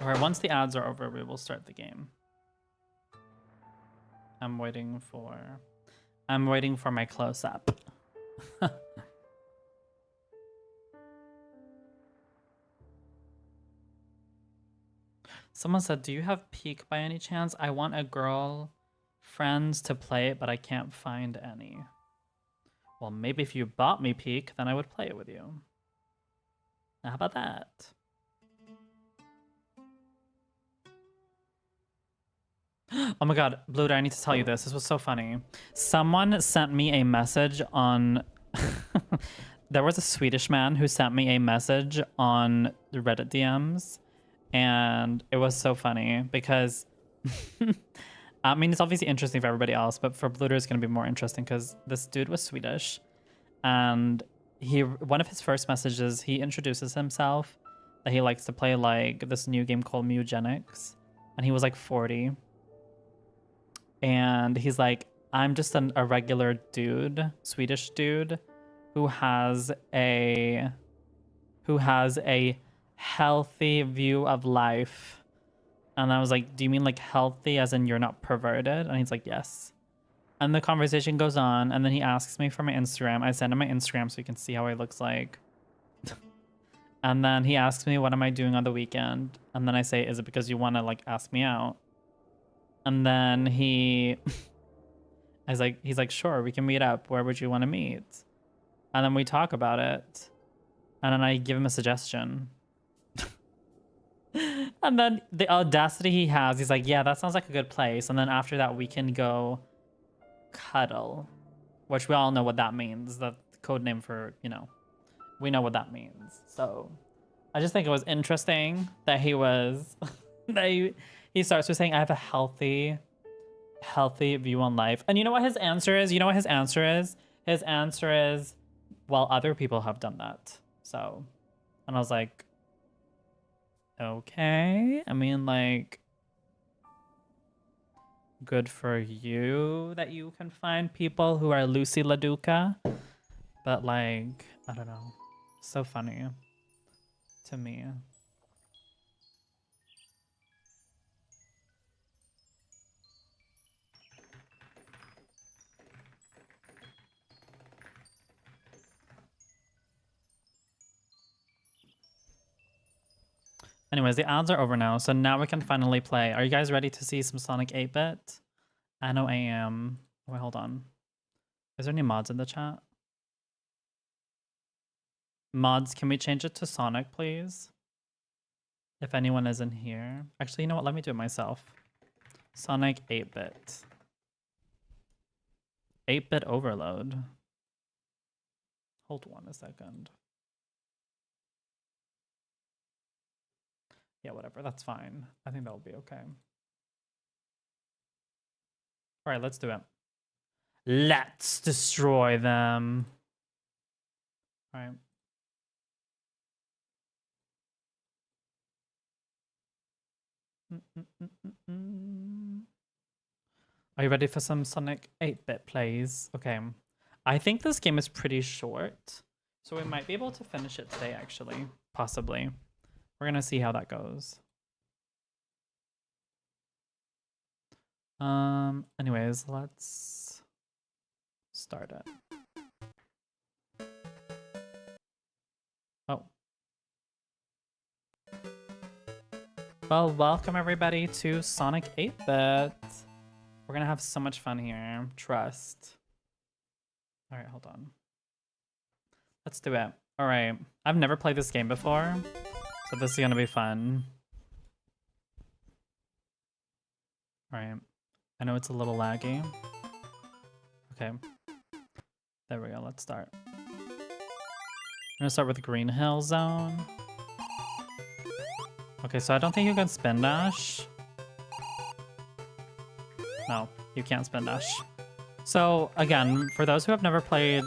Alright, once the ads are over, we will start the game. I'm waiting for my close-up. Someone said, do you have Peak by any chance? I want a girl friends to play it, but I can't find any. Well, maybe if you bought me Peak, then I would play it with you. How about that? Oh my god, Bluder, I need to tell you this. This was so funny. Someone sent me a message on... There was a Swedish man who sent me a message on the Reddit DMs. And it was so funny because... I mean, it's obviously interesting for everybody else, but for Bluder, it's going to be more interesting because this dude was Swedish. And one of his first messages, he introduces himself that he likes to play like this new game called Mugenics. And he was like 40. And he's like, I'm just a regular dude, Swedish dude, who has a healthy view of life. And I was like, do you mean like healthy as in you're not perverted? And he's like, yes. And the conversation goes on, and then he asks me for my Instagram. I send him my Instagram so he can see how he looks like. And then he asks me, what am I doing on the weekend? And then I say, is it because you want to like ask me out? And then he He's like, sure, we can meet up. Where would you want to meet? And then we talk about it. And then I give him a suggestion. And then the audacity he has, he's like, yeah, that sounds like a good place. And then after that, we can go cuddle, which we all know what that means. The code name for, you know, we know what that means. So I just think it was interesting that he was, that he starts with saying, I have a healthy view on life. And you know what his answer is? You know what his answer is? His answer is, well, other people have done that. So, and I was like, okay. I mean, like, good for you that you can find people who are Lucy LaDuca. But, like, I don't know. So funny to me. Anyways, the ads are over now, so now we can finally play. Are you guys ready to see some Sonic 8-bit? I know I am. Wait, hold on. Is there any mods in the chat? Mods, can we change it to Sonic, please? If anyone is in here. Actually, you know what? Let me do it myself. Sonic 8-bit. 8-bit overload. Hold on a second. Yeah, whatever. That's fine. I think that'll be okay. All right, let's do it. Let's destroy them. All right. Are you ready for some Sonic 8-bit plays? Okay. I think this game is pretty short, so we might be able to finish it today, actually. Possibly. We're gonna see how that goes. Anyways, let's start it. Oh. Well, welcome everybody to Sonic 8-bit. We're gonna have so much fun here. Trust. All right, hold on. Let's do it. All right. I've never played this game before, so this is gonna be fun. All right. I know it's a little laggy. Okay. There we go. Let's start. I'm gonna start with the Green Hill Zone. Okay, so I don't think you can spin dash. No, you can't spin dash. So again, for those who have never played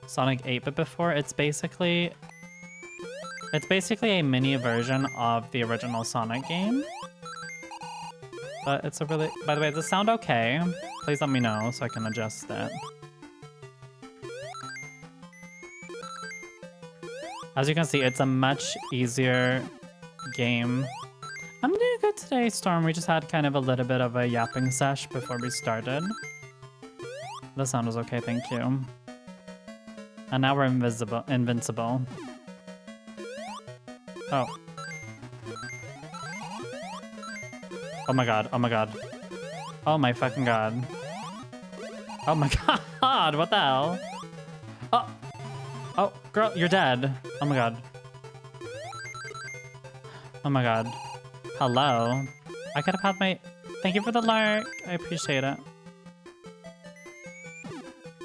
Sonic 8-bit before, it's basically a mini version of the original Sonic game. But it's a really... By the way, does it sound okay? Please let me know so I can adjust it. As you can see, it's a much easier game. I'm doing good today, Storm. We just had kind of a little bit of a yapping sesh before we started. The sound was okay, thank you. And now we're invincible. Oh. Oh my god, oh my god. Oh my fucking god. Oh my god, what the hell? Oh! Oh, girl, you're dead. Oh my god. Oh my god. Hello. I could have had my... Thank you for the lurk. I appreciate it.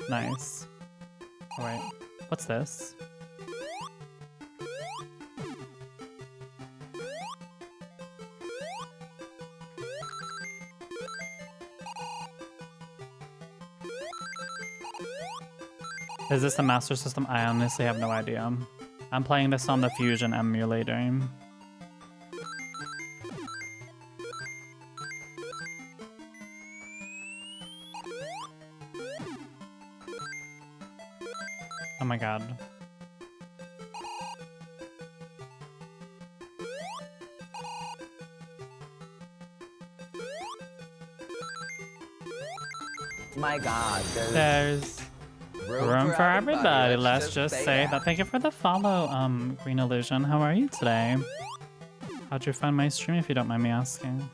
Nice. Alright. What's this? Is this a Master System? I honestly have no idea. I'm playing this on the Fusion emulator. Oh my god. My god, There's room for everybody. Let's just say that. Thank you for the follow, Green Illusion. How are you today? How'd you find my stream, if you don't mind me asking?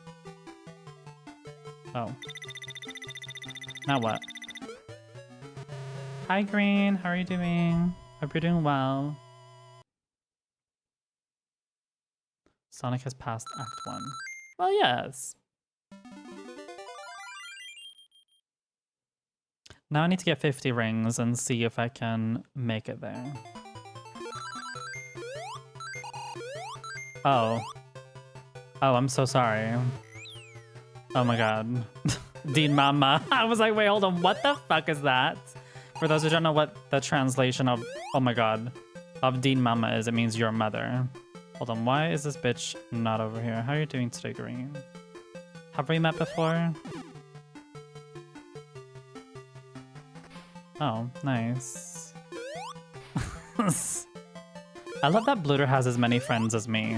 Oh. Now what? Hi, Green. How are you doing? Hope you're doing well. Sonic has passed Act 1. Well, yes. Now I need to get 50 rings and see if I can make it there. Oh. Oh, I'm so sorry. Oh my god. Dean Mama. I was like, wait, hold on. What the fuck is that? For those who don't know what the translation of, oh my god, of Dean Mama is, it means your mother. Hold on, why is this bitch not over here? How are you doing today, Green? Have we met before? Oh, nice. I love that Bluter has as many friends as me.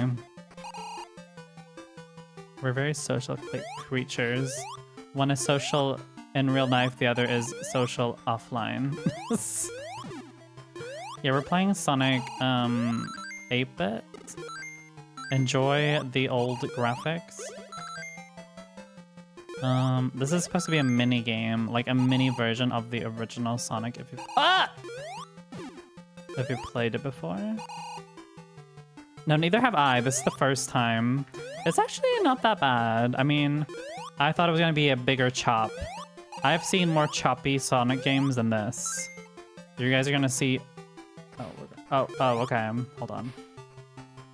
We're very social creatures. One is social in real life, the other is social offline. Yeah, we're playing Sonic 8-bit. Enjoy the old graphics. This is supposed to be a mini game, like a mini version of the original Sonic. If you played it before. No, neither have I. This is the first time. It's actually not that bad. I mean, I thought it was gonna be a bigger chop. I've seen more choppy Sonic games than this. You guys are gonna see. Oh, okay. Hold on.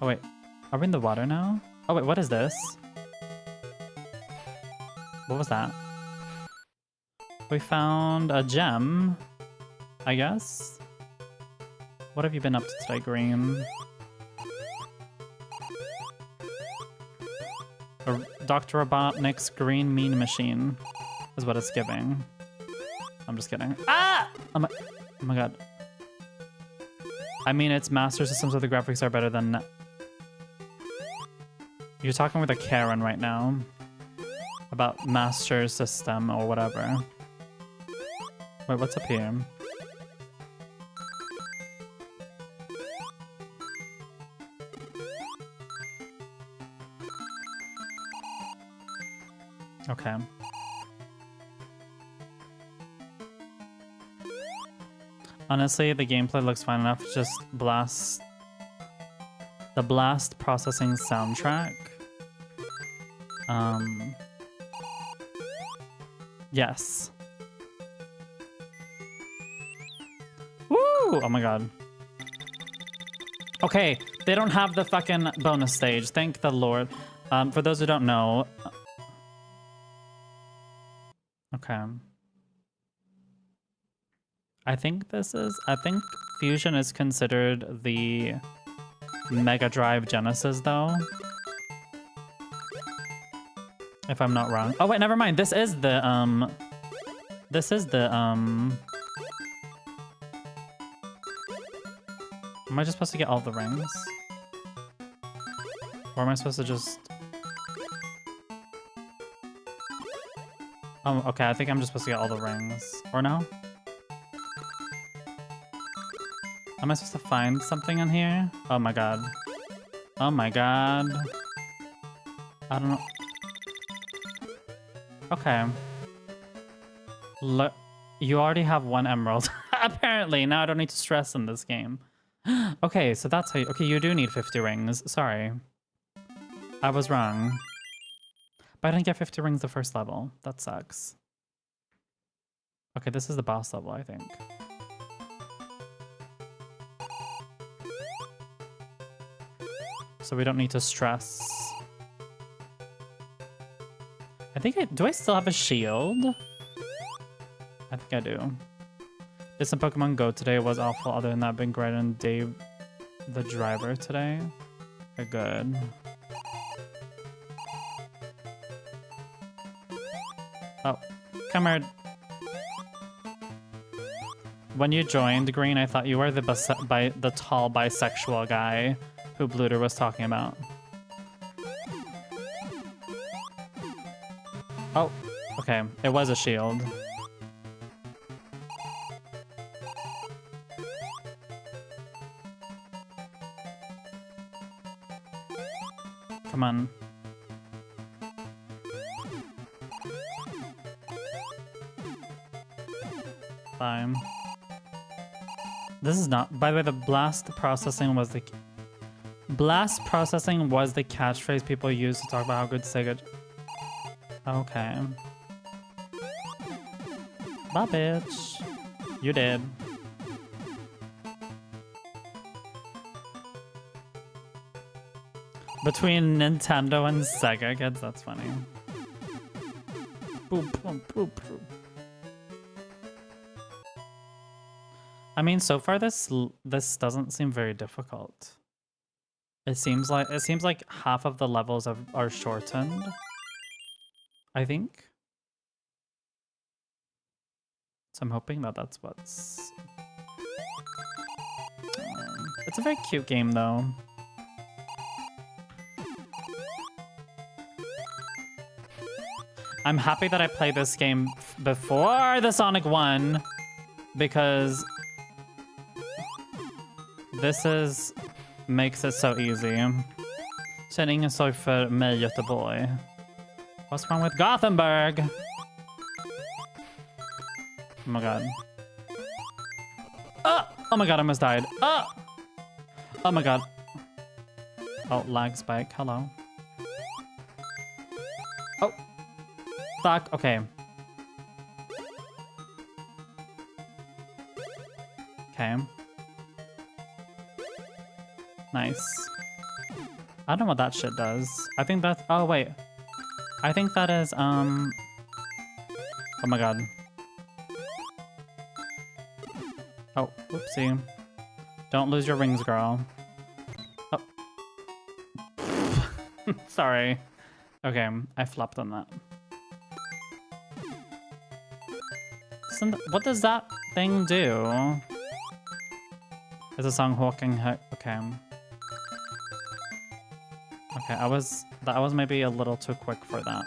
Oh wait, are we in the water now? Oh wait, what is this? What was that? We found a gem, I guess. What have you been up to today, Green? Dr. Robotnik's green mean machine is what it's giving. I'm just kidding. Ah! Oh my god. I mean, it's Master System, so the graphics are better than... You're talking with a Karen right now. About Master System or whatever. Wait, what's up here? Okay. Honestly, the gameplay looks fine enough. Just blast... The blast processing soundtrack. Yes. Woo! Oh my god. Okay, they don't have the fucking bonus stage. Thank the Lord. For those who don't know... Okay. I think Fusion is considered the Mega Drive Genesis, though. If I'm not wrong. Oh, wait, never mind. This is the, Am I just supposed to get all the rings? Or am I supposed to just... Oh, okay, I think I'm just supposed to get all the rings. Or no? Am I supposed to find something in here? Oh my god. Oh my god. I don't know. Okay. Look, you already have one emerald. Apparently, now I don't need to stress in this game. Okay, so that's how you... Okay, you do need 50 rings. Sorry. I was wrong. But I didn't get 50 rings the first level. That sucks. Okay, this is the boss level, I think. So we don't need to stress. I think do I still have a shield? I think I do. Did some Pokemon Go today? Was awful. Other than that, been great on Dave the driver today. Okay, good. Oh, come here. When you joined, Green, I thought you were the tall bisexual guy who Bluter was talking about. Oh, okay. It was a shield. Come on. Fine. This is not. By the way, the blast processing was the catchphrase people used to talk about how good Sega. Okay. Bye, bitch. You did. Between Nintendo and Sega kids, that's funny. Boop, boop, boop, boop. I mean, so far this doesn't seem very difficult. It seems like half of the levels are shortened. I think. So I'm hoping that that's what's. It's a very cute game, though. I'm happy that I played this game before the Sonic 1 because this makes it so easy. Känner ingen sorg för mig, Göteborg. What's wrong with Gothenburg? Oh my god. Oh my god, I almost died. Oh my god. Oh, lag spike. Hello. Oh. Fuck. Okay. Okay. Nice. I don't know what that shit does. I think that's... Oh, wait. I think that is, Oh my god. Oh, whoopsie. Don't lose your rings, girl. Oh. Sorry. Okay, I flopped on that. What does that thing do? Is a song Hawking... Okay. Okay, that was maybe a little too quick for that.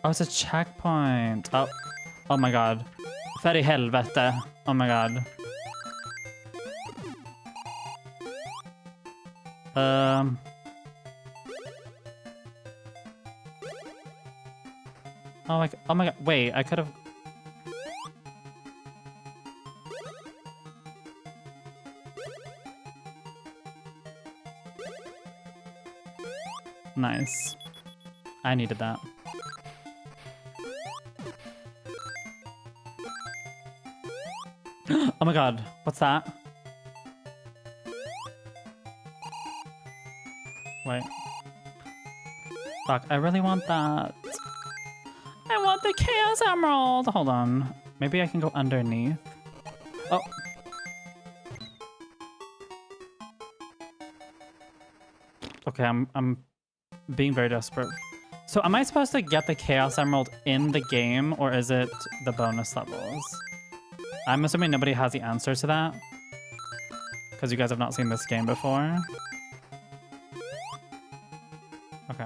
Oh, it's a checkpoint. Oh my god. För i helvete. Oh my god. Oh my god. Wait, I could have... Nice. I needed that. Oh my god, what's that? Wait. Fuck, I really want that. I want the Chaos Emerald! Hold on. Maybe I can go underneath. Oh. Okay, I'm being very desperate. So am I supposed to get the Chaos Emerald in the game, or is it the bonus levels? I'm assuming nobody has the answer to that, because you guys have not seen this game before. Okay.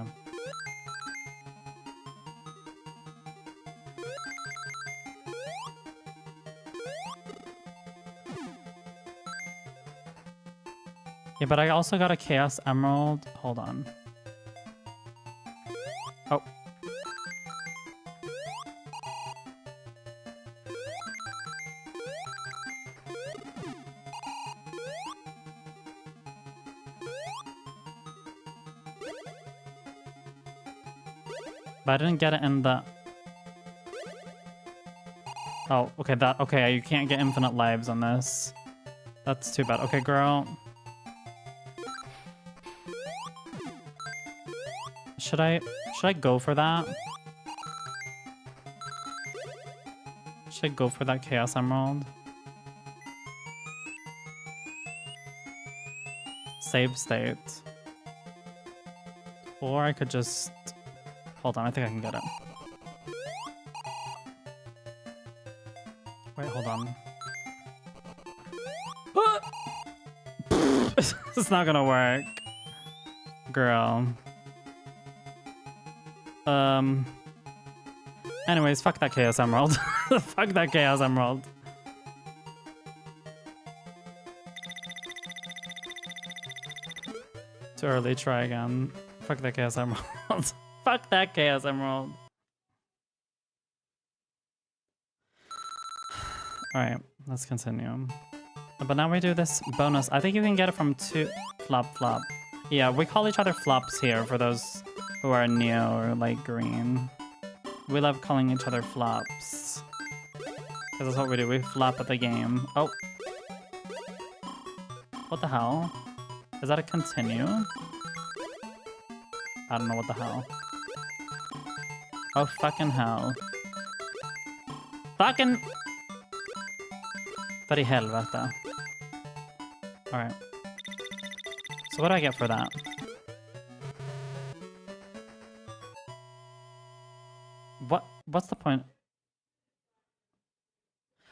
Yeah, but I also got a Chaos Emerald. Hold on. Oh. But I didn't get it in the... Oh, okay, okay, you can't get infinite lives on this. That's too bad. Okay, girl. Should I go for that? Should I go for that Chaos Emerald? Save state. Or I could just... Hold on, I think I can get it. Wait, hold on. It's not gonna work. Girl. Anyways, fuck that Chaos Emerald. Fuck that Chaos Emerald. Too early, try again. Fuck that Chaos Emerald. Fuck that Chaos Emerald. Alright, let's continue. But now we do this bonus. I think you can get it from two... Flop, flop. Yeah, we call each other flops here for those who are neo or like green. We love calling each other flops. Because that's what we do. We flop at the game. Oh. What the hell? Is that a continue? I don't know what the hell. Oh, fucking hell. Fucking... För i helvete. Alright. So what do I get for that? What's the point?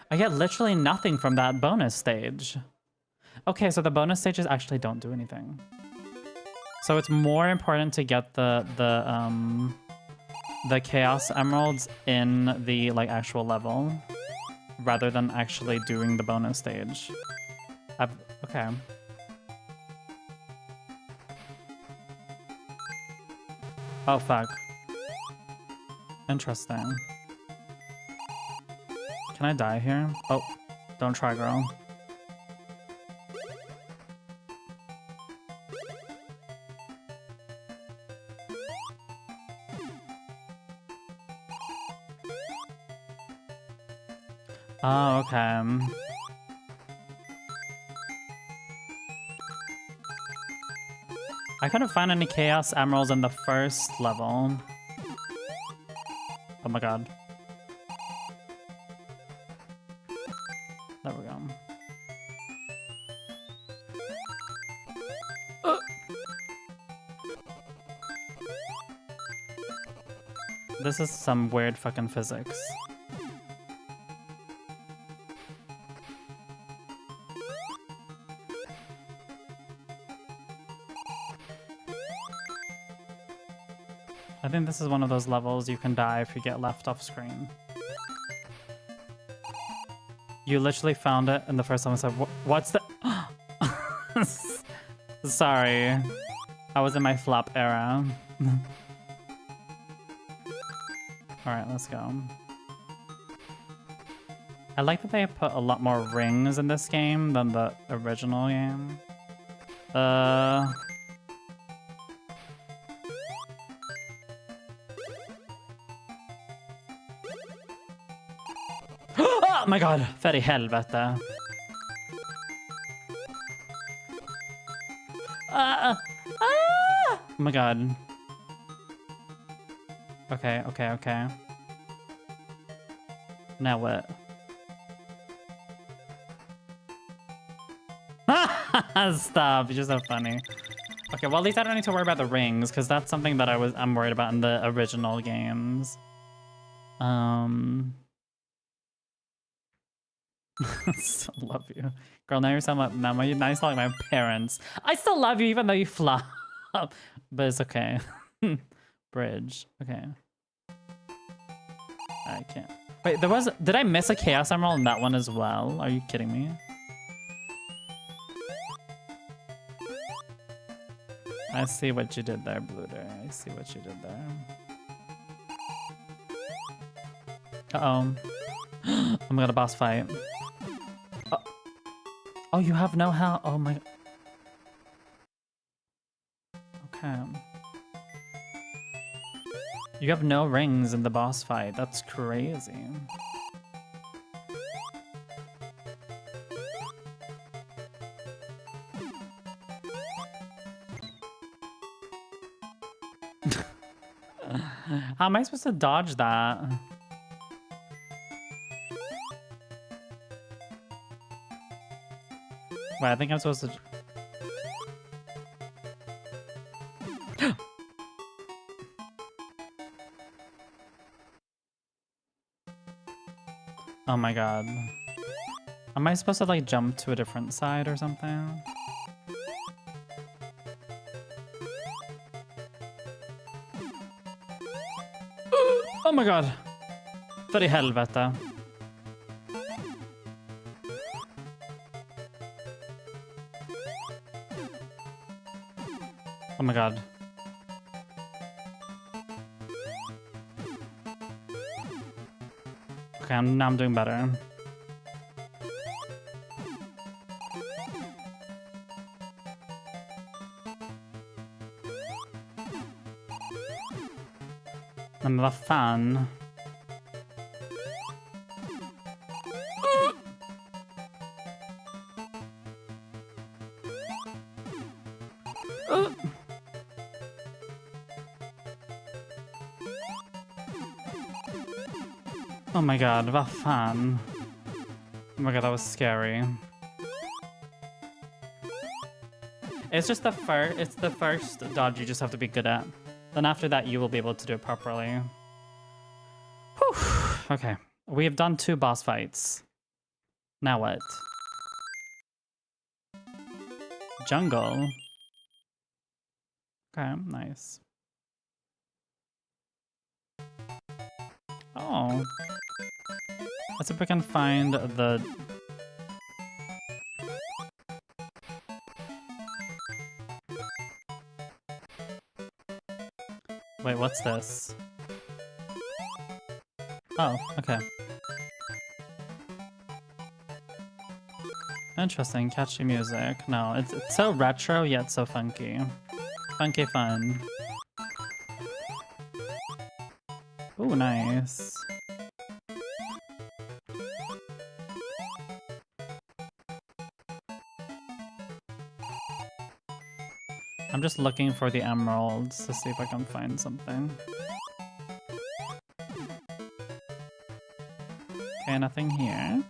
I get literally nothing from that bonus stage. Okay, so the bonus stages actually don't do anything. So it's more important to get the Chaos Emeralds in the like actual level rather than actually doing the bonus stage. Okay. Oh fuck. Interesting. Can I die here? Oh, don't try, girl. Oh, okay. I couldn't find any Chaos Emeralds in the first level. Oh my god. There we go. This is some weird fucking physics. I think this is one of those levels you can die if you get left off screen. You literally found it and the first time I said, what's the... Sorry. I was in my flop era. Alright, let's go. I like that they put a lot more rings in this game than the original game. Oh my god, för i helvete. Oh my god. Okay, okay, okay. Now what? Stop, you're so funny. Okay, well at least I don't need to worry about the rings, because that's something that I'm worried about in the original games. Still love you. Girl, now you're sound like now you sound like my parents. I still love you even though you flop. But it's okay. Bridge. Okay. I can't. Wait, did I miss a Chaos Emerald in that one as well? Are you kidding me? I see what you did there, Bluter. I see what you did there. Uh-oh. Oh my god, a boss fight. Oh, you have no health. Oh my... Okay. You have no rings in the boss fight. That's crazy. How am I supposed to dodge that? Wait, I think I'm supposed to... Oh my god. Am I supposed to like jump to a different side or something? Oh my god. För i helvete. Oh my god. Okay, now I'm doing better. And the fan. Oh my god, vad fan. Oh my god, that was scary. It's just the first dodge you just have to be good at. Then after that you will be able to do it properly. Whew. Okay, we have done 2 boss fights. Now what? Jungle. Okay, nice. Oh. Let's see if we can find the... Wait, what's this? Oh, okay. Interesting, catchy music. No, it's so retro yet so funky. Funky fun. Ooh, nice. I'm just looking for the emeralds to see if I can find something. Okay, nothing here.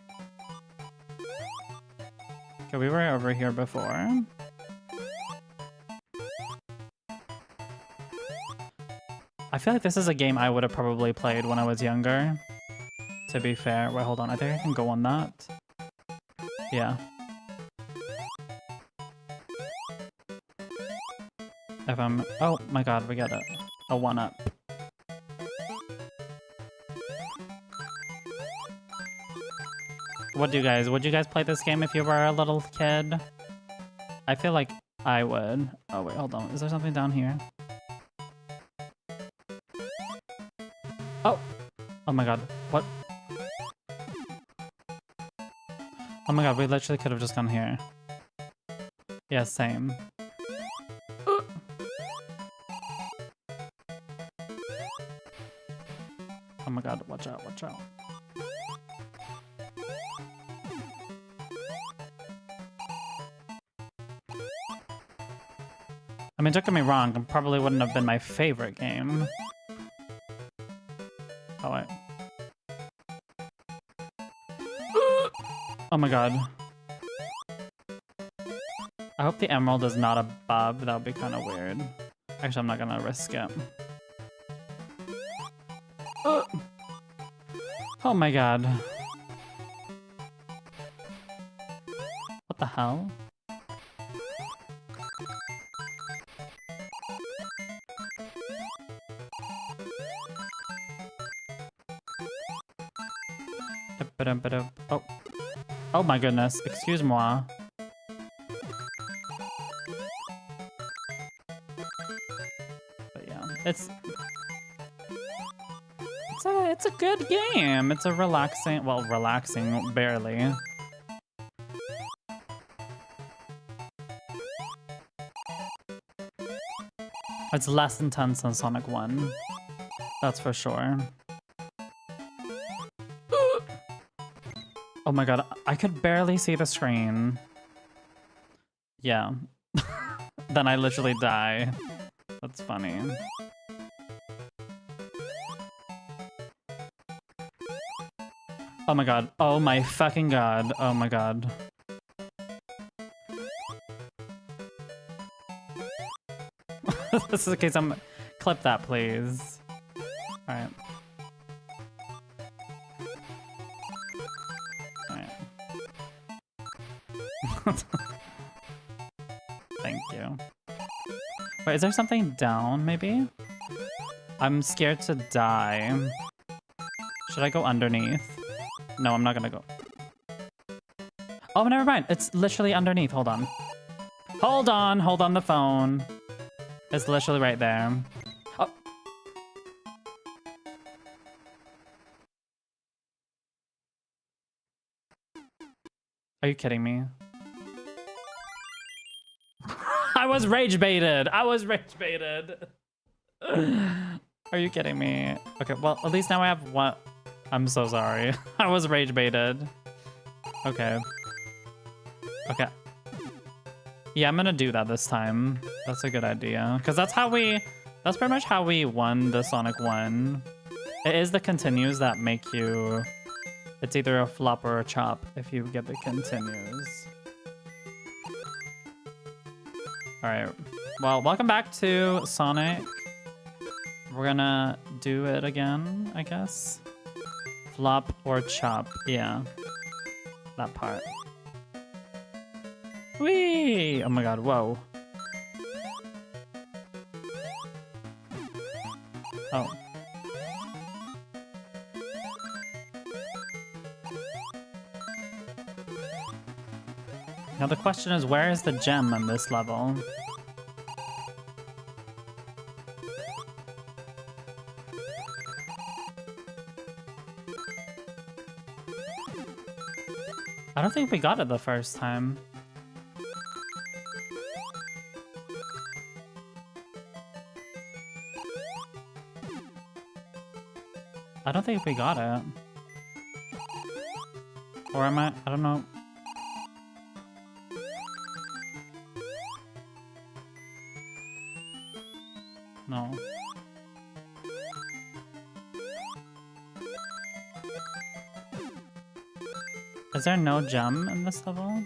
Okay, we were over here before. I feel like this is a game I would have probably played when I was younger. To be fair. Wait, hold on. I think I can go on that. Yeah. If I'm... Oh my god, we got it. A 1-up. Would you guys play this game if you were a little kid? I feel like I would. Oh wait, hold on. Is there something down here? Oh! Oh my god. What? Oh my god, we literally could have just gone here. Yeah, same. Oh my god, watch out, watch out. I mean, don't get me wrong, it probably wouldn't have been my favorite game. Oh, wait. Oh my god. I hope the emerald is not a bob, that would be kind of weird. Actually, I'm not gonna risk it. Oh my god. What the hell? Oh. Oh my goodness. Excuse-moi. But yeah, it's a good game. It's a relaxing, well, relaxing, barely. It's less intense than Sonic 1. That's for sure. Oh my god, I could barely see the screen. Yeah. Then I literally die. That's funny. Oh my god. Oh my fucking god. Oh my god. This is okay, so clip that, please. Alright. Thank you. Wait, is there something down, maybe? I'm scared to die. Should I go underneath? No, I'm not gonna go. Oh, never mind. It's literally underneath. Hold on. Hold on the phone. It's literally right there. Oh. Are you kidding me? I was rage baited. I was rage baited. Are you kidding me? Okay, well, at least now I have one. I'm so sorry. I was rage baited. Okay. Okay. Yeah, I'm gonna do that this time. That's a good idea. Because that's pretty much how we won the Sonic 1. It is the continues that make you... It's either a flop or a chop if you get the continues. Alright. Well, welcome back to Sonic. We're gonna do it again, I guess. Flop or chop. Yeah. That part. Whee! Oh my god, whoa. Oh. Now the question is, where is the gem on this level? I don't think we got it the first time. I don't think we got it. Or am I don't know. No. Is there no gem in this level?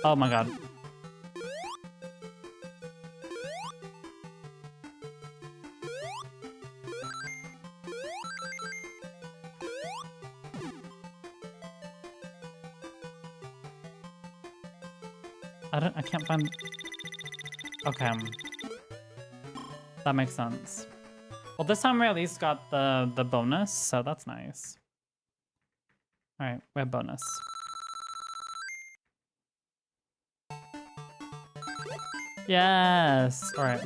Oh my god. I can't find... Okay. That makes sense. Well, this time we at least got the bonus, so that's nice. Alright, we have bonus. Yes! Alright.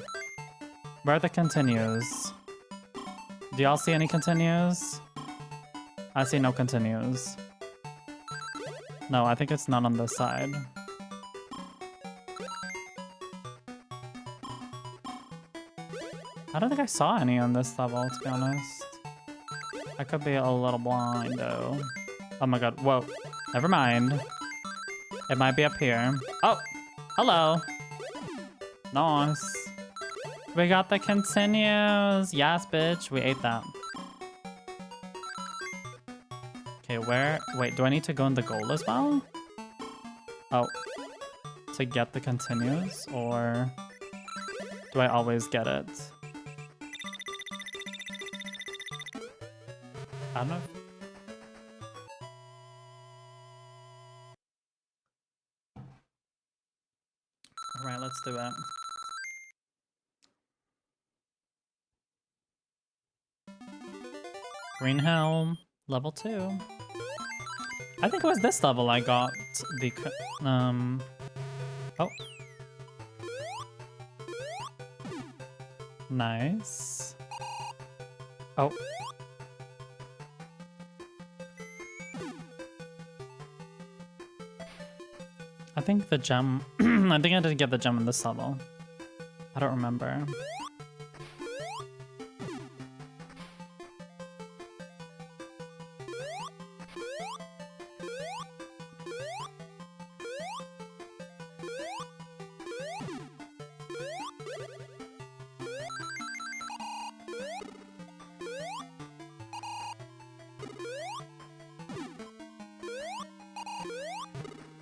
Where are the continues? Do y'all see any continues? I see no continues. No, I think it's none on this side. I don't think I saw any on this level, to be honest. I could be a little blind, though. Oh my god, whoa. Never mind. It might be up here. Oh! Hello! Nice. We got the continues! Yes, bitch. We ate that. Okay, where... Wait, do I need to go in the goal as well? Oh. To get the continues? Or... do I always get it? I don't know. Alright, let's do it. Green Helm, level 2. I think it was this level I got the... Oh. Nice. Oh. I think the gem... I think I did get the gem in this level. I don't remember.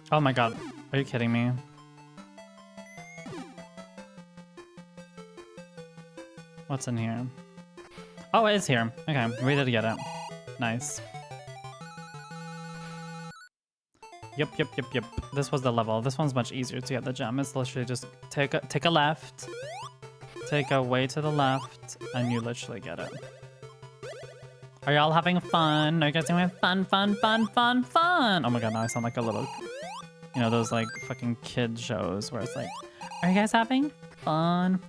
Oh my god. Are you kidding me? What's in here? Oh, it is here. Okay, we did get it. Nice. Yep. This was the level. This one's much easier to get the gem. It's literally just take a left, take a way to the left, and you literally get it. Are y'all having fun? Are you guys doing fun? Oh my god, now I sound like a little... You know, those like fucking kid shows where it's like, are you guys having fun?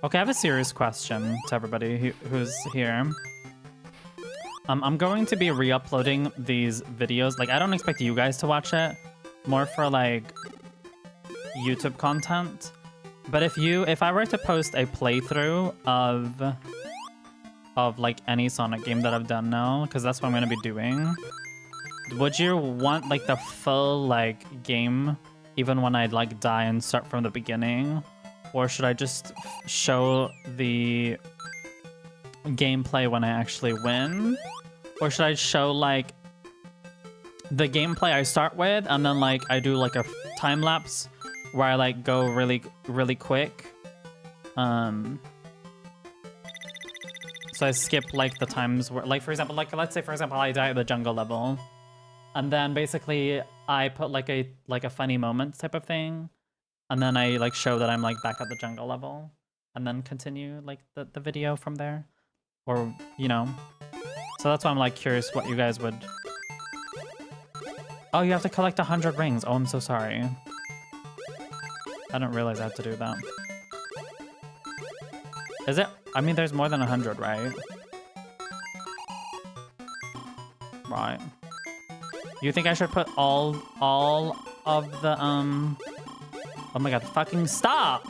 Okay, I have a serious question to everybody who's here. I'm going to be re-uploading these videos. Like, I don't expect you guys to watch it. More for, like, YouTube content. But if I were to post a playthrough of like any Sonic game that I've done now, because that's what I'm gonna be doing, would you want like the full like game even when I like die and start from the beginning, or should I just show the gameplay when I actually win, or should I show like the gameplay I start with and then like I do like a time lapse where I like go really quick, so I skip like the times where, like, for example, like let's say for example I die at the jungle level, and then basically I put like a funny moment type of thing, and then I like show that I'm like back at the jungle level, and then continue like the video from there, or you know. So that's why I'm like curious what you guys would. Oh, you have to collect 100 rings. Oh, I'm so sorry. I didn't realize I had to do that. Is it? I mean, there's more than 100, right? Right. You think I should put all of the, Oh my god, fucking stop!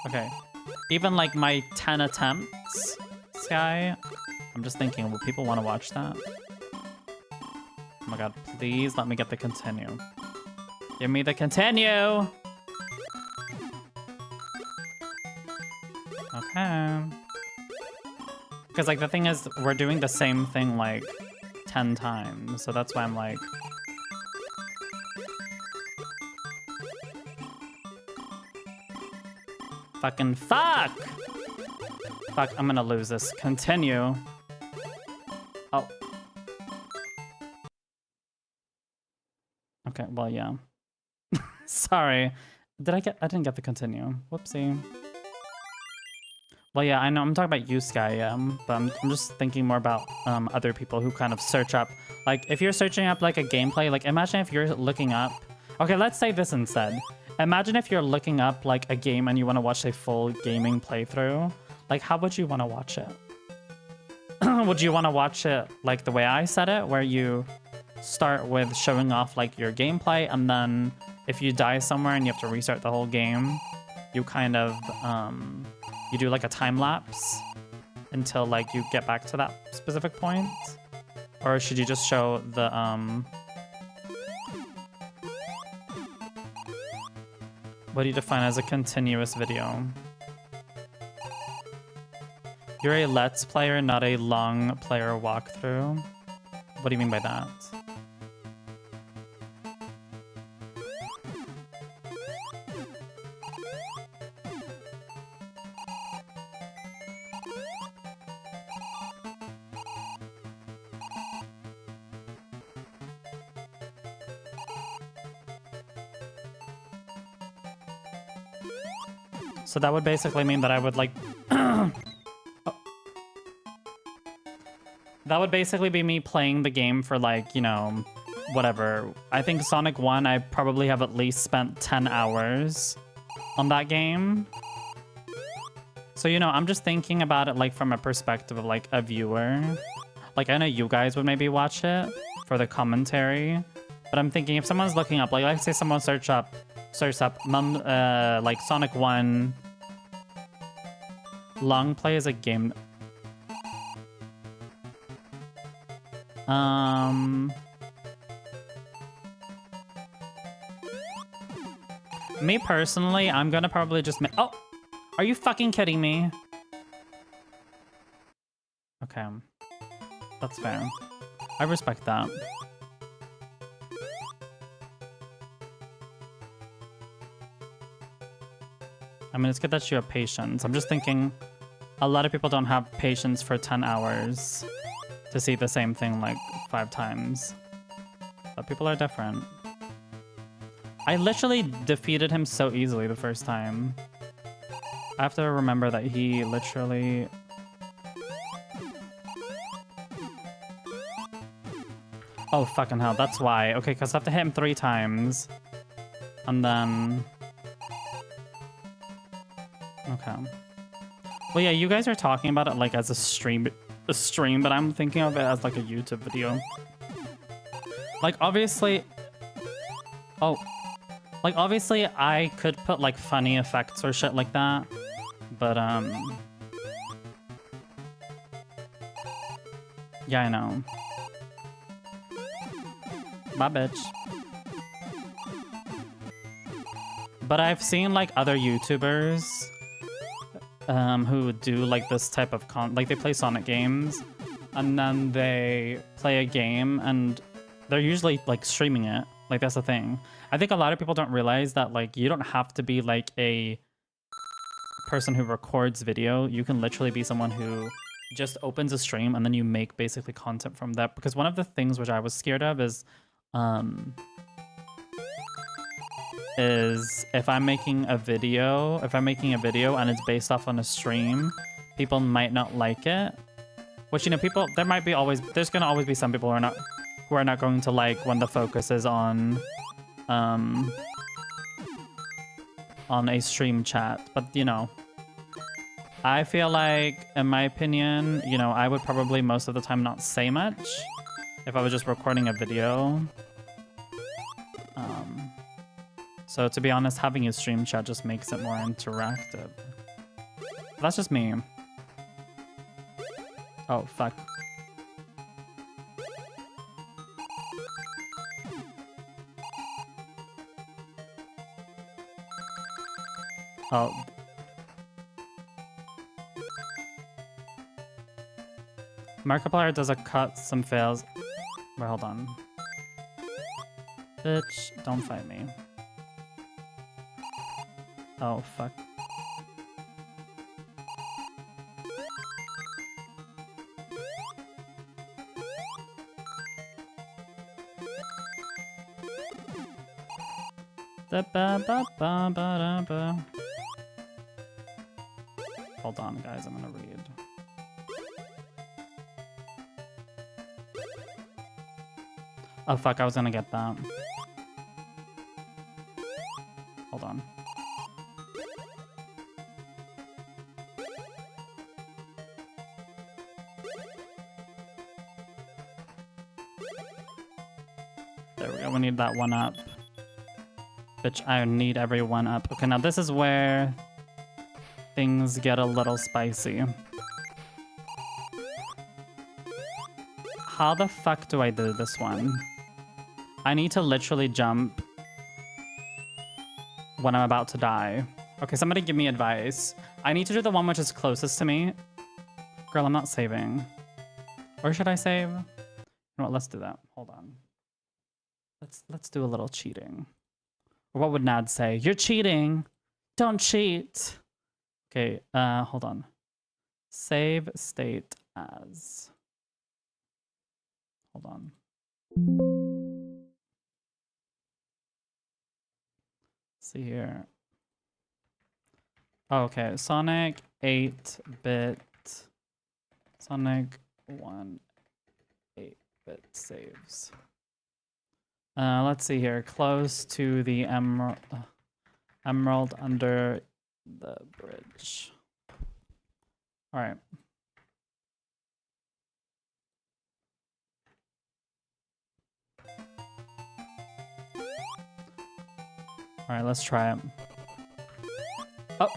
Okay. Even, like, my 10 attempts, Sky, I'm just thinking, will people want to watch that? Oh my god, please let me get the continue. Give me the continue! Okay. Because, like, the thing is, we're doing the same thing, like, 10 times. So that's why I'm like... Fucking fuck! Fuck, I'm gonna lose this. Continue. Oh. Okay, well, yeah. Sorry. I didn't get the continue. Whoopsie. Well, yeah, I know I'm talking about you, Sky, but I'm just thinking more about other people who kind of search up. Like, if you're searching up, like, a gameplay, like, imagine if you're looking up... Okay, let's say this instead. Imagine if you're looking up, like, a game and you want to watch a full gaming playthrough. Like, how would you want to watch it? Would you want to watch it, like, the way I said it, where you start with showing off, like, your gameplay, and then if you die somewhere and you have to restart the whole game, you kind of, you do like a time lapse until like you get back to that specific point? Or should you just show the what do you define as a continuous video? You're a Let's Player, not a long player walkthrough. What do you mean by that? So that would basically mean that I would like... Oh. That would basically be me playing the game for like, you know, whatever. I think Sonic 1, I probably have at least spent 10 hours on that game. So, you know, I'm just thinking about it like from a perspective of like a viewer. Like, I know you guys would maybe watch it for the commentary, but I'm thinking if someone's looking up, like, let's say someone search up like Sonic 1 long play as a game. Me personally, I'm gonna probably just oh, are you fucking kidding me? Okay, that's fair. I respect that. I mean, it's good that you have patience. I'm just thinking a lot of people don't have patience for 10 hours to see the same thing like 5 times. But people are different. I literally defeated him so easily the first time. I have to remember that he literally... Oh, fucking hell, that's why. Okay, because I have to hit him 3 times. And then... Okay. Well, yeah, you guys are talking about it like as a stream a stream, but I'm thinking of it as like a YouTube video. Like obviously, oh, like obviously I could put like funny effects or shit like that, but yeah, I know. Bye, bitch. But I've seen like other YouTubers who do like this type of like they play Sonic games and then they play a game and they're usually like streaming it. Like that's the thing. I think a lot of people don't realize that like you don't have to be like a person who records video. You can literally be someone who just opens a stream and then you make basically content from that. Because one of the things which I was scared of is if I'm making a video and it's based off on a stream, people might not like it. Which, you know, people, there's gonna always be some people who are not going to like when the focus is on a stream chat. But, you know, I feel like, in my opinion, you know, I would probably most of the time not say much if I was just recording a video. So to be honest, having a stream chat just makes it more interactive. That's just me. Oh, fuck. Oh. Markiplier does a cut, some fails. Wait, hold on. Bitch, don't fight me. Oh, fuck. Hold on, guys, I'm gonna read. Oh, fuck, I was gonna get that. Hold on. There we go, we need that one up. Bitch, I need every one up. Okay, now this is where things get a little spicy. How the fuck do I do this one? I need to literally jump when I'm about to die. Okay, somebody give me advice. I need to do the one which is closest to me. Girl, I'm not saving. Or should I save? You know what, let's do that. Hold on. Let's do a little cheating. Or what would Nad say? You're cheating! Don't cheat! Okay, hold on. Save state as. Hold on. Let's see here. Oh, okay, Sonic 8-bit. Sonic 1 8-bit saves. Let's see here. Close to the emerald under the bridge. All right. All right, let's try it. Oh.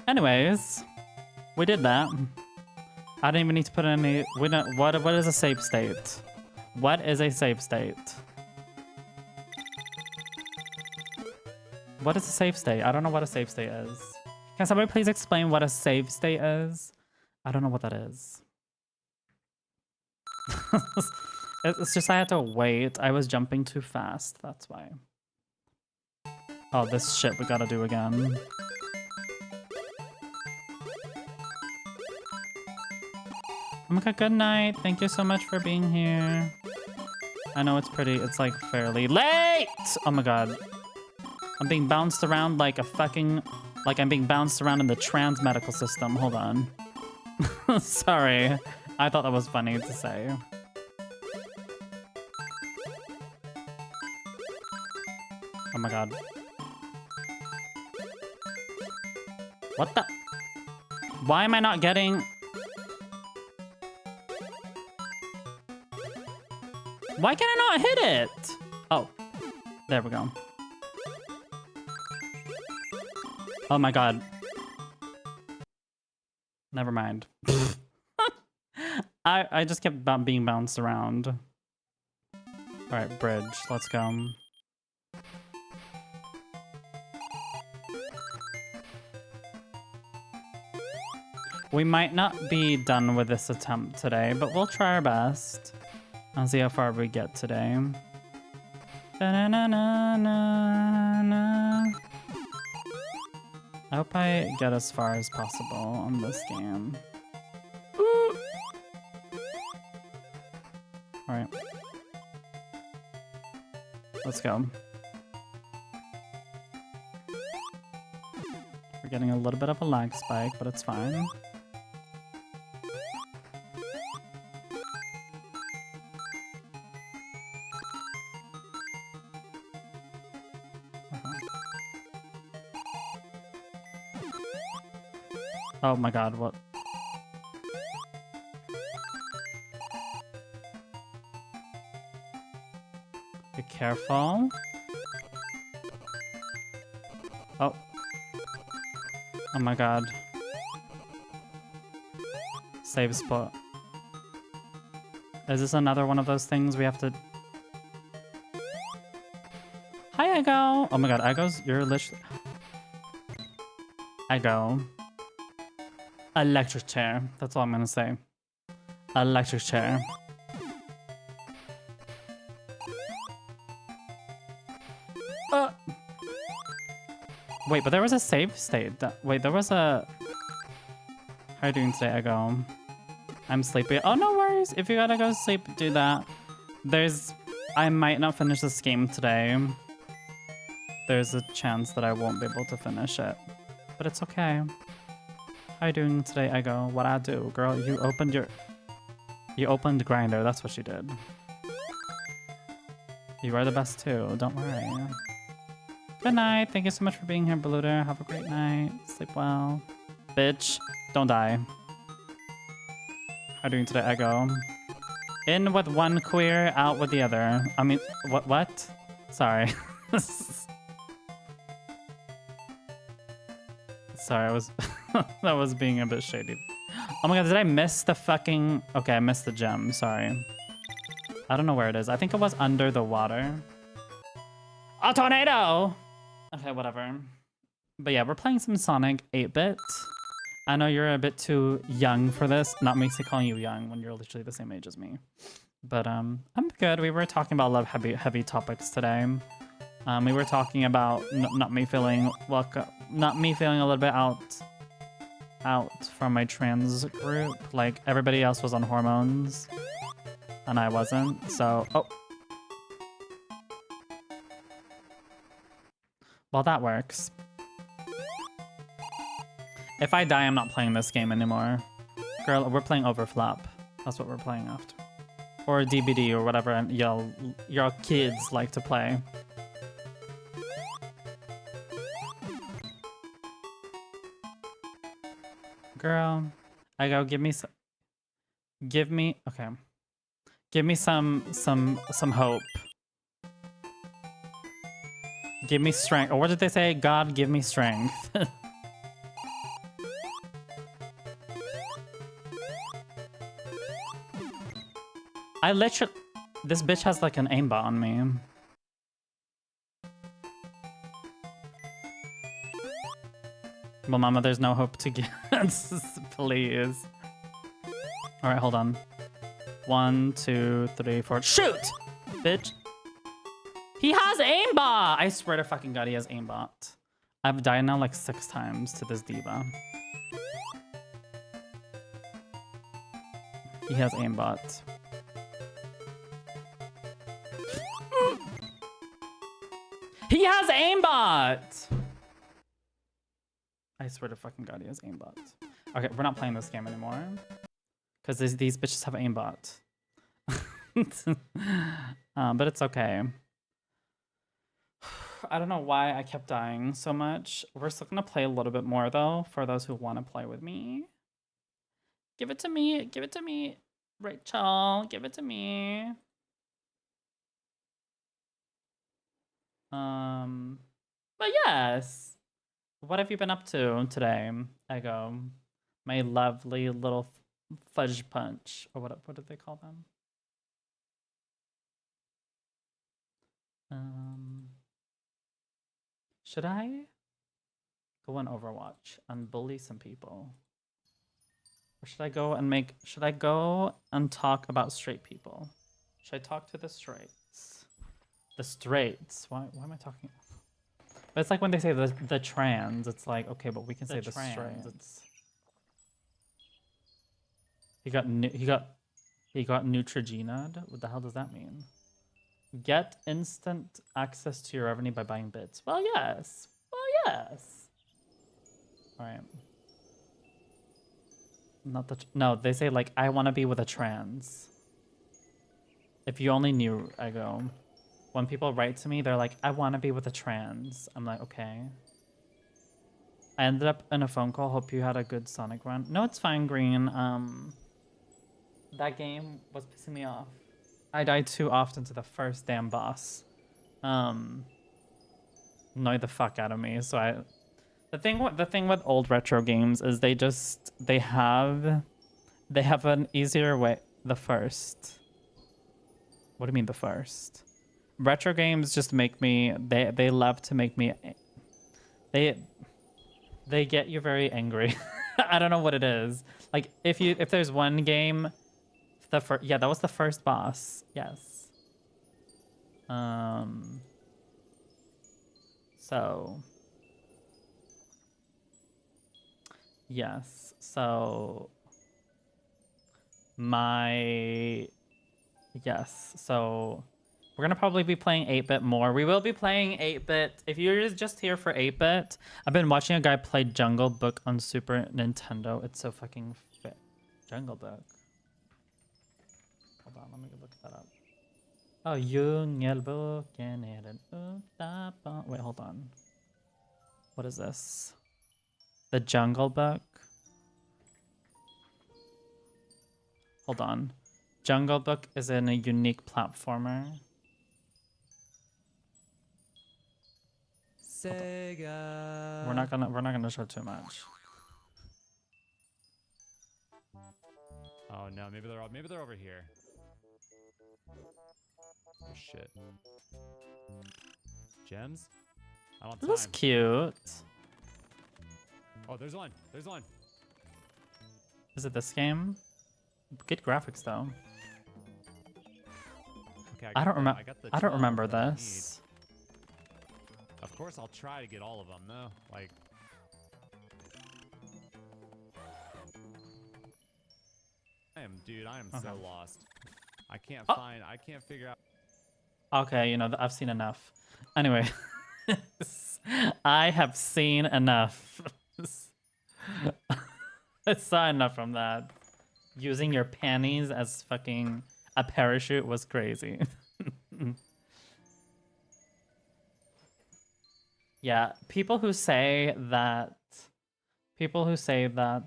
Anyways, we did that. I didn't even need to put any. We don't. What is a save state? What is a save state? What is a save state? I don't know what a save state is. Can somebody please explain what a save state is? I don't know what that is. It's just I had to wait. I was jumping too fast. That's why. Oh, this shit we gotta do again. Oh my god, good night. Thank you so much for being here. I know it's like fairly late! Oh my god. I'm being bounced around like a fucking... Like I'm being bounced around in the trans medical system. Hold on. Sorry. I thought that was funny to say. Oh my god. What the? Why am I not getting... Why can I not hit it? Oh, there we go. Oh my god. Never mind. I just kept being bounced around. Alright, bridge. Let's go. We might not be done with this attempt today, but we'll try our best. I'll see how far we get today. Da-na-na-na-na-na. I hope I get as far as possible on this game. Alright. Let's go. We're getting a little bit of a lag spike, but it's fine. Oh my god, what? Be careful. Oh. Oh my god. Save spot. Is this another one of those things we have to... Hi, Ego! Oh my god, Ego's... You're literally... Ego. Electric chair. That's all I'm gonna say. Electric chair. Wait, but there was a save state. Wait, there was a... How are you doing today, Ego? I'm sleepy. Oh, no worries. If you gotta go to sleep, do that. I might not finish this game today. There's a chance that I won't be able to finish it. But it's okay. How you doing today, Ego? What I do? Girl, you opened Grindr. That's what you did. You are the best too. Don't worry. Good night. Thank you so much for being here, Baluda. Have a great night. Sleep well. Bitch. Don't die. How you doing today, Ego? In with one queer, out with the other. I mean, what? Sorry. Sorry, I was... that was being a bit shady. Oh my god, did I miss the fucking... Okay, I missed the gem. Sorry. I don't know where it is. I think it was under the water. A tornado! Okay, whatever. But yeah, we're playing some Sonic 8-bit. I know you're a bit too young for this. Not me calling you young when you're literally the same age as me. But I'm good. We were talking about a lot of heavy topics today. We were talking about not me feeling a little bit out from my trans group. Like everybody else was on hormones and I wasn't. So, oh. Well, that works. If I die, I'm not playing this game anymore. Girl, we're playing Overflop. That's what we're playing after. Or DBD or whatever y'all kids like to play. Girl, I go give me some hope. Give me strength. Or what did they say? God, give me strength. I literally... This bitch has like an aimbot on me. Well, mama, there's no hope to get. Please. All right, hold on. 1, 2, 3, 4. Shoot! Bitch. He has aimbot! I swear to fucking god, he has aimbot. I've died now like 6 times to this diva. He has aimbot. He has aimbot! I swear to fucking god, he has aimbot. Okay, we're not playing this game anymore. Because these bitches have aimbot. But it's okay. I don't know why I kept dying so much. We're still gonna play a little bit more though, for those who want to play with me. Give it to me. Give it to me. Rachel, give it to me. But yes. What have you been up to today, Ego? My lovely little fudge punch. Or what do they call them? Should I go on Overwatch and bully some people? Or should I go and talk about straight people? Should I talk to the straights? The straights. Why am I talking? But it's like when they say the trans, it's like, okay, but we can say the straights. He got Neutrogena. What the hell does that mean? Get instant access to your revenue by buying bits. Well, yes. Well, yes. All right. Not the no. They say like I want to be with a trans. If you only knew, I go. When people write to me, they're like, I want to be with a trans. I'm like, okay. I ended up in a phone call. Hope you had a good Sonic run. No, it's fine, Green. That game was pissing me off. I died too often to the first damn boss. Annoyed the fuck out of me. So the thing with old retro games is they have an easier way. The first. What do you mean the first? Retro games just make me. They love to make me. They get you very angry. I don't know what it is. Like if there's one game. Yeah, that was the first boss. Yes. So. Yes. So. Yes. So. We're gonna probably be playing 8-bit more. We will be playing 8-bit. If you're just here for 8-bit, I've been watching a guy play Jungle Book on Super Nintendo. It's so fucking fit. Jungle Book. Hold on, let me look that up. Oh, Djungelboken är den udda barn. Wait, hold on. What is this? The Jungle Book? Hold on. Jungle Book is in a unique platformer. Sega. We're not gonna show too much. Oh no, maybe they're over here. Oh shit. Gems? I don't have This is time. cute. Oh, there's one. There's one. Is it this game? Good graphics though. Okay, I don't remember. the I don't 12 remember that I this. need. Of course, I'll try to get all of them though. Like. I am so lost. I can't figure out. Okay, you know, I've seen enough. Anyway, I have seen enough. I saw enough from that. Using your panties as fucking a parachute was crazy. Yeah, people who say that people who say that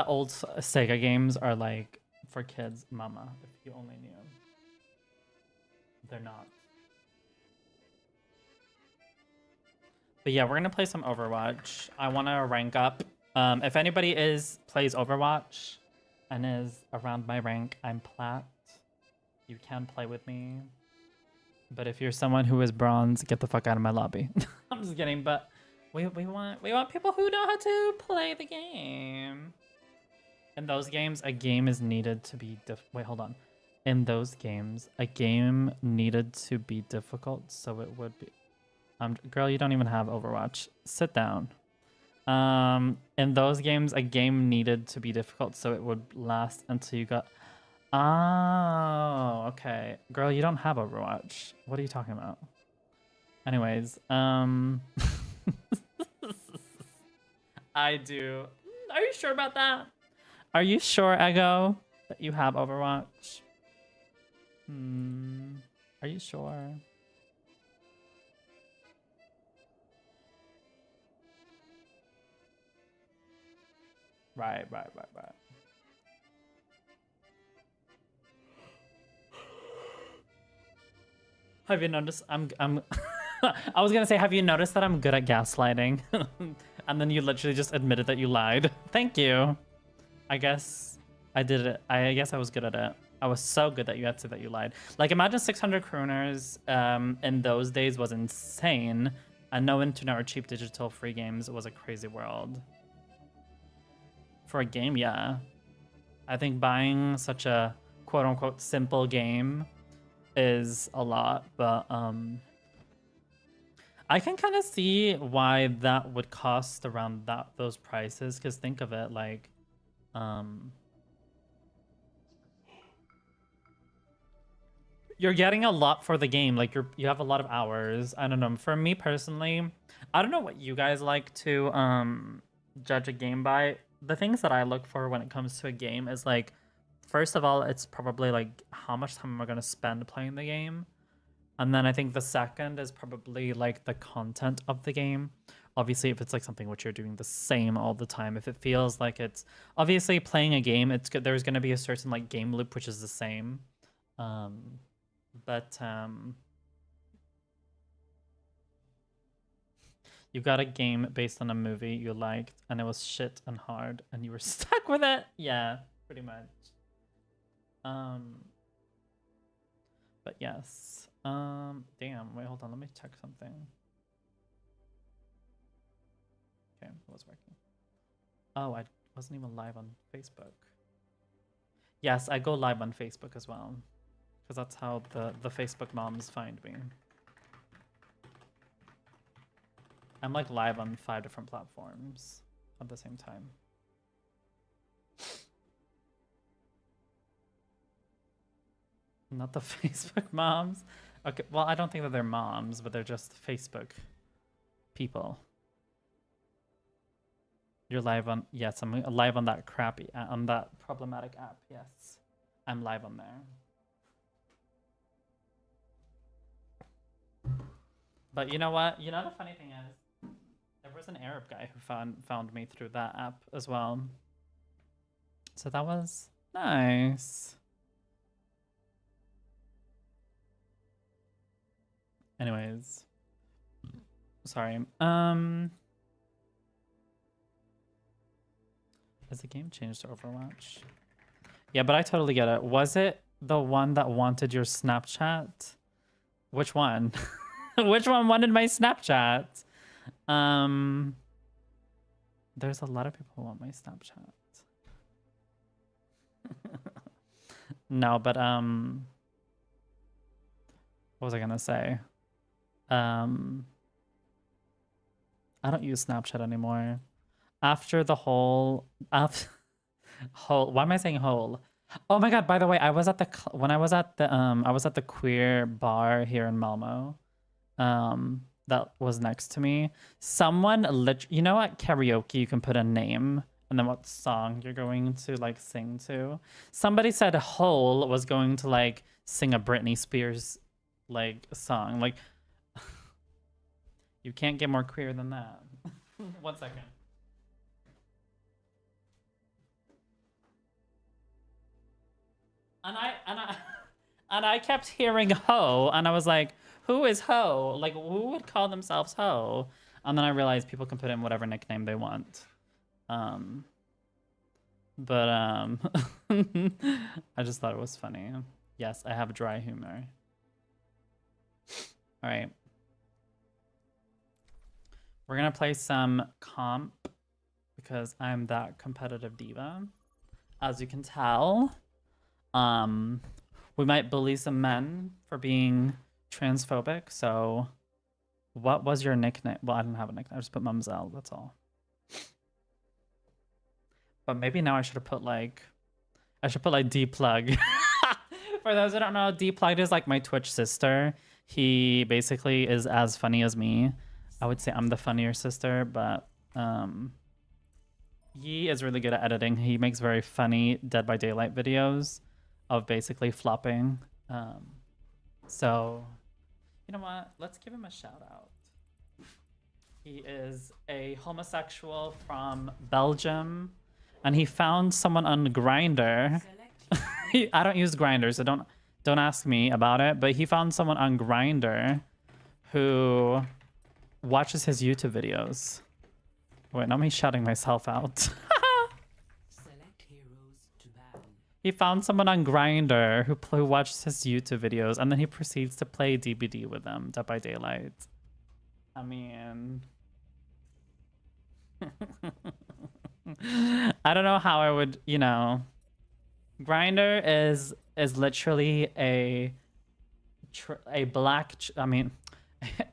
old Sega games are like for kids, mama, if you only knew. They're not. But yeah, we're gonna play some Overwatch. I wanna rank up. If anybody plays Overwatch and is around my rank, I'm plat. You can play with me. But if you're someone who is bronze, get the fuck out of my lobby. I'm just kidding, but we want people who know how to play the game. In those games, a game is needed to be wait, hold on. In those games, a game needed to be difficult, so it would be. Girl, you don't even have Overwatch. Sit down. In those games, a game needed to be difficult, so it would last until you got. Oh, okay. Girl, you don't have Overwatch. What are you talking about? Anyways, I do. Are you sure about that? Are you sure, Ego? that you have Overwatch? Are you sure? Right. Have you noticed I'm I was gonna say, have you noticed that I'm good at gaslighting? And then you literally just admitted that you lied. Thank you. I guess I did it. I guess I was good at it. I was so good that you had to say that you lied. Like, imagine 600 kroners in those days was insane. And no internet or cheap digital free games. It was a crazy world. For a game, yeah. I think buying such a quote-unquote simple game is a lot, but I can kind of see why that would cost around those prices, because think of it, like you're getting a lot for the game. Like you have a lot of hours. I don't know. For me personally, I don't know what you guys like to judge a game by. The things that I look for when it comes to a game is like, first of all, it's probably like how much time am I going to spend playing the game? And then I think the second is probably like the content of the game. Obviously, if it's like something which you're doing the same all the time, if it feels like it's obviously playing a game, it's good. There's going to be a certain like game loop which is the same. But you got a game based on a movie you liked and it was shit and hard and you were stuck with it. Yeah, pretty much. But yes. Damn, wait, hold on, let me check something. Okay, it was working. Oh, I wasn't even live on Facebook. Yes, I go live on Facebook as well, because that's how the Facebook moms find me. I'm like live on 5 different platforms at the same time. Not the Facebook moms. Okay, well, I don't think that they're moms, but they're just Facebook people. You're live on, yes, I'm live on that crappy, on that problematic app, yes. I'm live on there. But you know what? You know the funny thing is, there was an Arab guy who found me through that app as well. So that was nice. Anyways, sorry. Has the game changed to Overwatch? Yeah, but I totally get it. Was it the one that wanted your Snapchat? Which one? Which one wanted my Snapchat? There's a lot of people who want my Snapchat. No, but what was I gonna say? I don't use Snapchat anymore. After the whole why am I saying whole? Oh my god, by the way, I was at the when I was at the queer bar here in Malmo. That was next to me. Someone you know at karaoke you can put a name and then what song you're going to like sing to. Somebody said Hole was going to like sing a Britney Spears like song. Like you can't get more queer than that. 1 second. And I kept hearing ho, and I was like, who is ho? Like, who would call themselves ho? And then I realized people can put in whatever nickname they want. I just thought it was funny. Yes, I have dry humor. All right. We're gonna play some comp because I'm that competitive diva, as you can tell. We might bully some men for being transphobic. So, what was your nickname? Well, I didn't have a nickname. I just put mumzel. That's all. But maybe now I should put like D-Plug. For those who don't know, D-Plug is like my Twitch sister. He basically is as funny as me. I would say I'm the funnier sister, but He is really good at editing. He makes very funny Dead by Daylight videos of basically flopping. So, you know what? Let's give him a shout out. He is a homosexual from Belgium, and he found someone on Grindr. I don't use Grindr, so don't ask me about it. But he found someone on Grindr who watches his YouTube videos. Wait, not me shouting myself out. He found someone on Grindr who watches his YouTube videos, and then he proceeds to play DBD with them, Dead by Daylight. I mean... I don't know how I would, you know... Grindr is literally a black... I mean,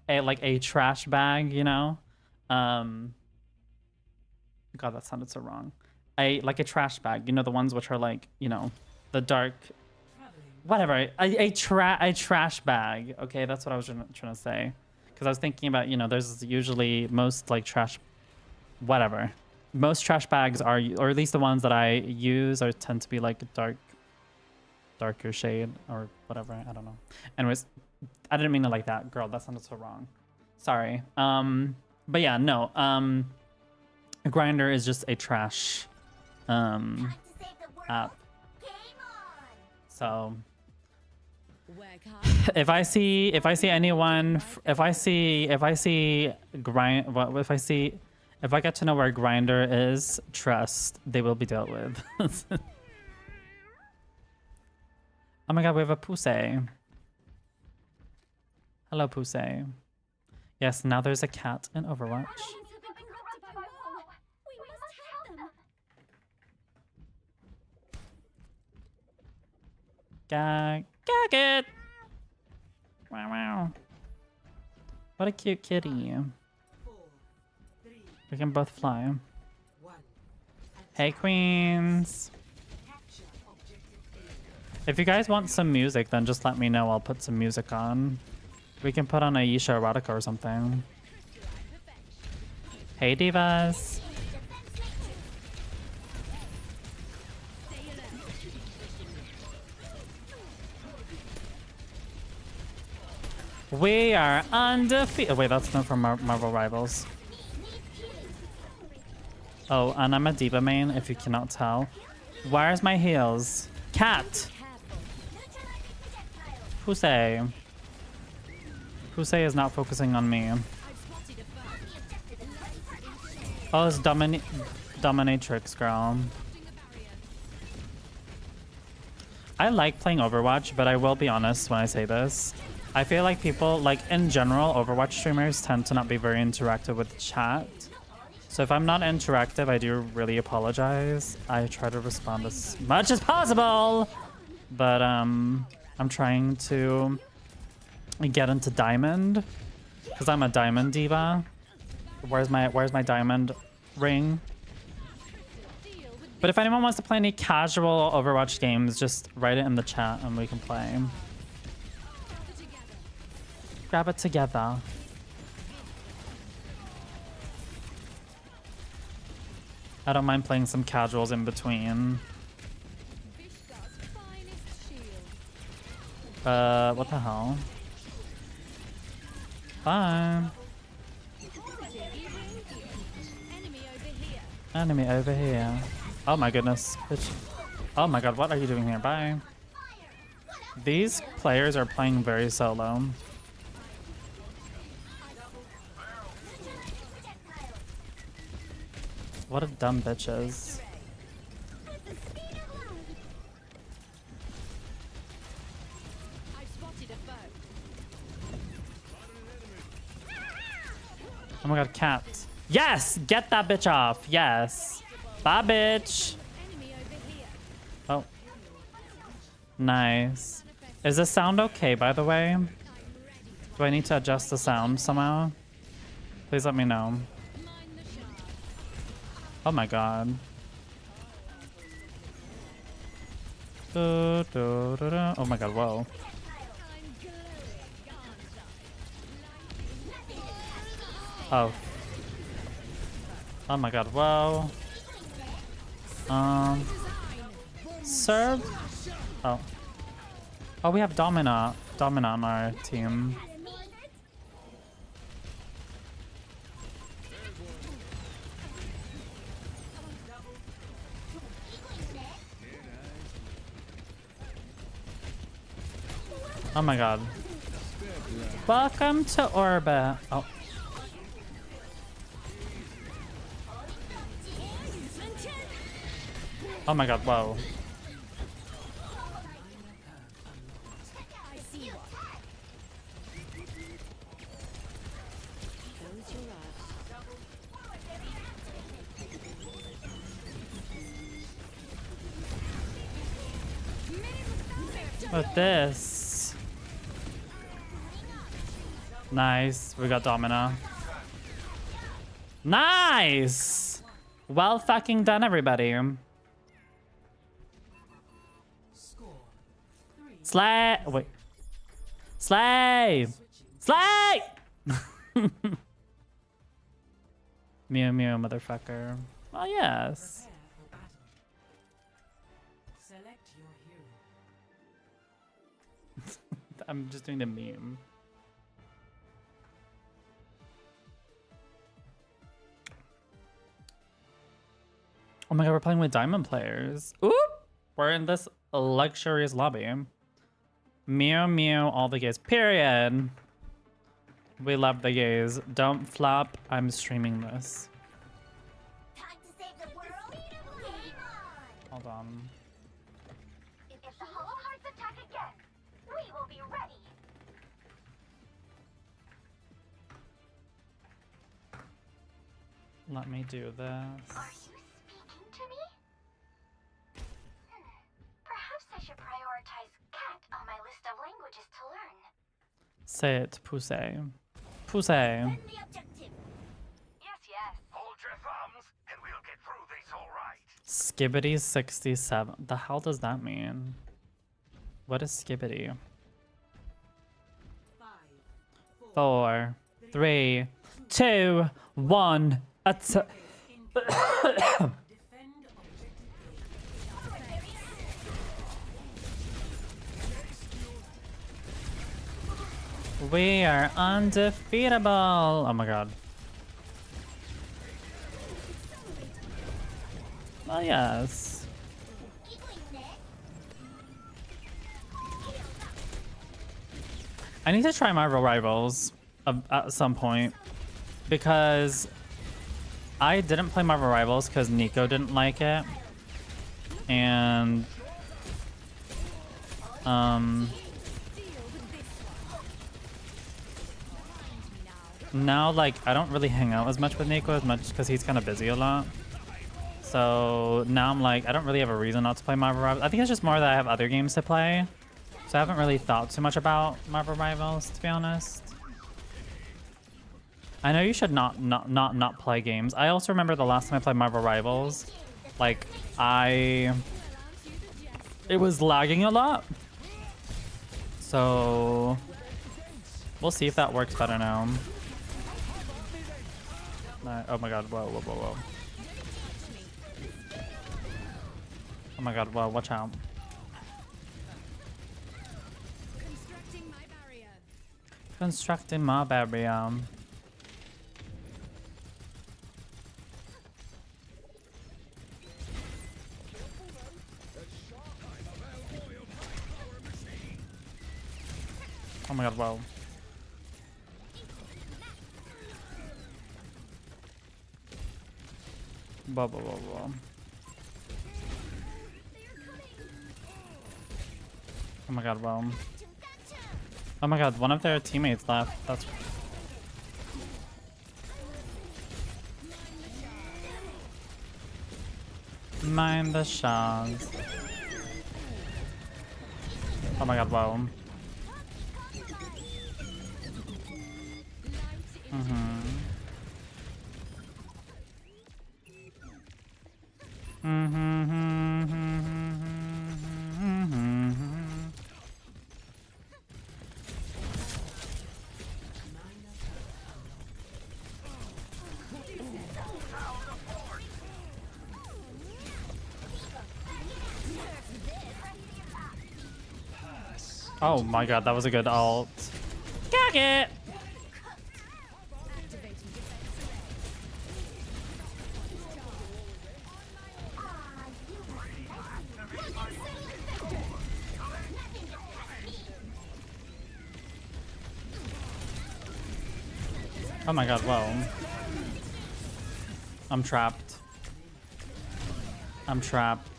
like a trash bag, you know? God, that sounded so wrong. Like a trash bag, you know, the ones which are like, you know, the dark, whatever, a trash bag. Okay, that's what I was trying to say, because I was thinking about, you know, there's usually most like trash, whatever, most trash bags are, or at least the ones that I use are tend to be like darker shade or whatever. I don't know. Anyways, I didn't mean it like that, girl. That sounded so wrong. Sorry. But yeah, no. Grindr is just a trash app. So if I get to know where Grindr is, trust, they will be dealt with. Oh my god, we have a Pussy. Hello, Pussy. Yes, now there's a cat in Overwatch. Gag it! Wow, wow. What a cute kitty. We can both fly. Hey, queens. If you guys want some music, then just let me know. I'll put some music on. We can put on Aisha Erotica or something. Hey, divas. We are undefeated. Oh, wait, that's not from Marvel Rivals. Oh, and I'm a diva main, if you cannot tell. Where's my heels? Cat! Pussy. Pussy is not focusing on me. Oh, it's Dominatrix, girl. I like playing Overwatch, but I will be honest when I say this. I feel like people, like in general, Overwatch streamers tend to not be very interactive with the chat. So if I'm not interactive, I do really apologize. I try to respond as much as possible, but I'm trying to get into Diamond because I'm a Diamond diva. Where's my Diamond ring? But if anyone wants to play any casual Overwatch games, just write it in the chat and we can play. Grab it together. I don't mind playing some casuals in between. What the hell? Bye. Enemy over here. Oh my goodness. Bitch. Oh my god, what are you doing here? Bye. These players are playing very solo. What a dumb bitches. Oh my god, cat. Yes! Get that bitch off. Yes. Bye, bitch. Oh. Nice. Is the sound okay, by the way? Do I need to adjust the sound somehow? Please let me know. Oh my god. Oh my god, whoa. Oh. Oh my god, whoa. Serve. Oh. Oh, we have Domina on our team. Oh my god. Welcome to orbit. Oh. Oh my god, whoa. With this. Nice. We got Domina. Nice! Well fucking done, everybody. Slay! Wait. Slay! Slay! Mew mew, motherfucker. Oh, yes. I'm just doing the meme. Oh my god, we're playing with diamond players. Oop! We're in this luxurious lobby. Mew mew, all the gays. Period. We love the gays. Don't flop. I'm streaming this. Time to save the world. Game on. Hold on. If the Hollow Hearts attack again, we will be ready. Let me do this. Are you speaking to me? Perhaps I should prioritize cat on my list of languages to learn. Say it, Pussy. Pussy. Send the objective. Yes, yes. Hold your thumbs, and we'll get through this all right. Skibbity 67. The hell does that mean? What is Skibbity? 4, 3, 2, 1. We are undefeatable. Oh my god. Oh yes. I need to try Marvel Rivals at some point because I didn't play Marvel Rivals because Nico didn't like it, and now like I don't really hang out as much with Nico as much because he's kind of busy a lot. So now I'm like, I don't really have a reason not to play Marvel Rivals. I think it's just more that I have other games to play. So I haven't really thought too much about Marvel Rivals, to be honest. I know you should not play games. I also remember the last time I played Marvel Rivals, like it was lagging a lot. So we'll see if that works better now. Oh my god, whoa, whoa, whoa, whoa. Oh my god, whoa, watch out. Constructing my barrier. Oh my god, wow. Whoa, whoa, whoa, whoa. Oh my god, wow. Oh my god, one of their teammates left. That's... Mind the shards. Oh my god, wow. Oh my god, that was a good ult. Gag it! Oh my god, whoa. I'm trapped. I'm trapped.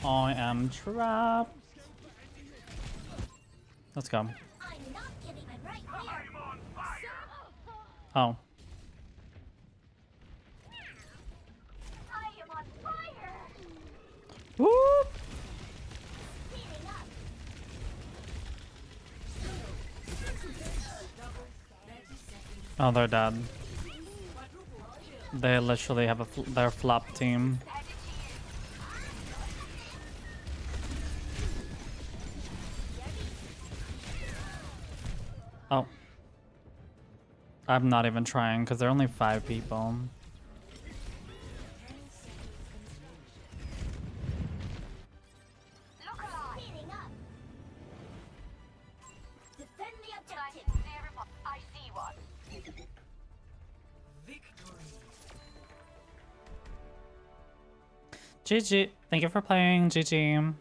I am trapped. Let's go. I'm not giving it right here. I'm on fire. Oh. I am on fire. Whoop! Speeding up. Oh, they're dead. They literally have their flop team. Oh. I'm not even trying because there are only 5 people. Look alive. Speeding up. Defend the objective. I see one. GG. Thank you for playing. GG.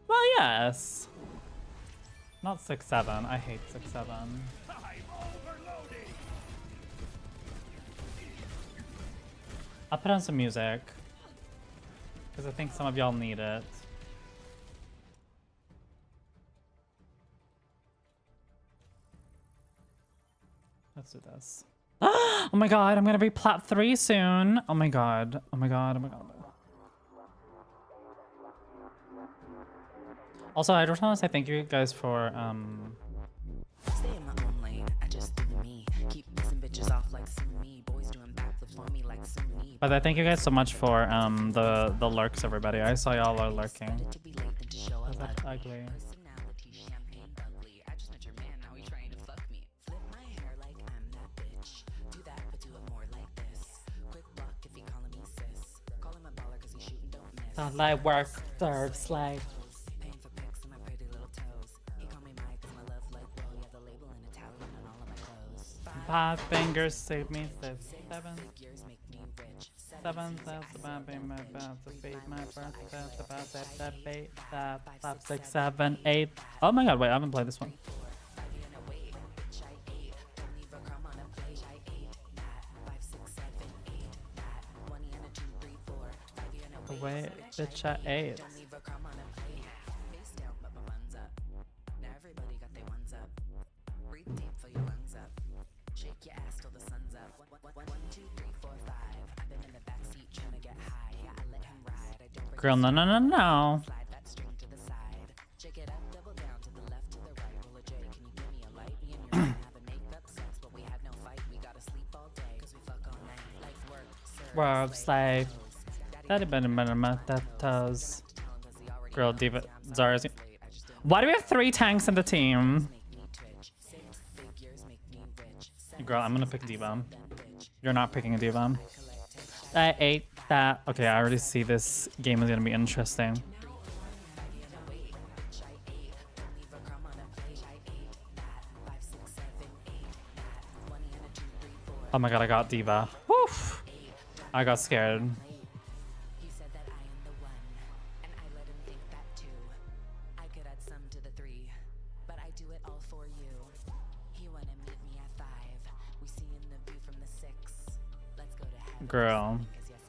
Well, yes. Not 6-7. I hate 6-7. I'll put on some music. Because I think some of y'all need it. Let's do this. Oh my god, I'm gonna be plat 3 soon. Oh my god. Oh my god. Oh my god. Also, I just want to say thank you guys for Stay in my own lane. I just do me. Keep missing bitches off like me. Boys doing backflips for me like me. But I thank you guys so much for the lurks, everybody. I saw y'all are lurking. To be late than to show up That's ugly. Personality, champagne bubbly. I just met your man, now he trying to fuck me. Flip my hair like I'm that bitch. Do that, but do it more like this. Quick block if he calling me sis. Call him a baller cause he shooting don't miss. That light work serves slay. Paying for pics on my pretty little toes. He call me Mike cause my love like bro. Yeah, the label in Italian on all of my clothes. 5 fingers save me. 7 Figures make me rich. 7 that's about being my best to beat my birth. That's about that bait. That 5, 6, 7, 8. Oh my god, wait, I haven't played this one. Wait, bitch at 8. Girl, no, no, no, no. World slave. That toes. Girl, Diva. Zara's. Why do we have 3 tanks in the team? Girl, I'm gonna pick Diva. You're not picking a Diva. I ate that. Okay, I already see this game is gonna be interesting. Oh my god, I got Diva. Woof! I got scared. He said that I am the one, and I let him think that too. I could add some to the 3, but I do it all for you. He wanna meet me at 5. We see in the view from the 6. Let's go to heaven. Girl,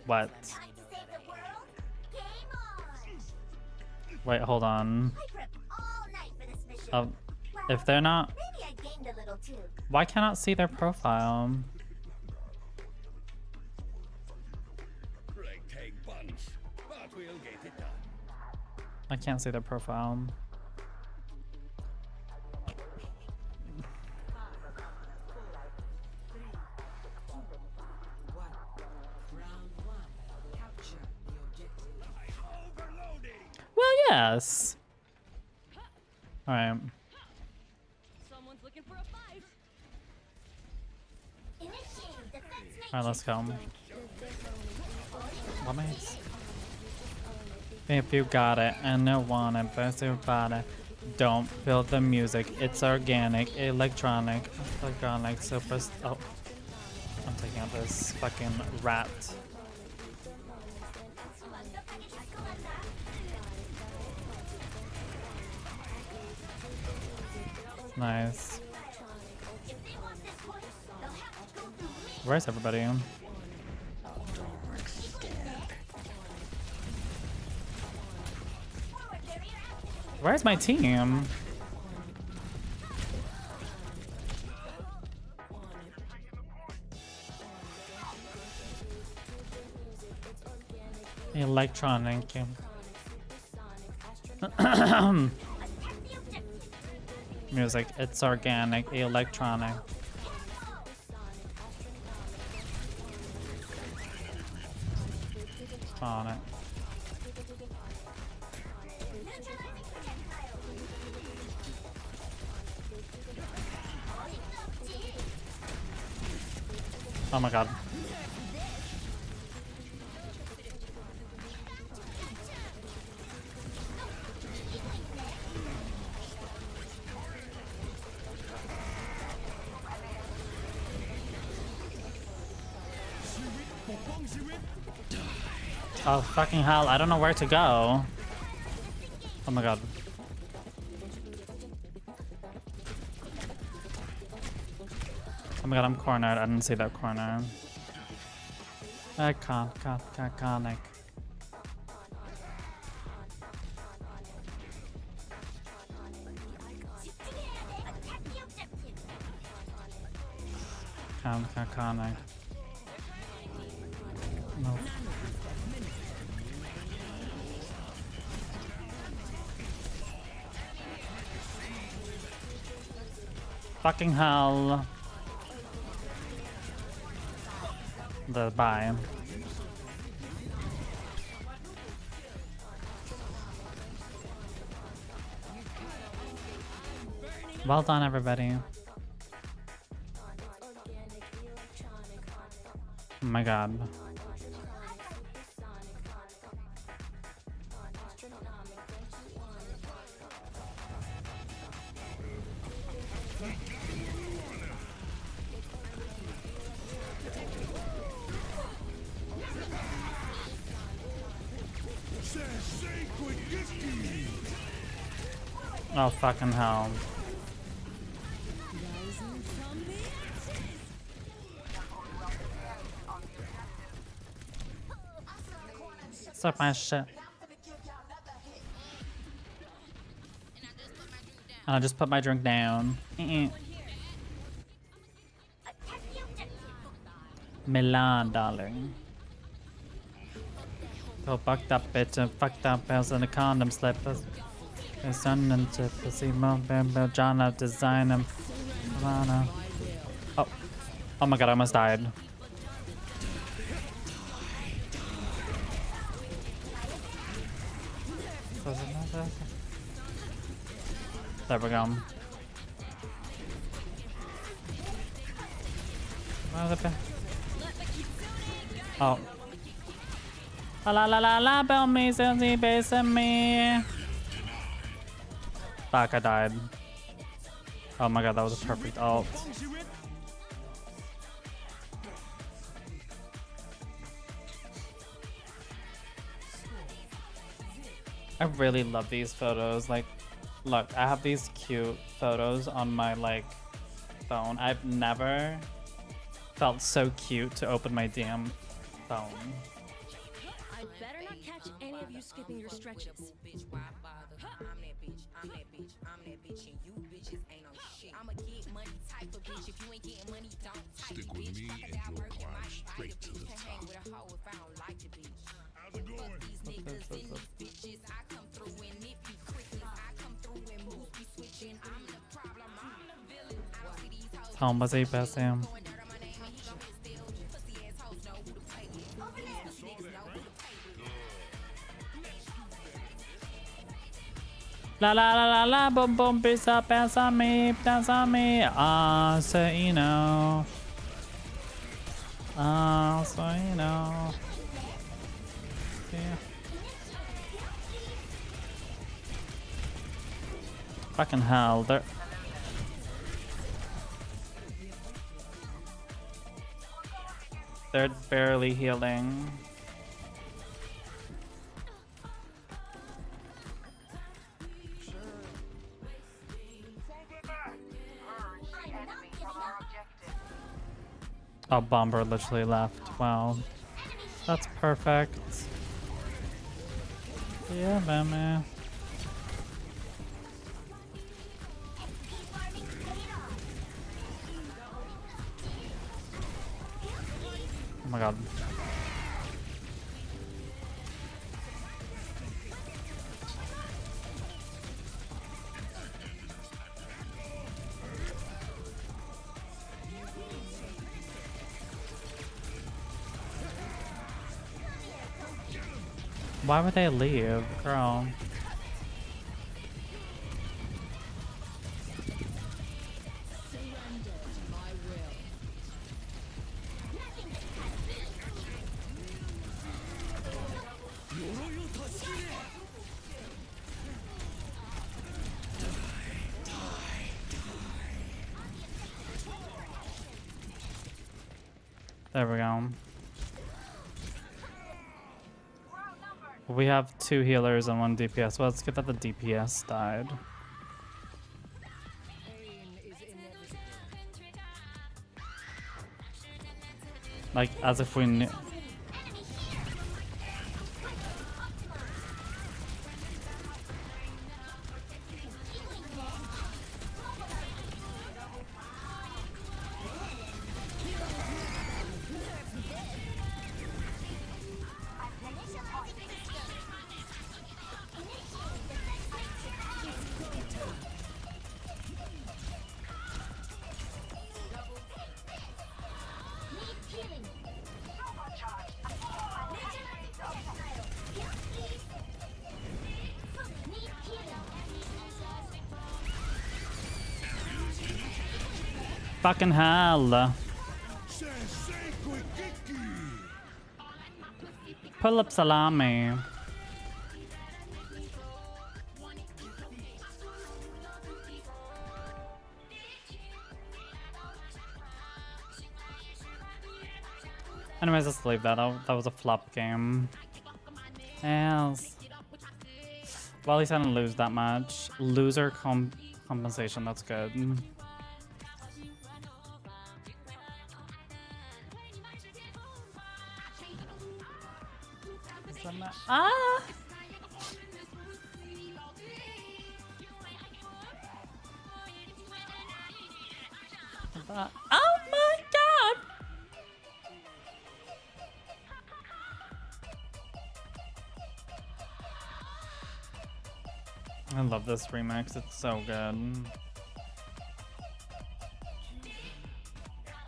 what? Time to save the world. Game on. Wait, hold on. I prepped all night for this mission. Oh, if they're not, Maybe I gained a little too. why can't I see their profile? Ragtag bunch, but we'll get it done. I can't see their profile. Well, yes. All right. Someone's looking for a fight. Alright, let's go. If you got it and you want it, best about it. Don't build the music. It's organic, electronic, super. Oh, I'm taking out this fucking rat. Nice. Where's everybody? Where's my team? Electronic. Music, it's organic, electronic. On it. Oh my god. Oh fucking hell, I don't know where to go. Oh my god. Oh my god, I'm cornered. I didn't see that corner. Iconic. Iconic. No. Fucking hell. The bye. Well done, everybody. Oh my god. Oh fucking hell. Suck my shit. And I just put my drink down. Milan, darling. Go fuck that bitch and fuck that bells and the condom slippers. There's sun and to see Bambo John design them. Oh. Oh my god, I almost died. There we go. Oh. La la la la, bell me, silly base me. Fuck, I died. Oh my god, that was a perfect ult. I really love these photos. Like, look, I have these cute photos on my, like, phone. I've never felt so cute to open my damn phone. I better not catch any of you skipping your stretches. Stick with me and you'll climb straight to the top. How's it going? Home was a best him. La la la la la, boom boom, bounce on me, bounce on me. Ah, so you know. So you know. Yeah. Fucking hell, they're barely healing. Oh, Bomber literally left. Wow. That's perfect. Yeah, man. Oh my god. Why would they leave, girl? There we go. We have 2 healers and 1 DPS. Well, let's get that the DPS died. Like, as if we knew. Fucking hell. Pull up salami. Anyways, let's leave that. That was a flop game. Yes. Well, at least I didn't lose that much. Loser compensation, that's good. Ah! Oh my god! I love this remix, it's so good.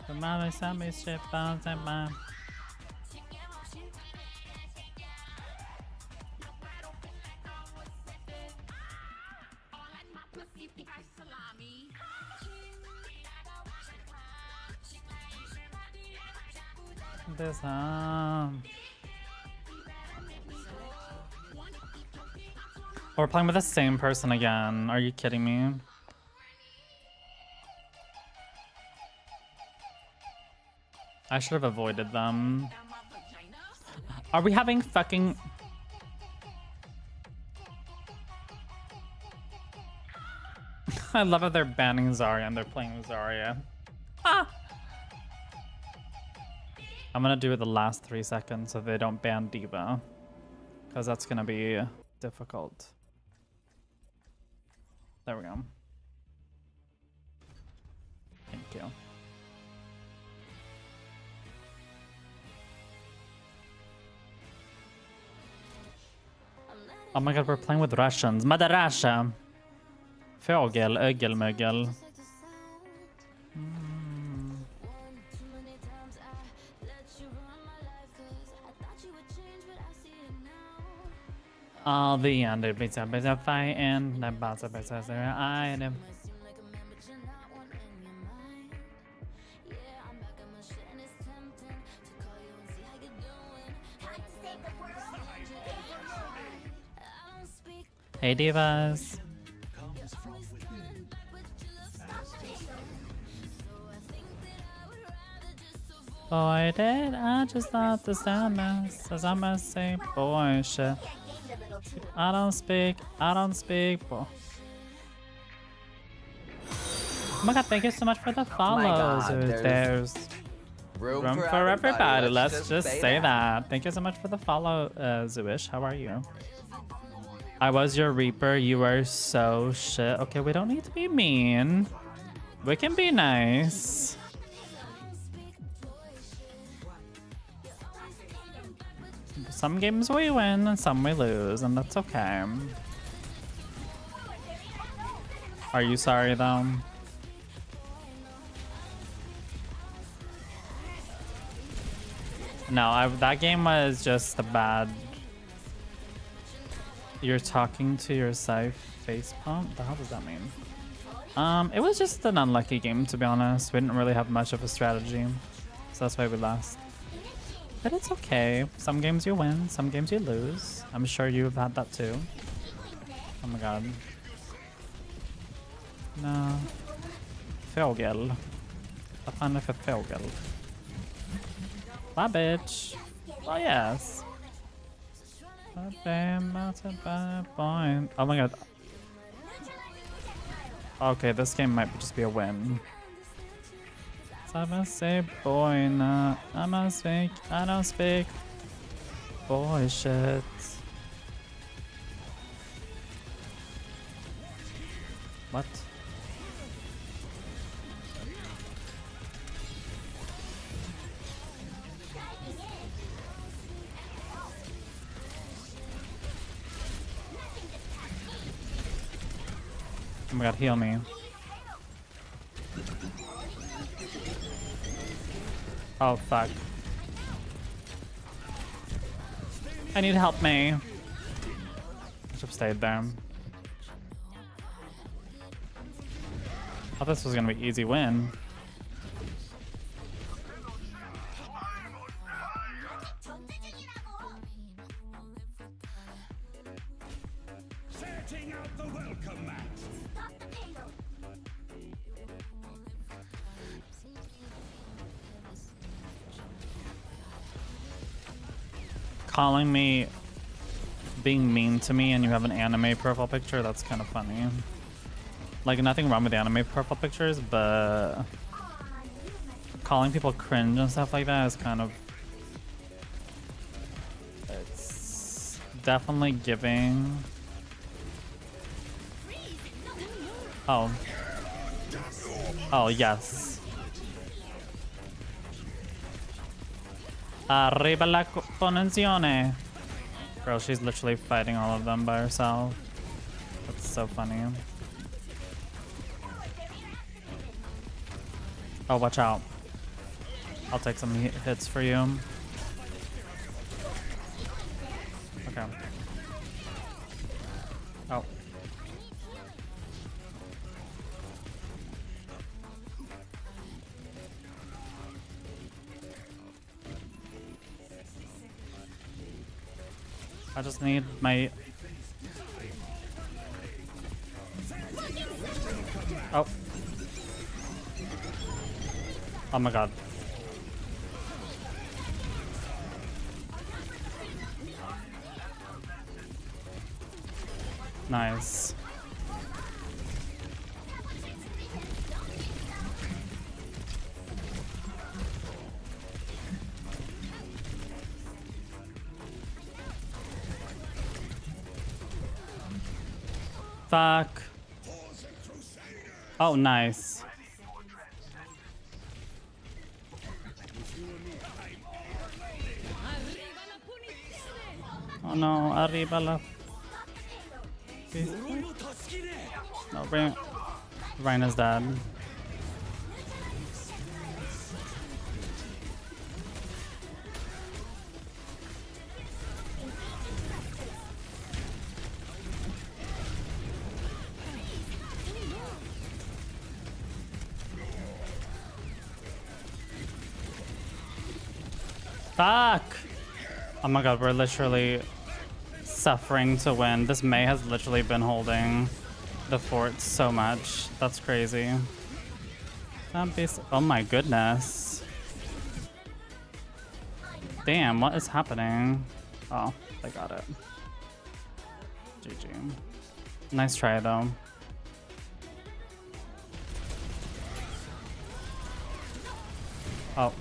The mommy sent me shit bounce at my. This we're playing with the same person again. Are you kidding me? I should have avoided them. Are we having fucking... I love how they're banning Zarya and they're playing Zarya. Ah! I'm gonna do it the last 3 seconds so they don't ban Diva. Because that's gonna be difficult. There we go. Thank you. Oh my god, we're playing with Russians. Mother Russia! Fågel, ögelmögel. All the under bits of fight and the boss of bits of item. Hey divas. Boy, did I just thought the sadness as I must say, boy, shit. I don't speak, boy. Oh my god, thank you so much for the follows. God, There's room for everybody. Let's just say that. Thank you so much for the follow, Zooish. How are you? I was your Reaper. You were so shit. Okay, we don't need to be mean. We can be nice. Some games we win and some we lose, and that's okay. Are you sorry though? No, that game was just a bad. You're talking to your side face pump? The hell does that mean? It was just an unlucky game, to be honest. We didn't really have much of a strategy, so that's why we lost. But it's okay. Some games you win, some games you lose. I'm sure you've had that too. Oh my god. No. Fågel. Vad fan är för fågel? Bye, bitch. Oh, yes. Oh my god. Okay, this game might just be a win. I must say, boy, nah. I must speak. I don't speak. Boy, shit. What? Oh my god, heal me. Oh fuck. I need help, me. I should have stayed there. I thought this was gonna be easy win. Setting out the welcome mat. Stop the payload. Calling me being mean to me and you have an anime profile picture, that's kind of funny. Like, nothing wrong with anime profile pictures, but calling people cringe and stuff like that is kind of... It's definitely giving... Oh. Oh, yes. Arriba la posizione. Girl, she's literally fighting all of them by herself. That's so funny. Oh, watch out. I'll take some hits for you. Okay. Oh. I just need my... Oh. Oh my god. Nice. Fuck. Oh, nice. Oh no, arriba la... No, Rhina's dead. Fuck! Oh my god, we're literally suffering to win. This Mei has literally been holding the fort so much. That's crazy. Oh my goodness. Damn, what is happening? Oh, they got it. GG. Nice try though. Oh.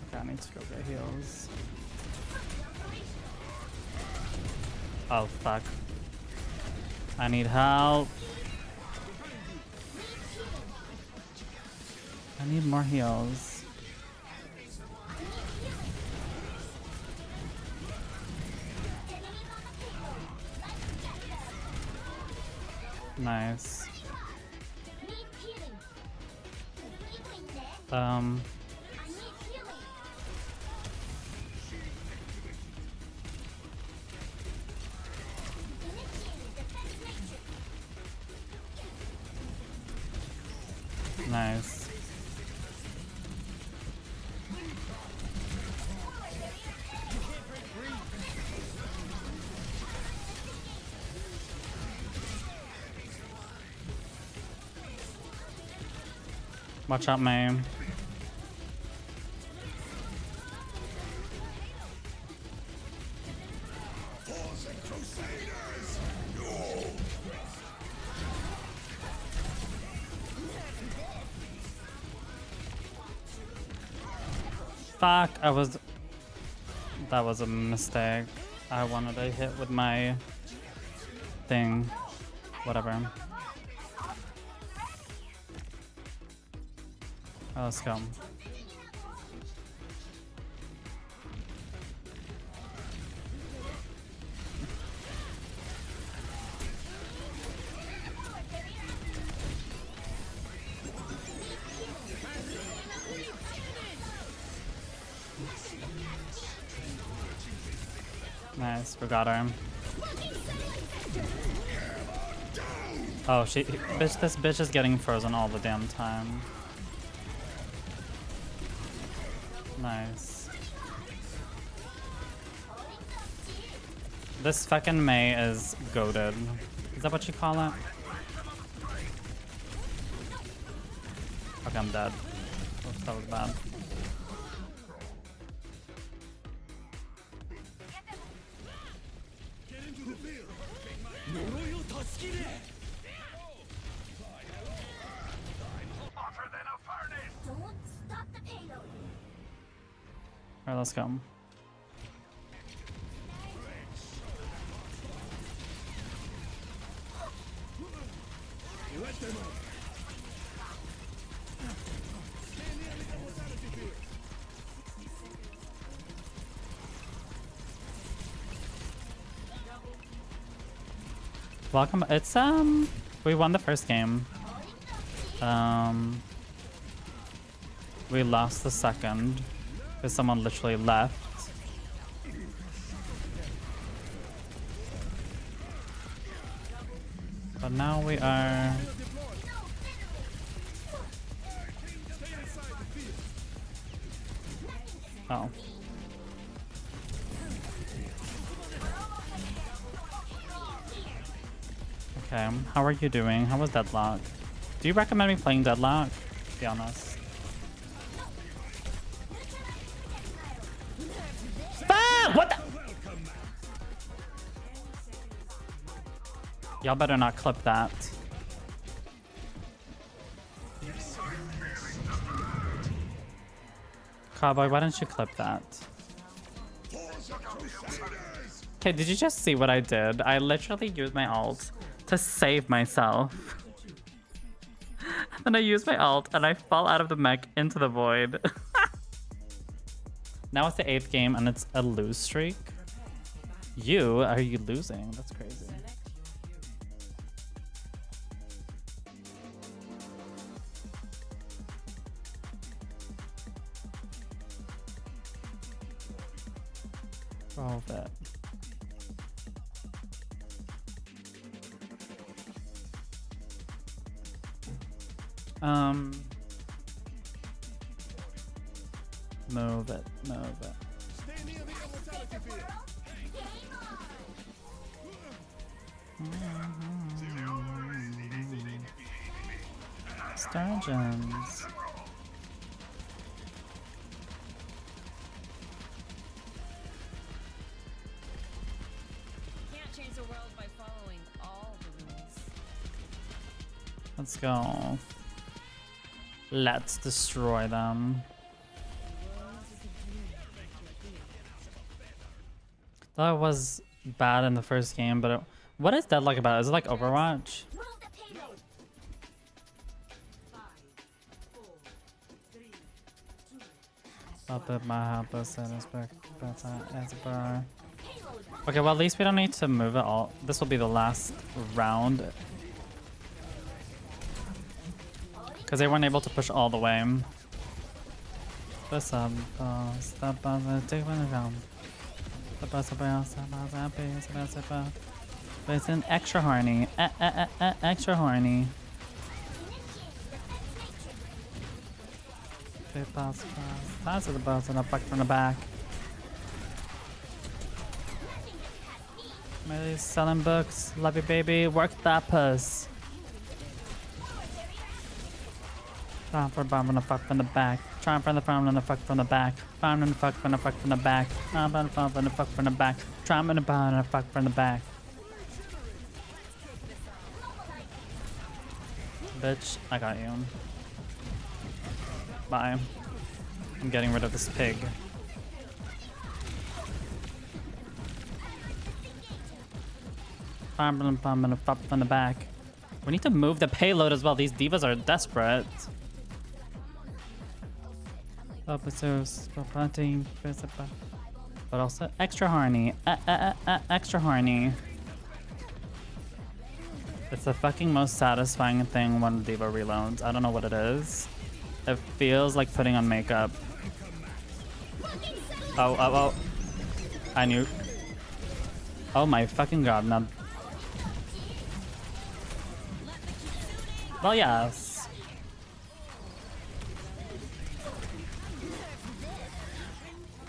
Okay, I need to go get heals. Oh, fuck. I need help. I need more heals. Nice. Nice. Watch out, Mei. Fuck, that was a mistake. I wanted to hit with my thing. Whatever. Oh, let's go. Nice, we got her. Oh, this bitch is getting frozen all the damn time. Nice. This fucking Mei is goated. Is that what you call it? Okay, I'm dead. Oops, that was bad. Alright, let's go. Welcome. It's we won the first game. We lost the second because someone literally left. But now we are. Oh. Okay, how are you doing? How was Deadlock? Do you recommend me playing Deadlock? To be honest. Ah! What the? Y'all better not clip that. Cowboy, why don't you clip that? Okay, did you just see what I did? I literally used my ult to save myself. Then I used my ult and I fall out of the mech into the void. Now it's the 8th game and it's a lose streak. Are you losing? That's crazy. All of it. Move it. Move it. Sturgeons. Can't change the world by following all the rules. Let's go. Let's destroy them. That was bad in the first game, but what is Deadlock about? Is it like Overwatch? Move the payload. Okay, well at least we don't need to move it all. This will be the last round. Because they weren't able to push all the way. It's an extra horny. Extra horny. That's the boss and a fuck from the back. Maybe selling books. Love you, baby. Work that puss. Trying for bomb and a fuck from the back. Trying for the farm and a fuck from the back. Farm and a fuck from the fuck from the back. Farm and a fuck from the fuck from the back. Trying and a bomb and a fuck from the back. Bitch, I got you. Bye. I'm getting rid of this pig. Farm and a bomb and a fuck from the back. We need to move the payload as well. These divas are desperate. But also extra horny. Extra horny. It's the fucking most satisfying thing when diva reloads. I don't know what it is. It feels like putting on makeup. Oh. I knew. Oh my fucking god. Now. Well, yes.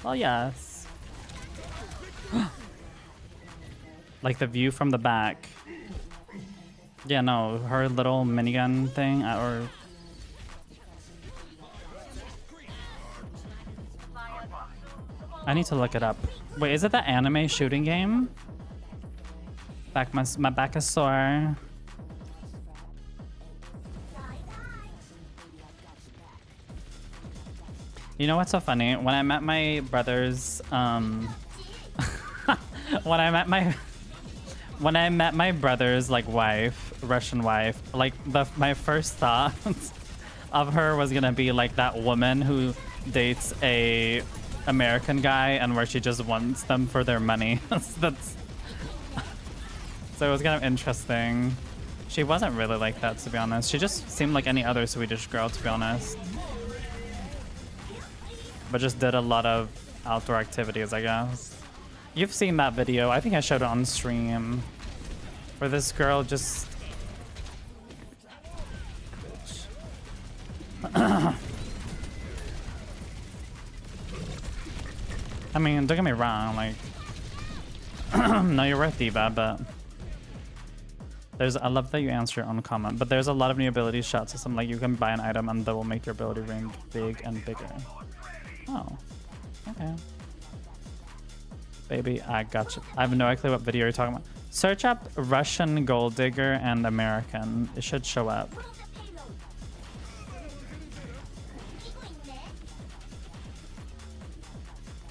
Well, yes. Like the view from the back. Yeah, no, her little minigun thing, or... I need to look it up. Wait, is it the anime shooting game? My back is sore. You know what's so funny? When I met my brother's, when I met my brother's like wife, Russian wife, like my first thought of her was gonna be like that woman who dates a American guy and where she just wants them for their money. That's so it was kind of interesting. She wasn't really like that, to be honest. She just seemed like any other Swedish girl, to be honest. But just did a lot of outdoor activities, I guess. You've seen that video. I think I showed it on stream. Where this girl just... I mean, don't get me wrong, like... no, you're worth diva, but... I love that you answer your own comment, but there's a lot of new ability shot system, like you can buy an item and that will make your ability range big and bigger. Oh, okay. Baby, I got you. I have no idea what video you're talking about. Search up Russian Gold Digger and American. It should show up.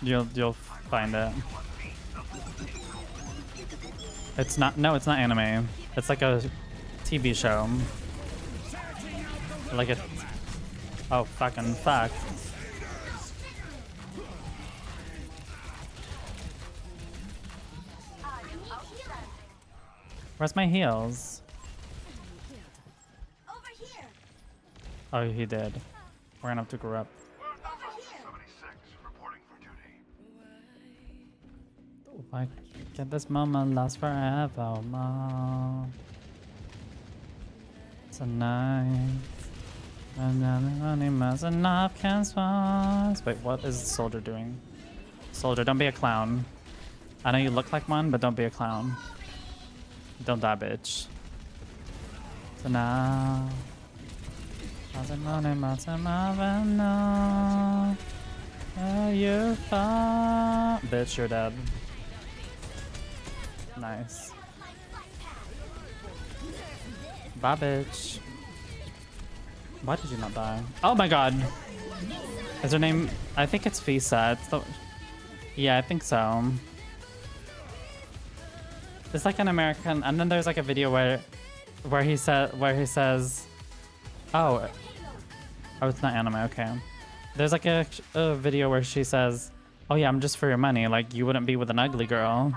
You'll find it. It's not. No, it's not anime. It's like a TV show. Like a. Oh fucking fuck. Where's my heels? Over here. Oh, he did. We're gonna have to grow up. Why can't this moment last forever, Mom? Tonight. Wait, what is Soldier doing? Soldier, don't be a clown. I know you look like one, but don't be a clown. Don't die, bitch. So now... You're fine. Bitch, you're dead. Nice. Bye, bitch. Why did you not die? Oh my god. Is her name? I think it's Fisa. It's the... Yeah, I think so. It's like an American, and then there's like a video where he says, oh, it's not anime. Okay. There's like a video where she says, oh yeah, I'm just for your money. Like you wouldn't be with an ugly girl.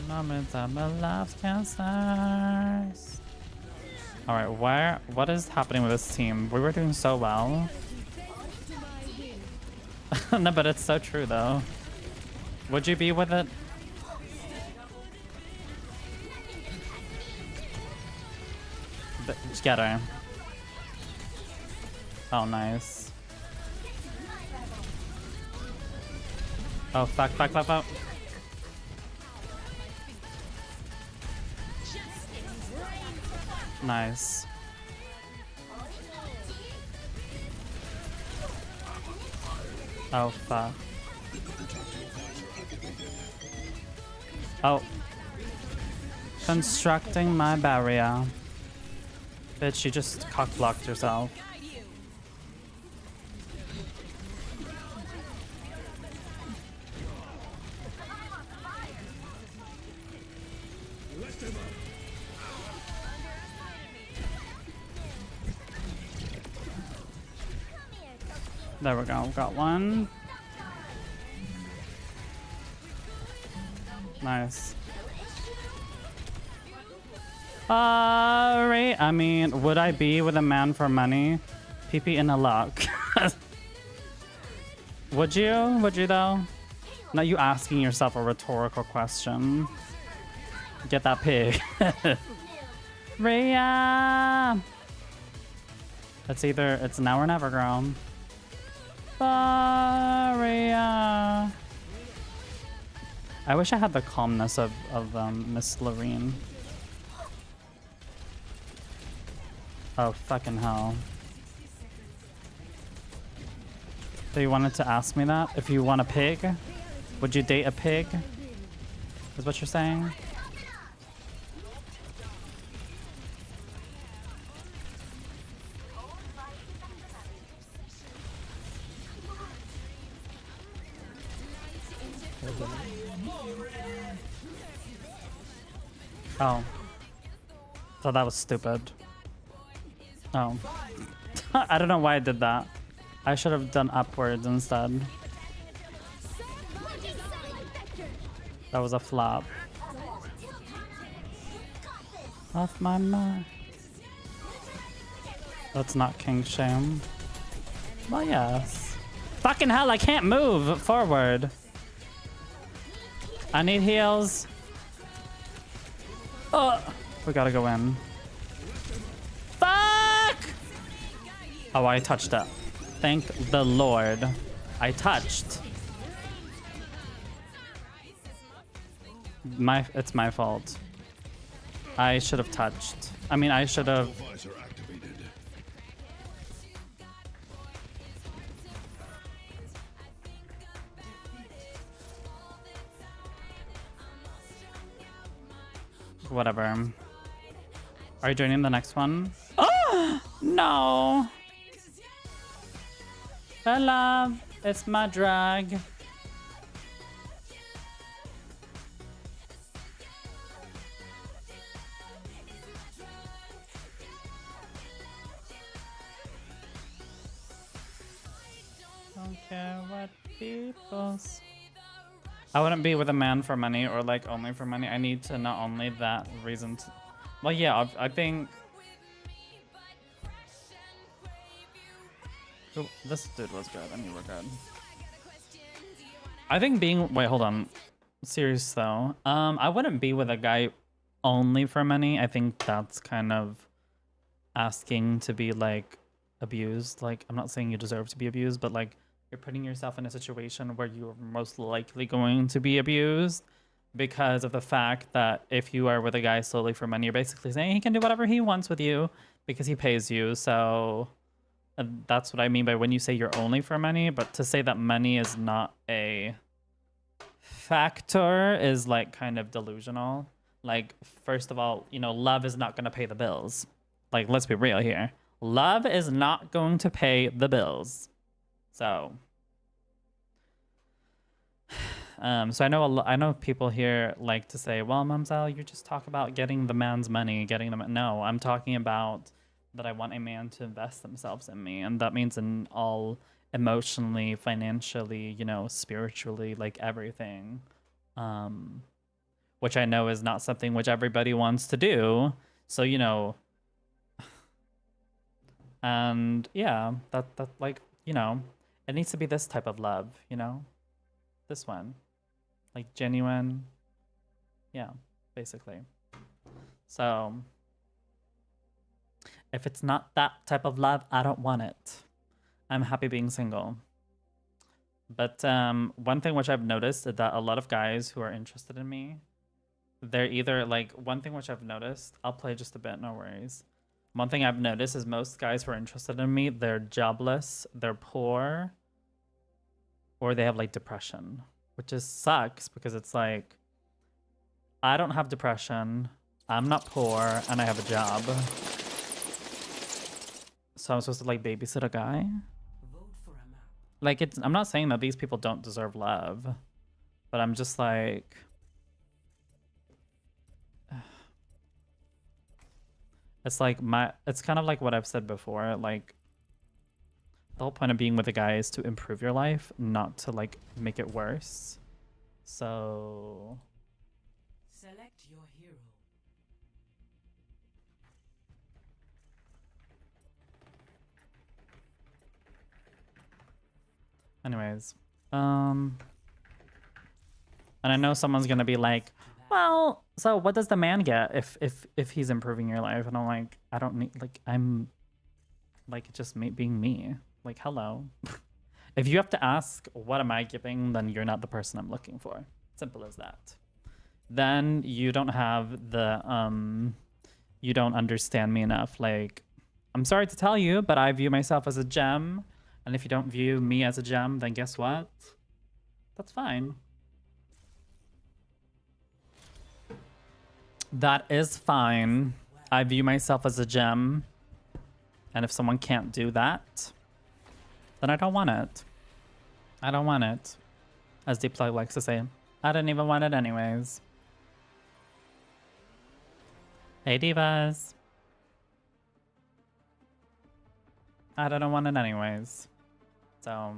Moments of my life's cancers. All right, what is happening with this team? We were doing so well. No, but it's so true though. Would you be with it? Just get her. Oh, nice. Oh, fuck. Nice. Oh, fuck. Oh. Constructing my barrier. Bitch, you just cock-blocked yourself. There we go, got one. Nice. I mean, would I be with a man for money? PP in a lock. Would you? Would you though? Not you asking yourself a rhetorical question. Get that pig. Rhea! It's now or never, girl. Rhea! I wish I had the calmness of Miss Lorene. Oh, fucking hell. So you wanted to ask me that? If you want a pig? Would you date a pig? Is what you're saying? Oh. So that was stupid. Oh. I don't know why I did that. I should have done upwards instead. That was a flop. Off my mind. That's not king shame. Well, yes. Fucking hell, I can't move forward. I need heals. Oh, we gotta go in. Fuck! Oh, I touched it. Thank the Lord. I touched. It's my fault. I should have touched. I mean, I should have. Whatever. Are you joining the next one? Oh no! Hello, it's my drag. Don't care what people say. I wouldn't be with a man for money or like only for money. I need to not only that reason to... Well, yeah, I think... Ooh, this dude was good and you were good. I think being... Wait, hold on. Serious though. I wouldn't be with a guy only for money, I think that's kind of asking to be like abused. Like, I'm not saying you deserve to be abused, but like you're putting yourself in a situation where you're most likely going to be abused because of the fact that if you are with a guy solely for money, you're basically saying he can do whatever he wants with you because he pays you. So that's what I mean by when you say you're only for money. But to say that money is not a factor is like kind of delusional. Like, first of all, you know, love is not going to pay the bills. Like, let's be real here. Love is not going to pay the bills. So, so I know people here like to say, well, Mumzel, you just talk about getting the man's money, No, I'm talking about that I want a man to invest themselves in me. And that means in all emotionally, financially, you know, spiritually, like everything. Which I know is not something which everybody wants to do. So, you know, and yeah, that like, you know, it needs to be this type of love, you know, this one, like genuine. Yeah, basically. So if it's not that type of love, I don't want it. I'm happy being single. But one thing which I've noticed is that a lot of guys who are interested in me, they're either like, one thing which I've noticed, I'll play just a bit, no worries. One thing I've noticed is most guys who are interested in me, they're jobless, they're poor, or they have like depression, which just sucks because it's like, I don't have depression, I'm not poor, and I have a job. So I'm supposed to like babysit a guy? Like, I'm not saying that these people don't deserve love, but I'm just like, it's like it's kind of like what I've said before. Like, the whole point of being with a guy is to improve your life, not to like make it worse. So select your hero. anyways, and I know someone's gonna be like, well, so what does the man get if he's improving your life? And I'm like, I don't need, like, I'm like just me being me. Like, hello. If you have to ask what am I giving, then you're not the person I'm looking for. Simple as that. Then you don't have the you don't understand me enough. Like, I'm sorry to tell you, but I view myself as a gem, and if you don't view me as a gem, then guess what? That's fine. That is fine. I view myself as a gem. And if someone can't do that, then I don't want it. I don't want it. As Deep Plug likes to say, I didn't even want it anyways. Hey, divas. I don't want it anyways. So...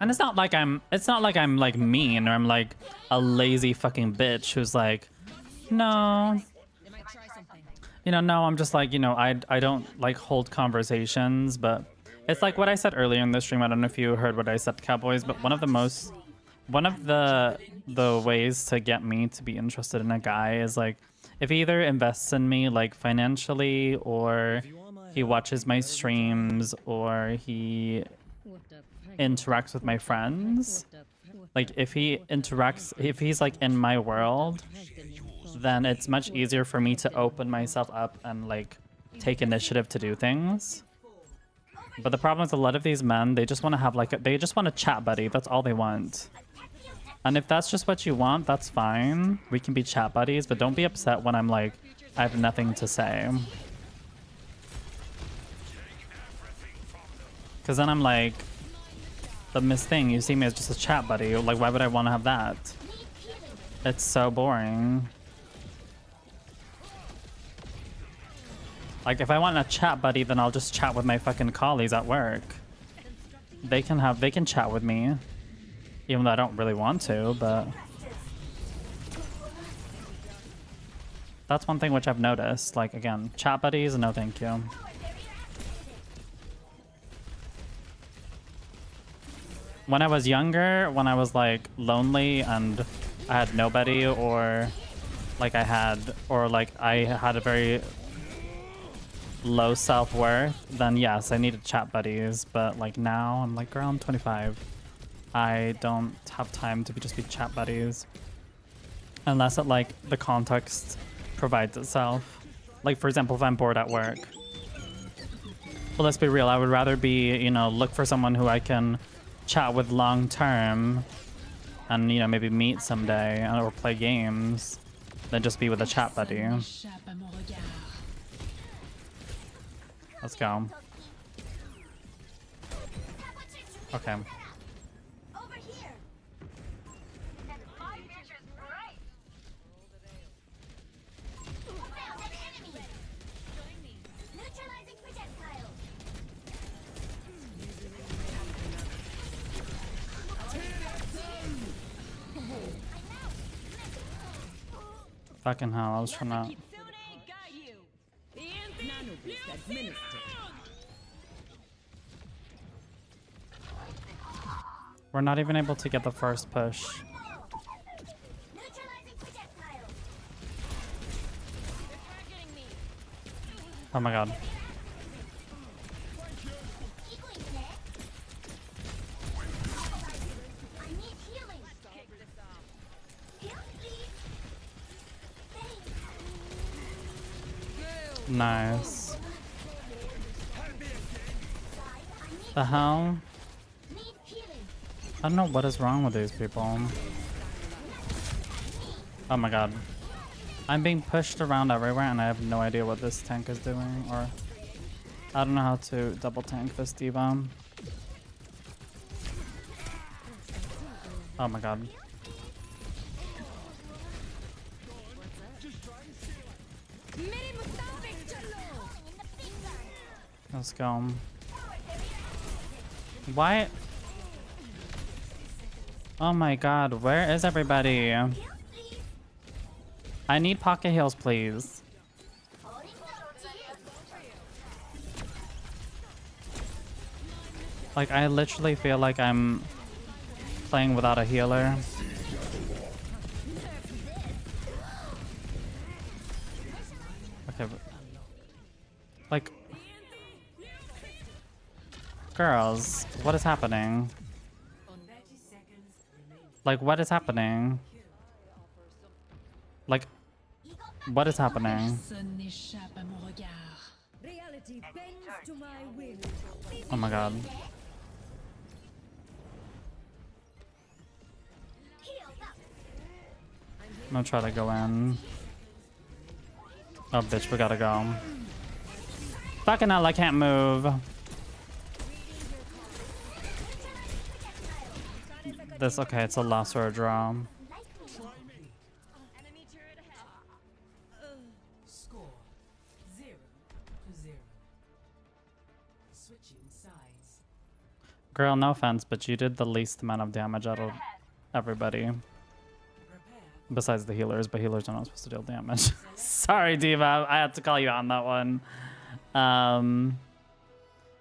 And it's not like I'm like mean or I'm like a lazy fucking bitch who's like, no. You know, no, I'm just like, you know, I don't like hold conversations, but it's like what I said earlier in the stream. I don't know if you heard what I said, Cowboys, but one of the ways to get me to be interested in a guy is like, if he either invests in me like financially, or he watches my streams, or he interacts with my friends. Like, if he's like in my world, then it's much easier for me to open myself up and like take initiative to do things. But the problem is a lot of these men, they just want to have like they just want a chat buddy. That's all they want. And if that's just what you want, that's fine. We can be chat buddies, but don't be upset when I'm like, I have nothing to say. Because then I'm like, the missed thing, you see me as just a chat buddy. Like, why would I want to have that? It's so boring. Like, if I want a chat buddy, then I'll just chat with my fucking colleagues at work. They can chat with me. Even though I don't really want to, but... That's one thing which I've noticed. Like, again, chat buddies, no thank you. When I was younger, when I was like lonely and I had nobody, or like I had a very low self-worth, then yes, I needed chat buddies. But like now, I'm like, girl, I'm 25. I don't have time to just be chat buddies. Unless it, like, the context provides itself. Like, for example, if I'm bored at work. Well, let's be real, I would rather be, you know, look for someone who I can chat with long term and, you know, maybe meet someday or play games than just be with a chat buddy. Let's go. Okay. Over here. And my future's bright. Found an enemy. Join me. Neutralizing projectile. Fucking hell, I was trying to... We're not even able to get the first push. Oh my god. Nice. The hell? I don't know what is wrong with these people. Oh my god. I'm being pushed around everywhere and I have no idea what this tank is doing, or I don't know how to double tank this diva. Oh my god. Let's go. Why? Oh my god, where is everybody? I need pocket heals, please. Like, I literally feel like I'm playing without a healer. Okay, but, like, girls, what is happening? Like, what is happening? Like, what is happening? Oh my god. I'm gonna try to go in. Oh, bitch, we gotta go. Fucking hell, I can't move. This, okay, it's a loss or a draw. Score 0-0. Switching sides. Girl, no offense, but you did the least amount of damage out of everybody. Besides the healers, but healers are not supposed to deal damage. Sorry, Diva, I had to call you out on that one.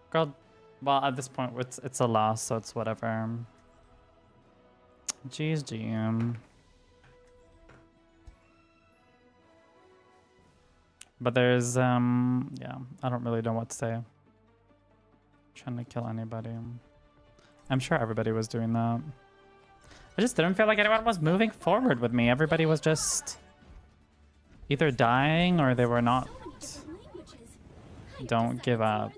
Girl, well, at this point, it's a loss, so it's whatever. Jeez, GM. But there's, yeah, I don't really know what to say. Trying to kill anybody. I'm sure everybody was doing that. I just didn't feel like anyone was moving forward with me. Everybody was just either dying or they were not. Don't give up.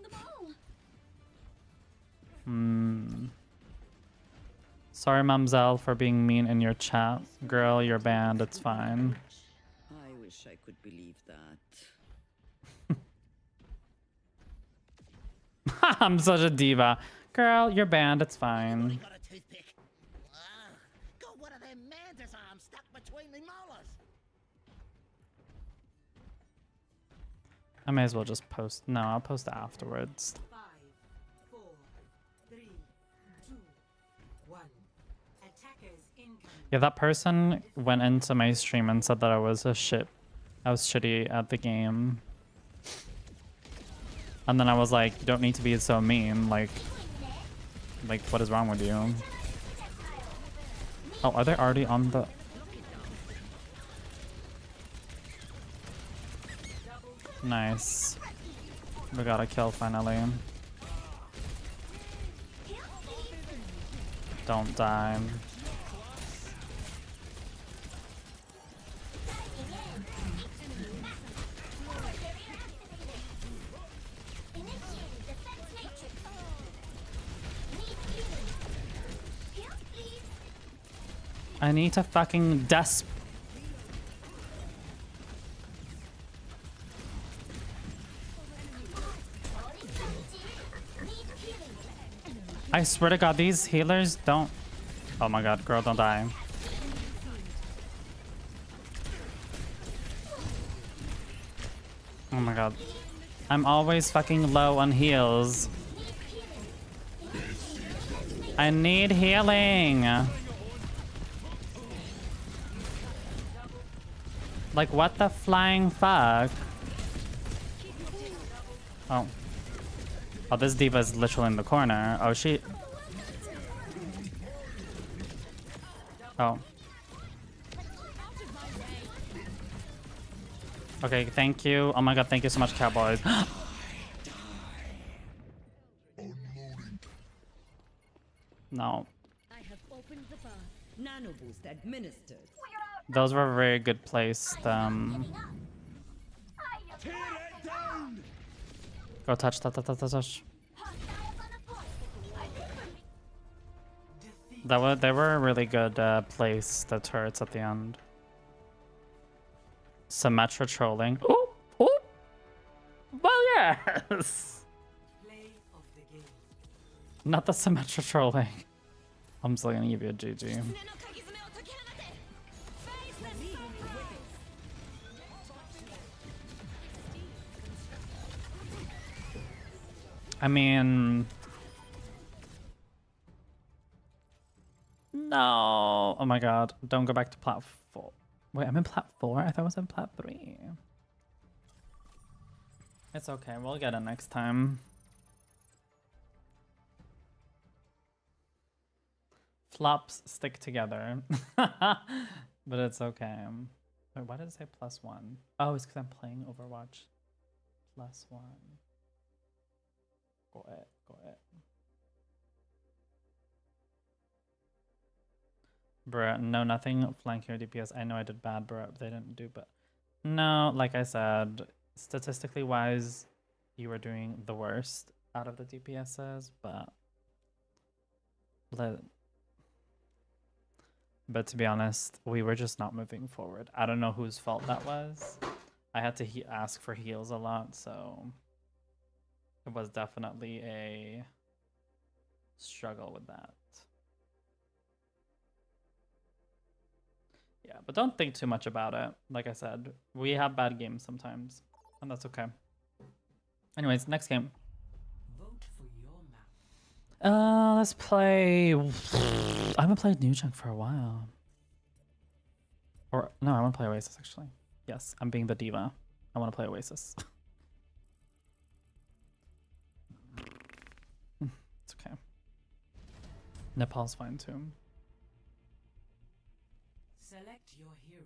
Sorry, mumzel, for being mean in your chat. Girl, you're banned. It's fine. I wish I could believe that. I'm such a diva. Girl, you're banned. It's fine. Got one of them mantis arms stuck between the molars. I may as well just post. No, I'll post it afterwards. 5, 4, 3, 2, 1. Attackers incoming. Yeah, that person went into my stream and said that I was shitty at the game. And then I was like, you don't need to be so mean. Like, what is wrong with you? Oh, are they already on the... Nice. We got a kill finally. Don't die. I need to fucking I swear to God, these healers don't. Oh my God, girl, don't die. Oh my God. I'm always fucking low on heals. I need healing. Like, what the flying fuck? Oh. Oh, this diva is literally in the corner. Oh, she... Oh. Okay, thank you. Oh my God, thank you so much, cowboys. No. I have opened the bar. Nano boost administered. Those were very good placed. Go touch, touch, touch, touch, touch. They were really good placed, the turrets at the end. Symmetra trolling. Oh, oh. Well, yes. Not the Symmetra trolling. I'm still gonna give you a GG. I mean... No. Oh my God. Don't go back to plat 4. Wait, I'm in plat 4? I thought I was in plat 3. It's okay. We'll get it next time. Flops stick together. But it's okay. Wait, why did it say +1? Oh, it's because I'm playing Overwatch. +1. Got it, got it. Bruh, no, nothing flanking or DPS. I know I did bad, bruh. They didn't do, but no, like I said, statistically wise, you were doing the worst out of the DPSs, but to be honest, we were just not moving forward. I don't know whose fault that was. I had to ask for heals a lot, so it was definitely a struggle with that. Yeah, but don't think too much about it. Like I said, we have bad games sometimes, and that's okay. Anyways, next game. Vote for your map. Let's play... I haven't played New Junk for a while. Or, no, I want to play Oasis, actually. Yes, I'm being the diva. I want to play Oasis. It's okay. Nepal's fine, too. Select your hero.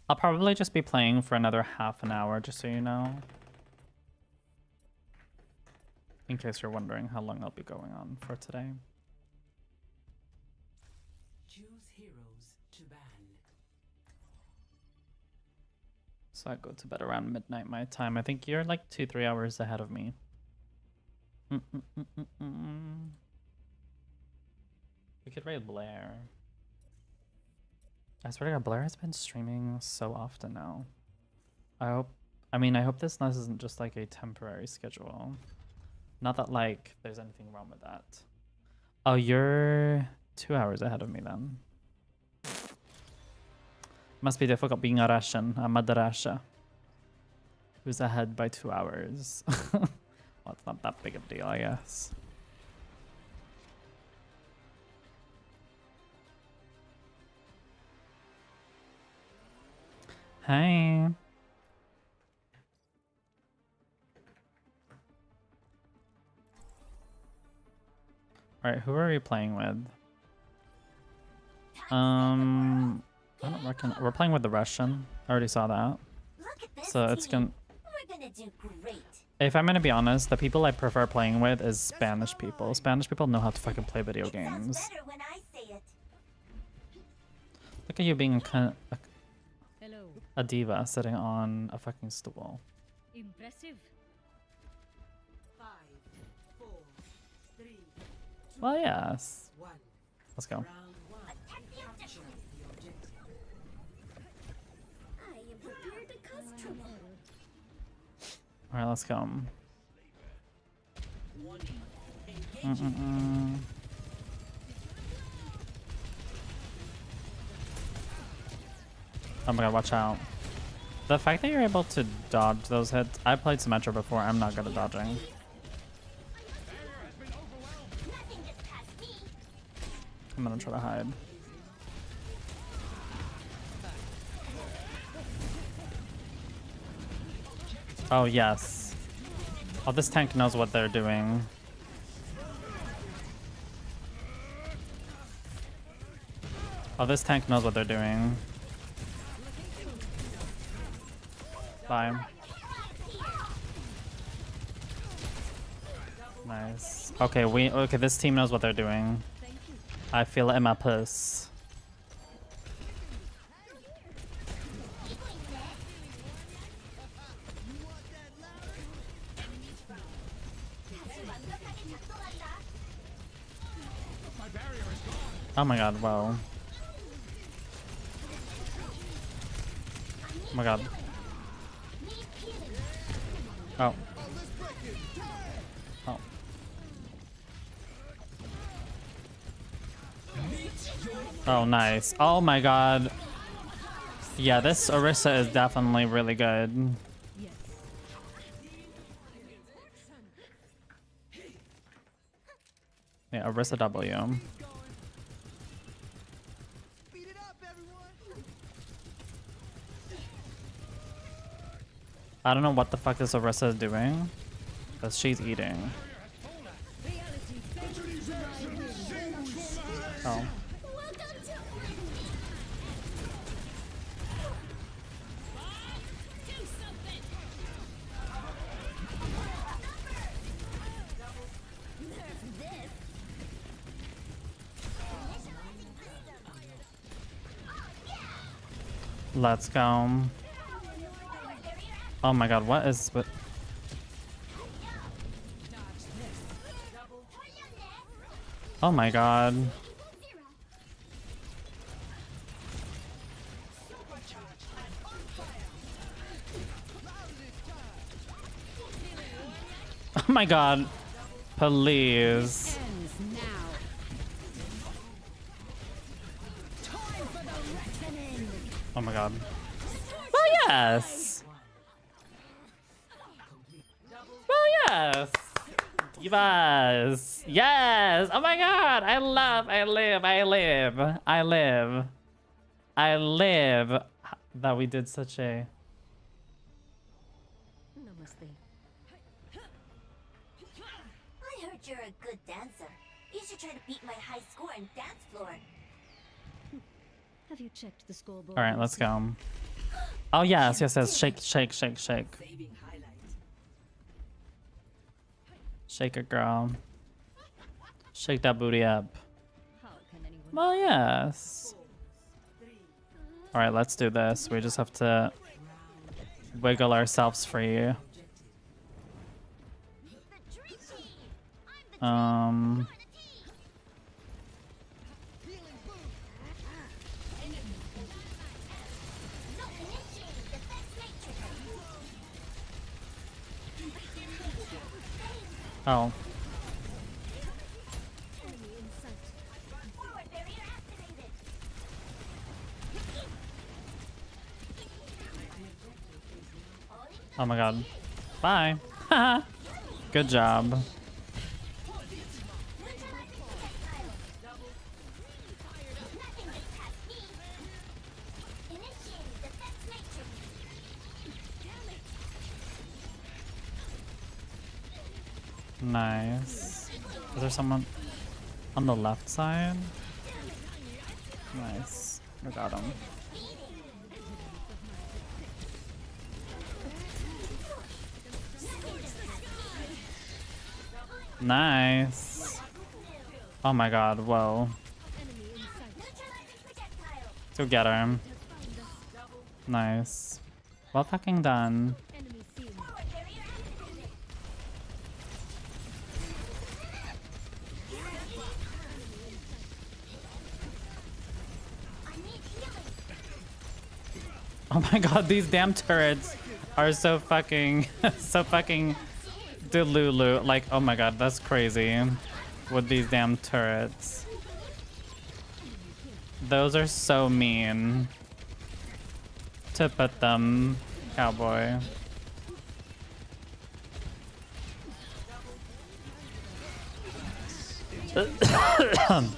I'll probably just be playing for another half an hour, just so you know. In case you're wondering how long I'll be going on for today. Choose heroes to ban. So I go to bed around midnight my time. I think you're like 2-3 hours ahead of me. We could raid Blair. I swear to God, Blair has been streaming so often now. I hope this isn't just like a temporary schedule. Not that like there's anything wrong with that. Oh, you're 2 hours ahead of me then. Must be difficult being a Russian, a Madrasha, who's ahead by 2 hours. Well, it's not that big of a deal, I guess. Hey. Alright, who are we playing with? I don't reckon we're playing with the Russian. I already saw that. So it's gonna do great. If I'm gonna be honest, the people I prefer playing with is Spanish people. Spanish people know how to fucking play video games. Better when I say it. Look at you being Hello. a diva sitting on a fucking stool. Impressive. 5, 4, 3, 2, Well, yes. 1. Let's go. Round 1. Capture the objective. I am prepared to cause trouble. All right, let's go. Oh my god, watch out. The fact that you're able to dodge those hits, I played Symmetra before, I'm not good at dodging. Nothing gets past me. I'm gonna try to hide. Oh yes. Oh, this tank knows what they're doing. Oh, this tank knows what they're doing. Bye. Nice. Okay, okay, this team knows what they're doing. I feel it in my puss. Oh my god, wow. Oh my god. Oh. Oh. Oh, nice. Oh my god. Yeah, this Orisa is definitely really good. Yeah, Orisa W. I don't know what the fuck this Orisa is doing, but she's eating. Oh. Let's go. Oh my god, what is with... Oh my god. Oh my god. Please. Oh my god. Well, yes. Well, yes. Divas. Yes. Oh my god. I live that we did such a... Namaste. I heard you're a good dancer. You should try to beat my high score in dance floor. Have you checked the scoreboard? All right, let's go. Oh yes, yes, yes. Shake, shake, shake, shake. Shake it, girl. Shake that booty up. Well, yes. All right, let's do this. We just have to wiggle ourselves free. Oh. Oh my god. Bye. Good job. Nice. Is there someone on the left side? Nice. We got him. Nice. Oh my god, whoa. Let's go get her. Nice. Well fucking done. Oh my god, these damn turrets are so fucking, so fucking delulu. Like, oh my god, that's crazy. With these damn turrets. Those are so mean. To put them, cowboy. Hold on.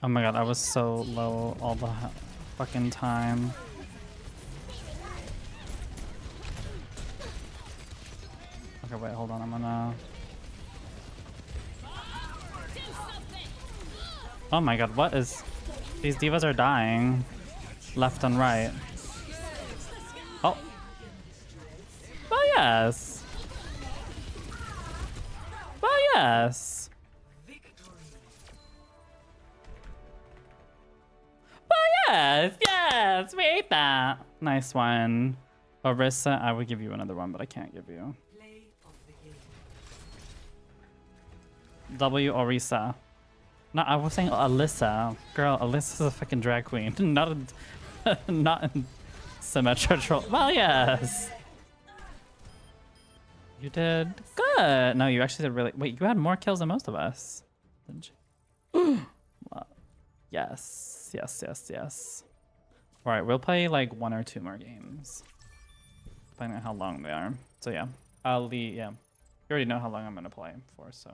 Oh my god, I was so low all the fucking time. Okay, wait, hold on, I'm gonna... Oh my god, what is... These divas are dying. Left and right. Oh. Oh yes! Oh yes! Yes, yes, we ate that. Nice one. Orisa, I would give you another one, but I can't give you. W Orisa. No, I was saying Alyssa. Girl, Alyssa's a fucking drag queen. Not in symmetrical. Well, yes. You did good. No, you actually did really... Wait, you had more kills than most of us. Didn't you? Well, yes. Yes, yes, yes. All right, we'll play like 1 or 2 more games, depending on how long they are. So yeah, yeah. You already know how long I'm gonna play for, so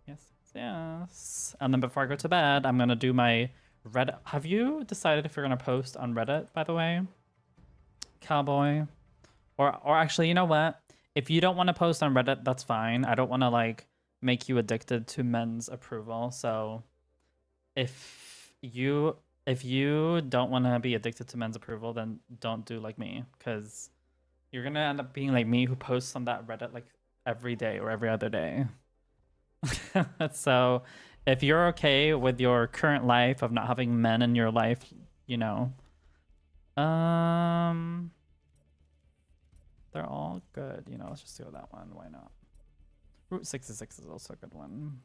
yes, yes. And then before I go to bed, I'm gonna do my Reddit. Have you decided if you're gonna post on Reddit, by the way, cowboy? Or actually, you know what? If you don't want to post on Reddit, that's fine. I don't want to like make you addicted to men's approval, so. If you don't want to be addicted to men's approval, then don't do like me, because you're gonna end up being like me, who posts on that Reddit like every day or every other day. So if you're okay with your current life of not having men in your life, you know, they're all good, you know. Let's just do that one. Why not? Route 66 is also a good one.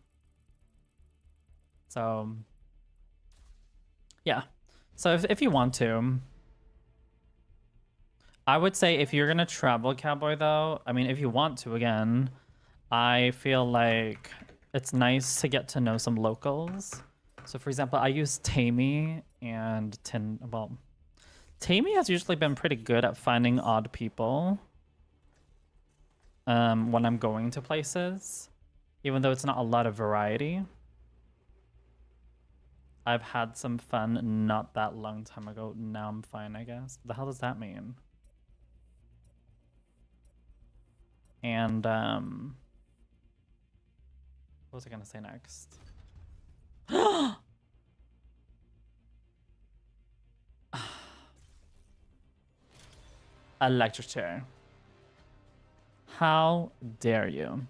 So yeah, so if you want to, I would say if you're gonna travel, cowboy, though, I mean, if you want to, again, I feel like it's nice to get to know some locals. So for example, I use Tammy and Tammy has usually been pretty good at finding odd people when I'm going to places, even though it's not a lot of variety. I've had some fun not that long time ago. Now I'm fine, I guess. What the hell does that mean? And what was I gonna say next? Electric chair. How dare you?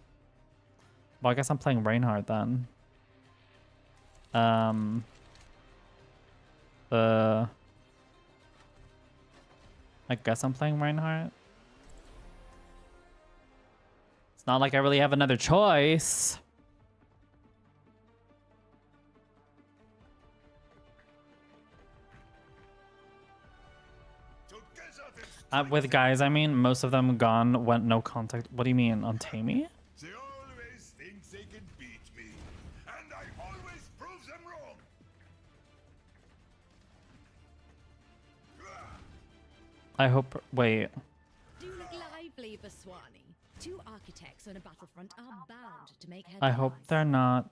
Well, I guess I'm playing Reinhardt then. I guess I'm playing Reinhardt. It's not like I really have another choice. With guys, I mean, most of them gone, went no contact. What do you mean, on Tammy? They always think they can beat me, and I always prove them wrong. I hope. Wait. Do look lively, Baswani. 2 architects on a battlefront are bound to make headlines. I hope they're not.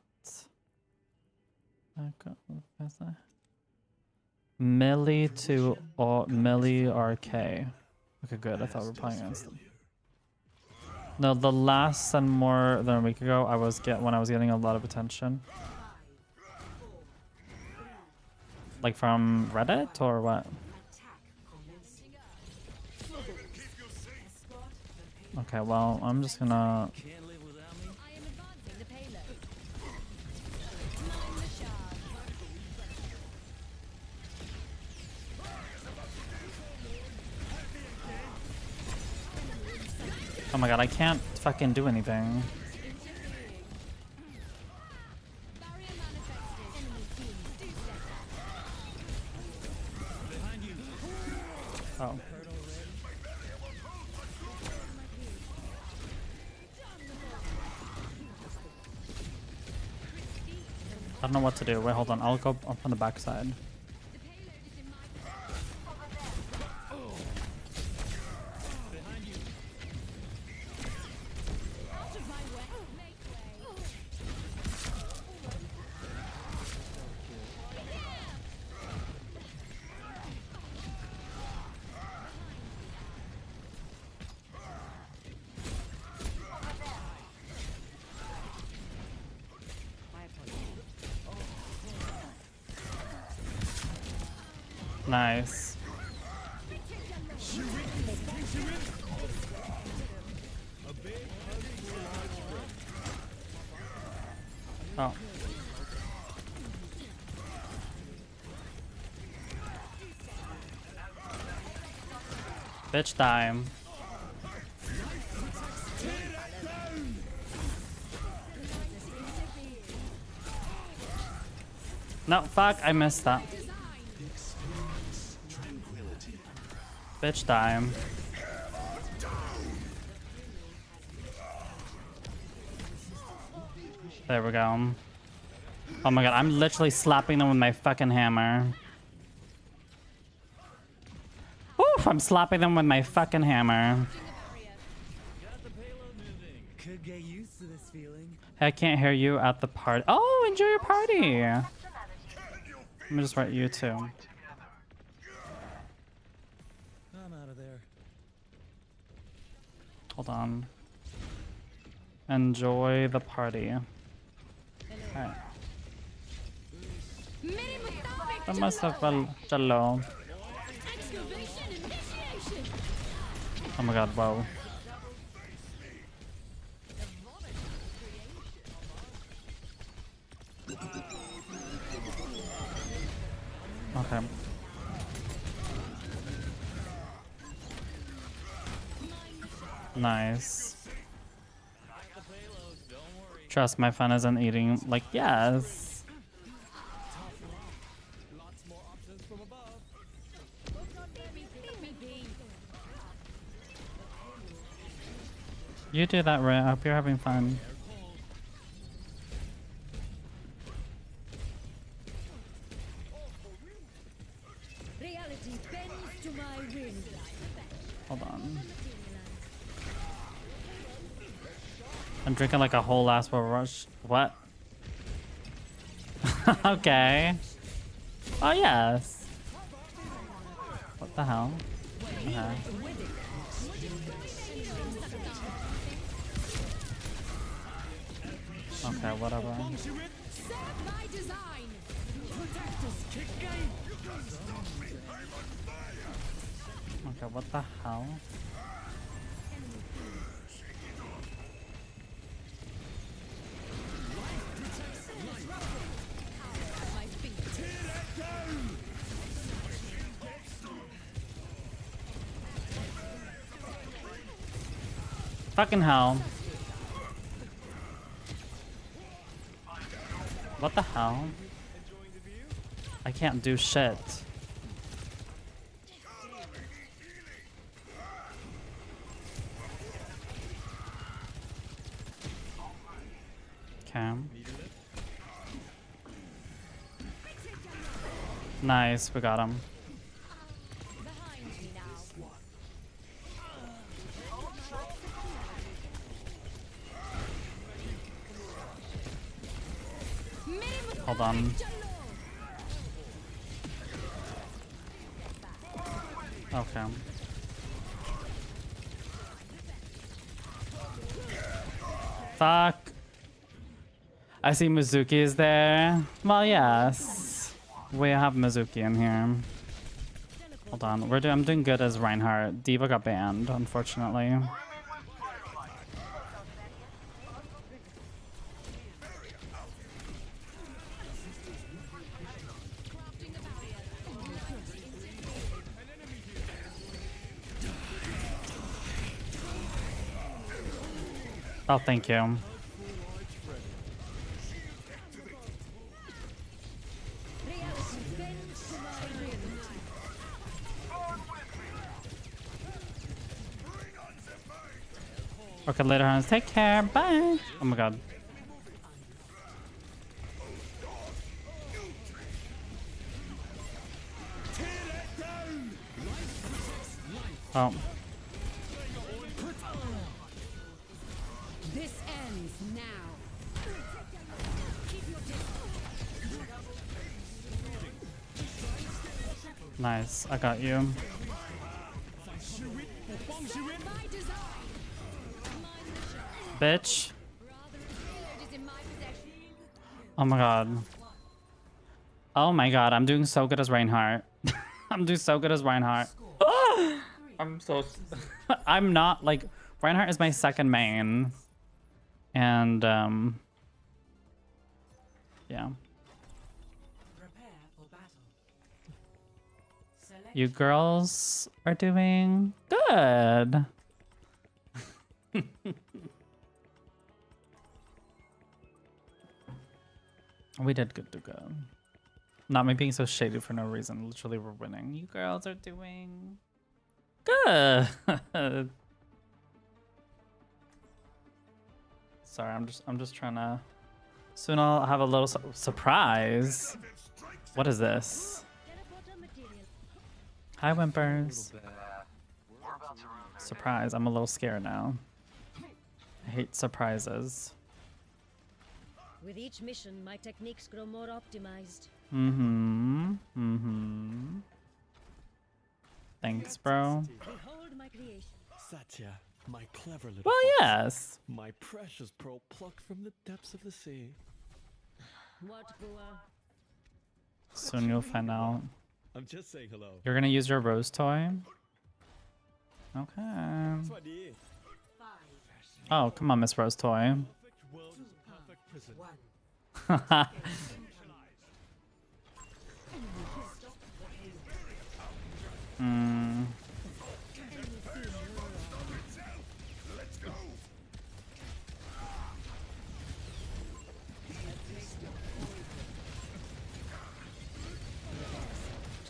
Millie to Millie RK. Okay, good. I thought we were playing against them. No, the last and more than a week ago, when I was getting a lot of attention. Like from Reddit or what? Okay, well, I'm just gonna... Oh my god, I can't fucking do anything. Oh. I don't know what to do. Wait, hold on. I'll go up on the backside. Nice. Oh. Bitch time. No, fuck, I missed that. Bitch time. There we go. Oh my god, I'm literally slapping them with my fucking hammer. Oof, I'm slapping them with my fucking hammer. Could get used to this feeling. I can't hear you at the party. Oh, enjoy your party. Let me just write you too. I'm out of there. Hold on. Enjoy the party. Alright. Vamos a Jello. Oh my god, wow. Okay. Nice. Trust my fun isn't eating. Like, yes. You do that, Ray. I hope you're having fun. Reality bends to my will. Hold on. I'm drinking like a whole ass rush. What? Okay. Oh, yes. What the hell? Okay. Okay, whatever. Okay, what the hell? Fucking hell. What the hell? I can't do shit. Okay. Nice, we got him. Hold on. Okay. Fuck. I see Mizuki is there. Well, yes. We have Mizuki in here. Hold on. I'm doing good as Reinhardt. Diva got banned, unfortunately. Oh, thank you. Okay, later, Hans. Take care. Bye. Oh my god. Oh. This ends now. Nice. I got you. Bitch. Oh my god. Oh my god, I'm doing so good as Reinhardt. I'm doing so good as Reinhardt. I'm so... I'm not, like... Reinhardt is my second main. And, yeah. You girls are doing good. We did good to go. Not me being so shady for no reason. Literally, we're winning. You girls are doing good. Sorry, I'm just trying to. Soon I'll have a little surprise. What is this? Hi, Whimpers. Surprise! I'm a little scared now. I hate surprises. With each mission, my techniques grow more optimized. Thanks, bro. Behold my creation. Satya, my clever little Well, fox. yes. My precious pearl plucked from the depths of the sea. What, Bua? Soon you'll find out. I'm just saying hello. You're gonna use your rose toy? Okay. Oh, come on, Miss Rose Toy.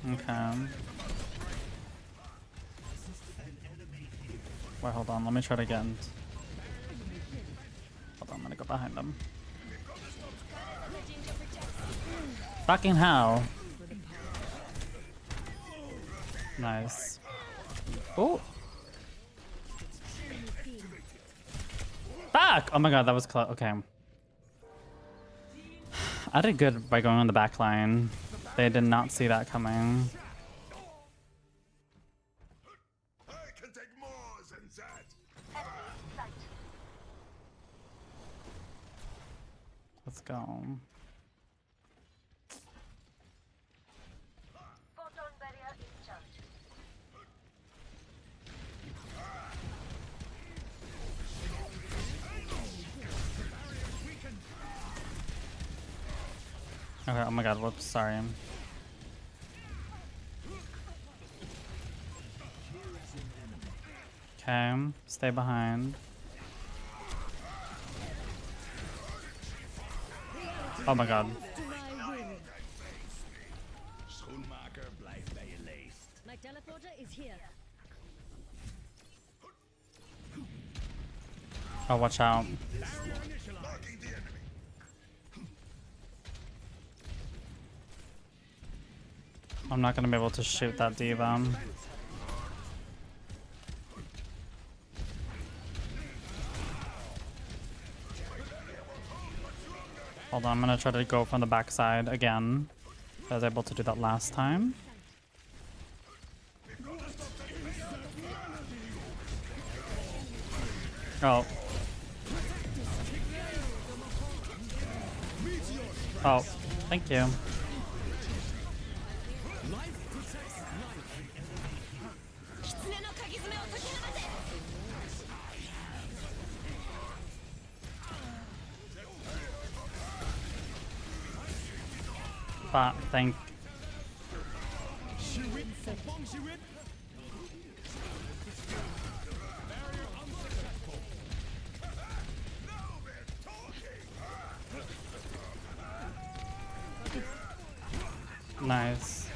Okay. Wait, hold on. Let me try it again. Hold on, I'm gonna go behind them. Fucking hell. Nice. Oh. Fuck! Oh my god, that was close. Okay. I did good by going on the back line. They did not see that coming. Let's go. Okay, oh my god, whoops, sorry. Okay, stay behind. Oh my god. My teleporter is here. Oh, watch out. I'm not gonna be able to shoot that diva. Hold on, I'm gonna try to go from the backside again. I was able to do that last time. Oh. Oh, thank you. But thank. Nice.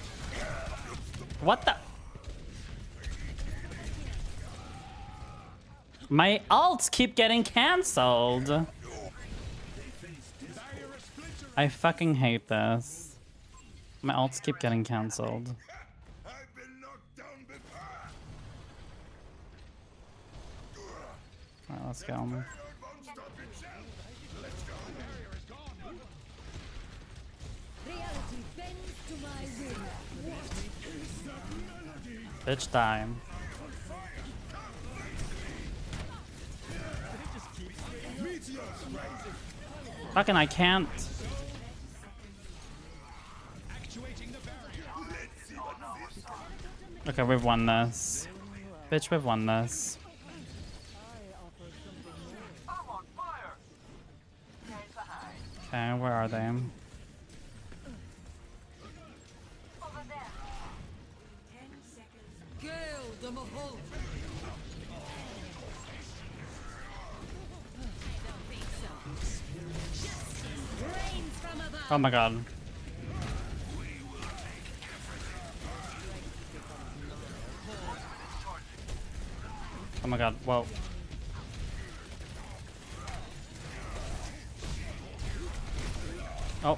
What the? My alts keep getting cancelled. I fucking hate this. My alts keep getting cancelled. Alright, let's go. Reality bends to my will. Bitch die. Fucking I can't. Okay, we've won this. Bitch, we've won this. Okay, where are they? Oh my god. Oh my god, whoa. Oh.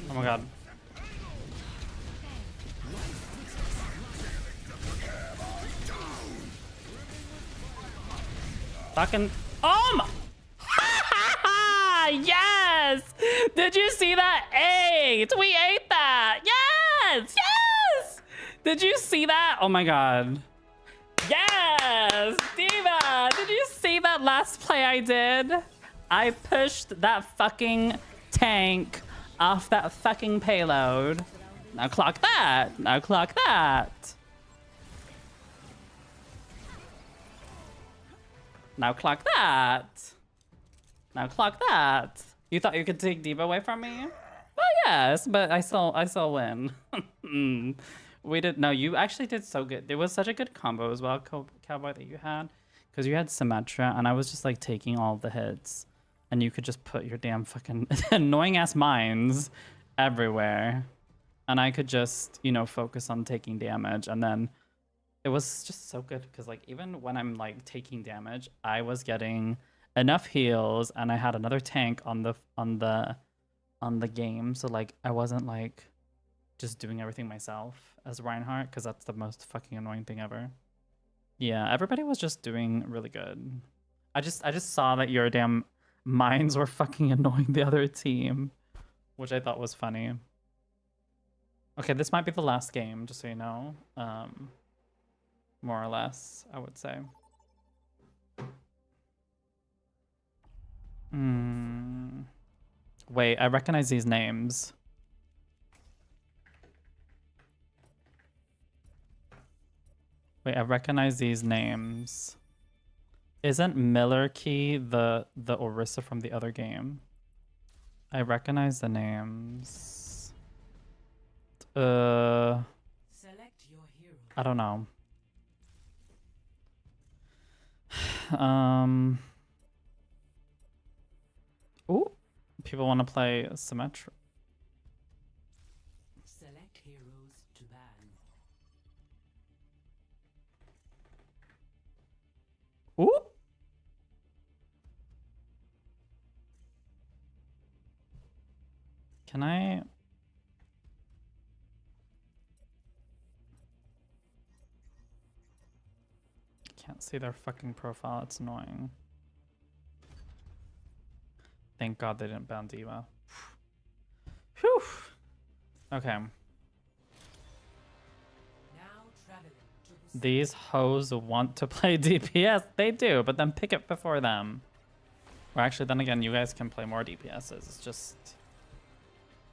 Oh my god. Fucking. Oh my. Yes! Did you see that? Ate! We ate that! Yes! Yes! Did you see that? Oh my god. Yes! Diva! Did you see that last play I did? I pushed that fucking tank off that fucking payload. Now clock that! Now clock that! Now clock that! Now clock that! You thought you could take Diva away from me? Well, yes, but I still win. We did. No, you actually did so good. There was such a good combo as well, Cowboy, that you had, because you had Symmetra, and I was just like taking all the hits, and you could just put your damn fucking annoying ass mines everywhere, and I could just, you know, focus on taking damage, and then it was just so good because like even when I'm like taking damage, I was getting enough heals, and I had another tank on the game, so like I wasn't like just doing everything myself as Reinhardt, because that's the most fucking annoying thing ever. Yeah, everybody was just doing really good. I just saw that your damn mines were fucking annoying the other team, which I thought was funny. Okay, this might be the last game, just so you know. More or less, I would say. Wait, I recognize these names. Wait, I recognize these names. Isn't Miller Key the Orisa from the other game? I recognize the names. Select your hero. I don't know. Ooh, people want to play Symmetra. Select heroes to ban. Ooh. Can I? Can't see their fucking profile. It's annoying. Thank God they didn't ban Diva. Whew. Okay. Now traveling to the These hoes want to play DPS. They do, but then pick it before them. Or actually, then again, you guys can play more DPSs. It's just...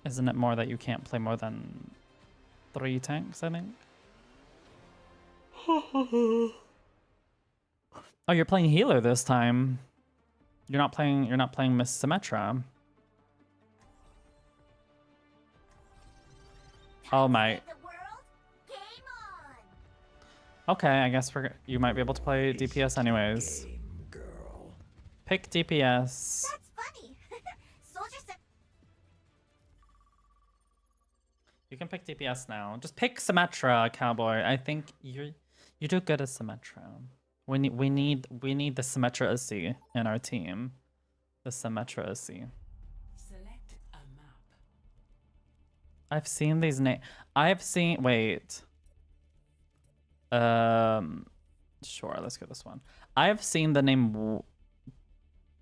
Isn't it more that you can't play more than 3 tanks, I think? Oh, you're playing healer this time. You're not playing Miss Symmetra. Oh my. Okay, I guess you might be able to play DPS anyways. Pick DPS. That's funny. Soldiers said You can pick DPS now. Just pick Symmetra, Cowboy. I think you do good as Symmetra. We need the Symmetra Uzi in our team. The Symmetra Uzi. select a map. I've seen these names. I've seen. Wait. Sure. Let's go this one. I've seen the name.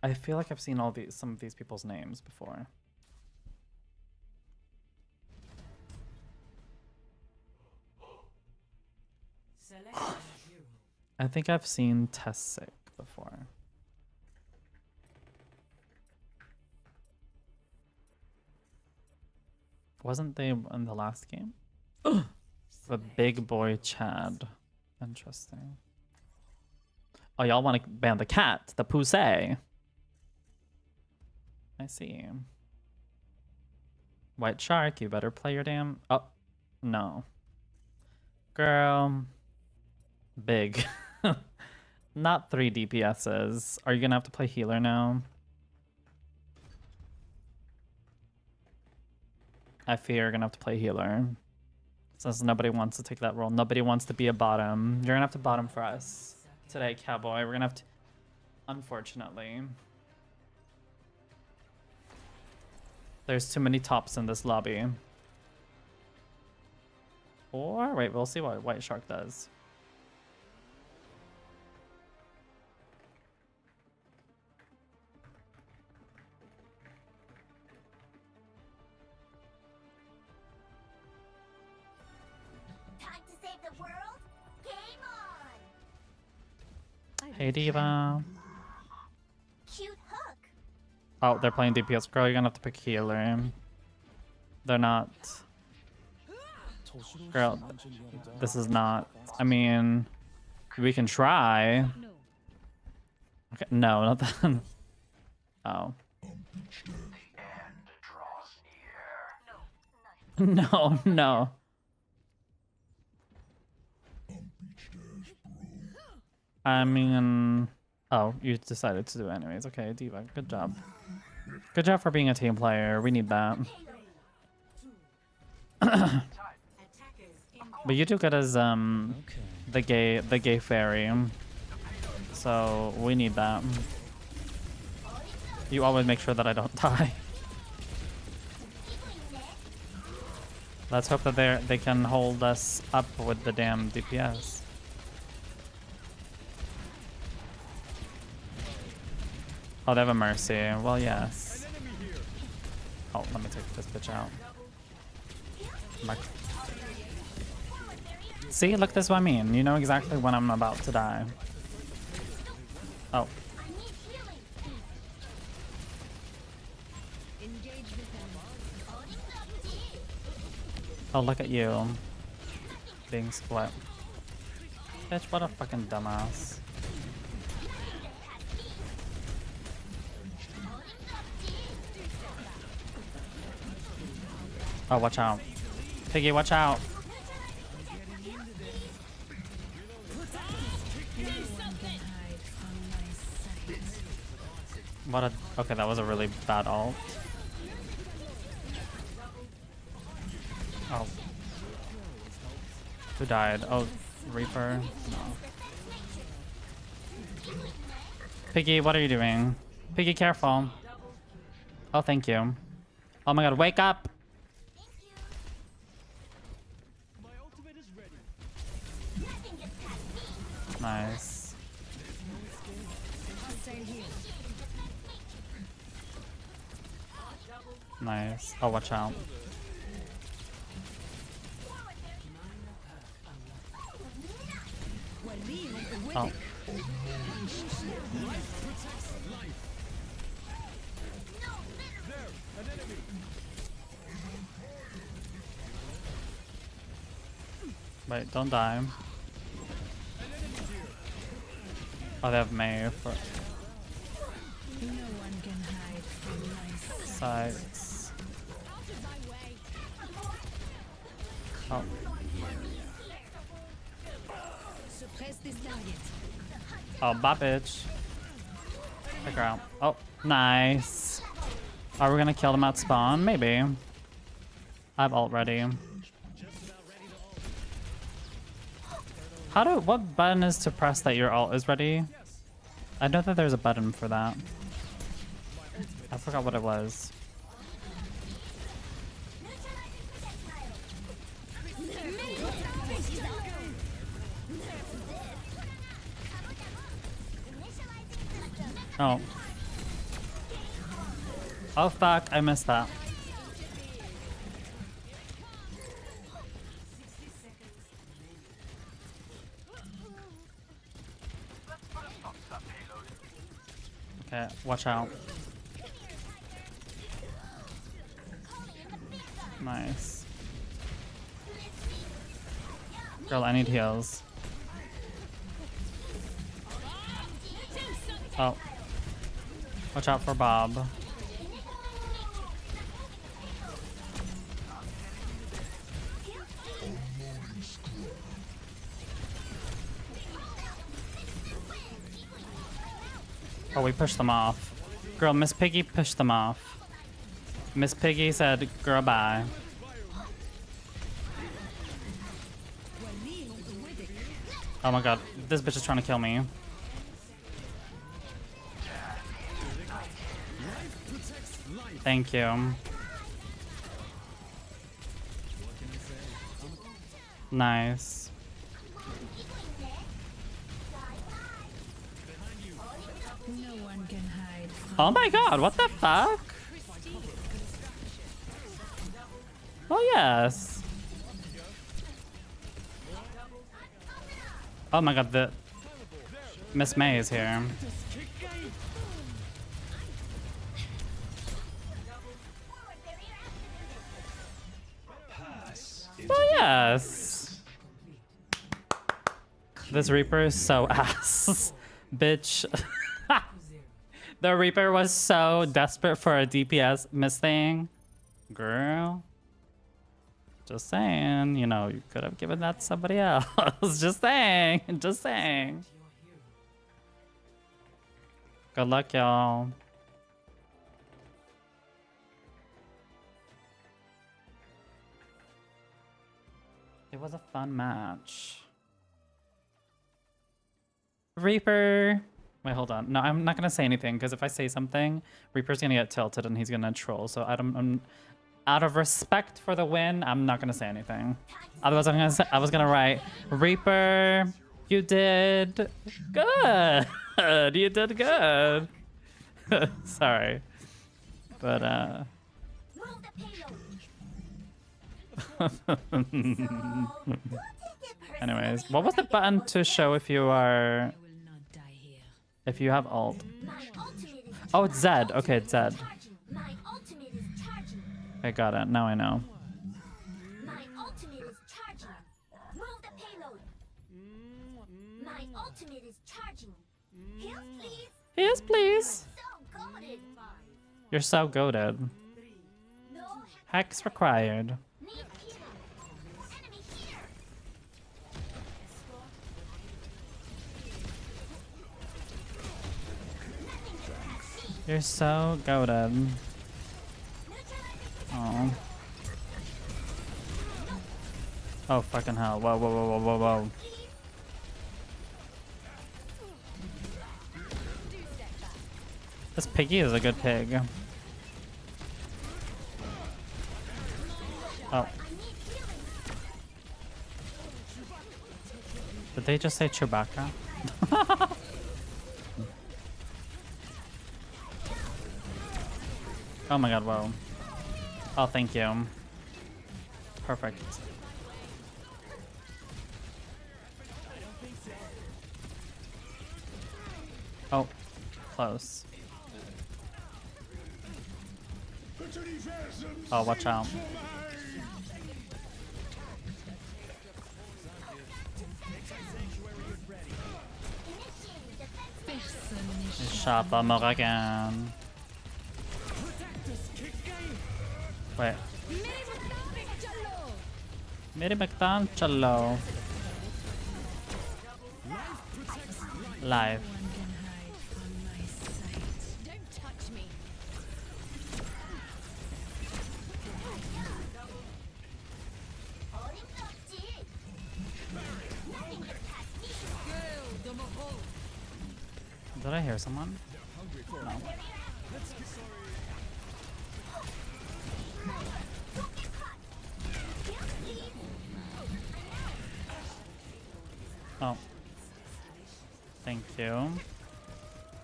I feel like I've seen some of these people's names before. Select a hero. I think I've seen Tessic before. Wasn't they in the last game? The big boy Chad. Interesting. Oh, y'all want to ban the cat, the Poussey. I see. White Shark, you better play your damn... Oh, no. Girl. Big. Not 3 DPSs. Are you gonna have to play healer now? I fear you're gonna have to play healer. Since nobody wants to take that role. Nobody wants to be a bottom. You're gonna have to bottom for us today, Cowboy. We're gonna have to... Unfortunately. There's too many tops in this lobby. Or, wait, we'll see what White Shark does. time to save the world. Game on. Hey, Diva. Cute hook. Oh, they're playing DPS. Girl, you're gonna have to pick healer. They're not... Girl, this is not... I mean, we can try. Okay, no, not that. Oh. No, no. I mean... Oh, you decided to do it anyways. Okay, Diva, good job. Good job for being a team player. We need that. But you do good as the gay fairy. So we need that. You always make sure that I don't die. Let's hope that they can hold us up with the damn DPS. Oh, they have a mercy. Well, yes. Oh, let me take this bitch out. See, look, this is what I mean. You know exactly when I'm about to die. Oh. Oh, look at you. Being split. Bitch, what a fucking dumbass. Oh, watch out. Piggy, watch out. What a... Okay, that was a really bad ult. Oh. Who died? Oh, Reaper? No. Piggy, what are you doing? Piggy, careful. Oh, thank you. Oh my god, wake up! Nice. Nice. Oh, watch out. Oh. Wait, don't die. Oh, they have May for sides. Oh. Oh, bye, bitch. Take her out. Oh, nice. Are we gonna kill them at spawn? Maybe. I have ult ready. What button is to press that your ult is ready? I know that there's a button for that. I forgot what it was. Oh. Oh fuck, I missed that. Okay, watch out. Nice. Girl, I need heals. Oh. Watch out for Bob. Oh, we pushed them off. Girl, Miss Piggy pushed them off. Miss Piggy said, girl, bye. Oh my god, this bitch is trying to kill me. Thank you. Nice. Oh my god, what the fuck? Oh yes. Oh my god, the Miss May is here. Oh yes. This Reaper is so ass. Bitch. The Reaper was so desperate for a DPS miss thing. Girl. Just saying, you know, you could have given that to somebody else. Just saying. Just saying. Good luck, y'all. It was a fun match. Reaper. Wait, hold on. No, I'm not gonna say anything because if I say something, Reaper's gonna get tilted and he's gonna troll. So I'm out of respect for the win, I'm not gonna say anything. Otherwise, I was gonna write, Reaper, you did good. You did good. Sorry, but anyways, what was the button to show if you are? If you have ult. Oh, it's Z. Okay, it's Z. I got it. Now I know. My ultimate is charging. Move the payload. My ultimate is charging. Heals, please. Yes, please. So goated. You're so goated. No Hex required. need healing. Enemy here. You're so goated. Oh. Oh, fucking hell. Whoa, whoa, whoa, whoa, whoa, whoa. This piggy is a good pig. Oh. Did they just say Chewbacca? Oh my god, whoa. Oh, thank you. Perfect. Oh, close. Oh, watch out. Ich schappe Morgan. Wait. Miri McDoncello. Live. Don't touch me. Did I hear someone? No. Oh. Thank you.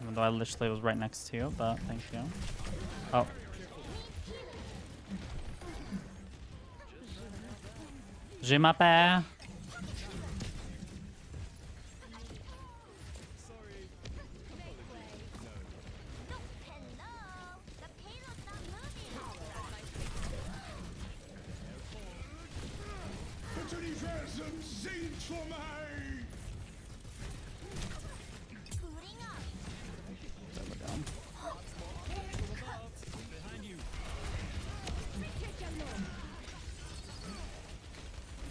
Even though I literally was right next to you, but thank you. Oh. Je m'appelle.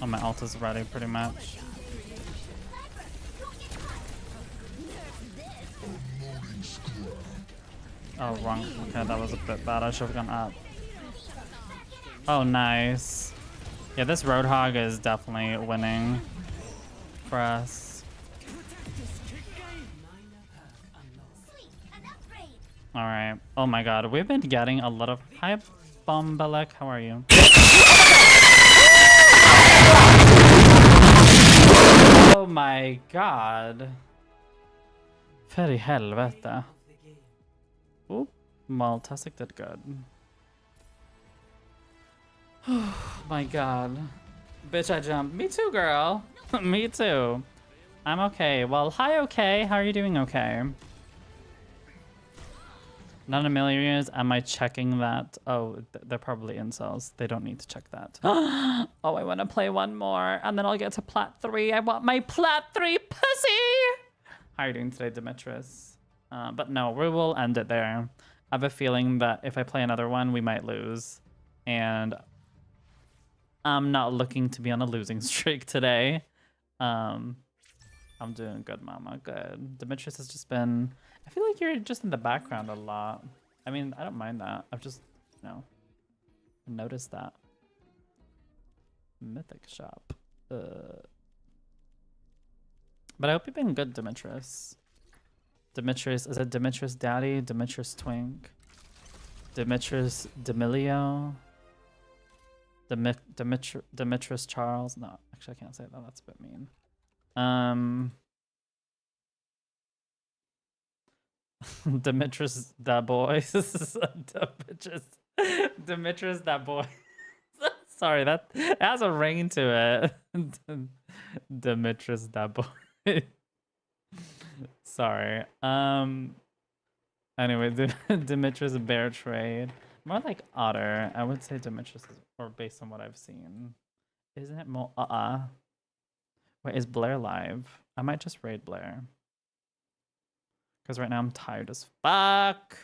Oh, my ult is ready pretty much. Oh, wrong. Okay, that was a bit bad. I should have gone up. Oh, nice. Yeah, this Roadhog is definitely winning for us. Alright. Oh my god, we've been getting a lot of... Hi, Bombelek. How are you? Oh my god. För i helvete. Oh, Maltastic did good. Oh my god. Bitch, I jumped. Me too, girl. Me too. I'm okay. Well, hi, okay. How are you doing? Okay. Not in a million years am I checking that. Oh, they're probably incels. They don't need to check that. Oh, I want to play one more, and then I'll get to Plat 3. I want my Plat 3 pussy! How are you doing today, Demetrius? But no, we will end it there. I have a feeling that if I play another one, we might lose. And I'm not looking to be on a losing streak today. I'm doing good, mama. Good. Demetrius has just been... I feel like you're just in the background a lot. I mean, I don't mind that. I've just, you know, noticed that. Mythic shop. But I hope you've been good, Demetrius. Demetrius, is it Demetrius Daddy? Demetrius Twink? Demetrius Demilio? Demetrius Charles? No, actually I can't say that. That's a bit mean. Demetrius that boy. Demetrius that boy. Sorry, that has a ring to it. Demetrius that boy. Sorry. Anyway, Demetrius bear trade. More like otter. I would say Demetrius is, or based on what I've seen. Isn't it more Wait, is Blair live? I might just raid Blair. Because right now I'm tired as fuck.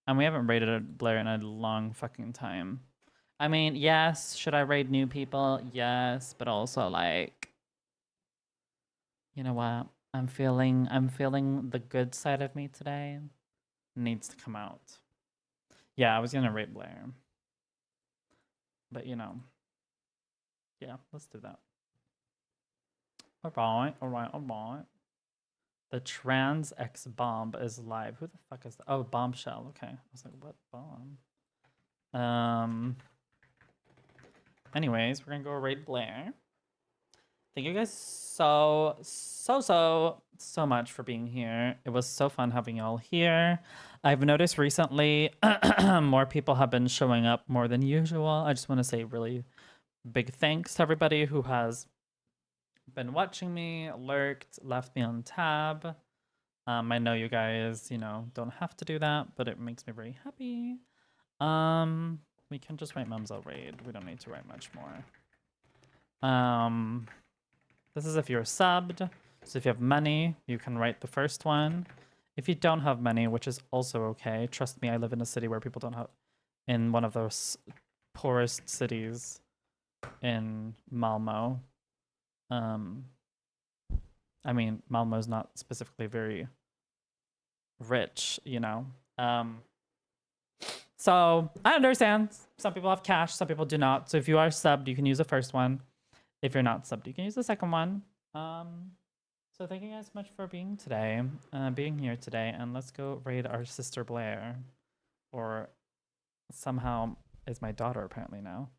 And we haven't raided Blair in a long fucking time. I mean, yes, should I raid new people? Yes, but also like, you know what? I'm feeling the good side of me today. Needs to come out. Yeah, I was gonna raid Blair. But you know. Yeah, let's do that. Alright. The trans X bomb is live. Who the fuck is that? Oh, bombshell. Okay. I was like, what bomb? Anyways, we're gonna go raid Blair. Thank you guys so much for being here. It was so fun having y'all here. I've noticed recently more people have been showing up more than usual. I just want to say really big thanks to everybody who has been watching me, lurked, left me on tab. I know you guys, you know, don't have to do that, but it makes me very happy. We can just write mumzel raid. We don't need to write much more. This is if you're subbed. So if you have money, you can write the first one. If you don't have money, which is also okay, trust me, I live in a city where people don't have, in one of those poorest cities in Malmo. I mean, Malmo is not specifically very rich, you know. So I understand. Some people have cash, some people do not. So if you are subbed, you can use the first one. If you're not subbed, you can use the second one. So thank you guys so much for being here today, and let's go raid our sister Blair, or somehow is my daughter apparently now,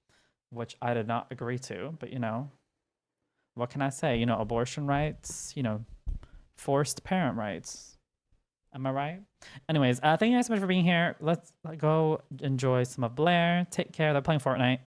which I did not agree to, but you know, what can I say? You know, abortion rights, you know, forced parent rights. Am I right? Anyways, thank you guys so much for being here. Let's go enjoy some of Blair. Take care. They're playing Fortnite.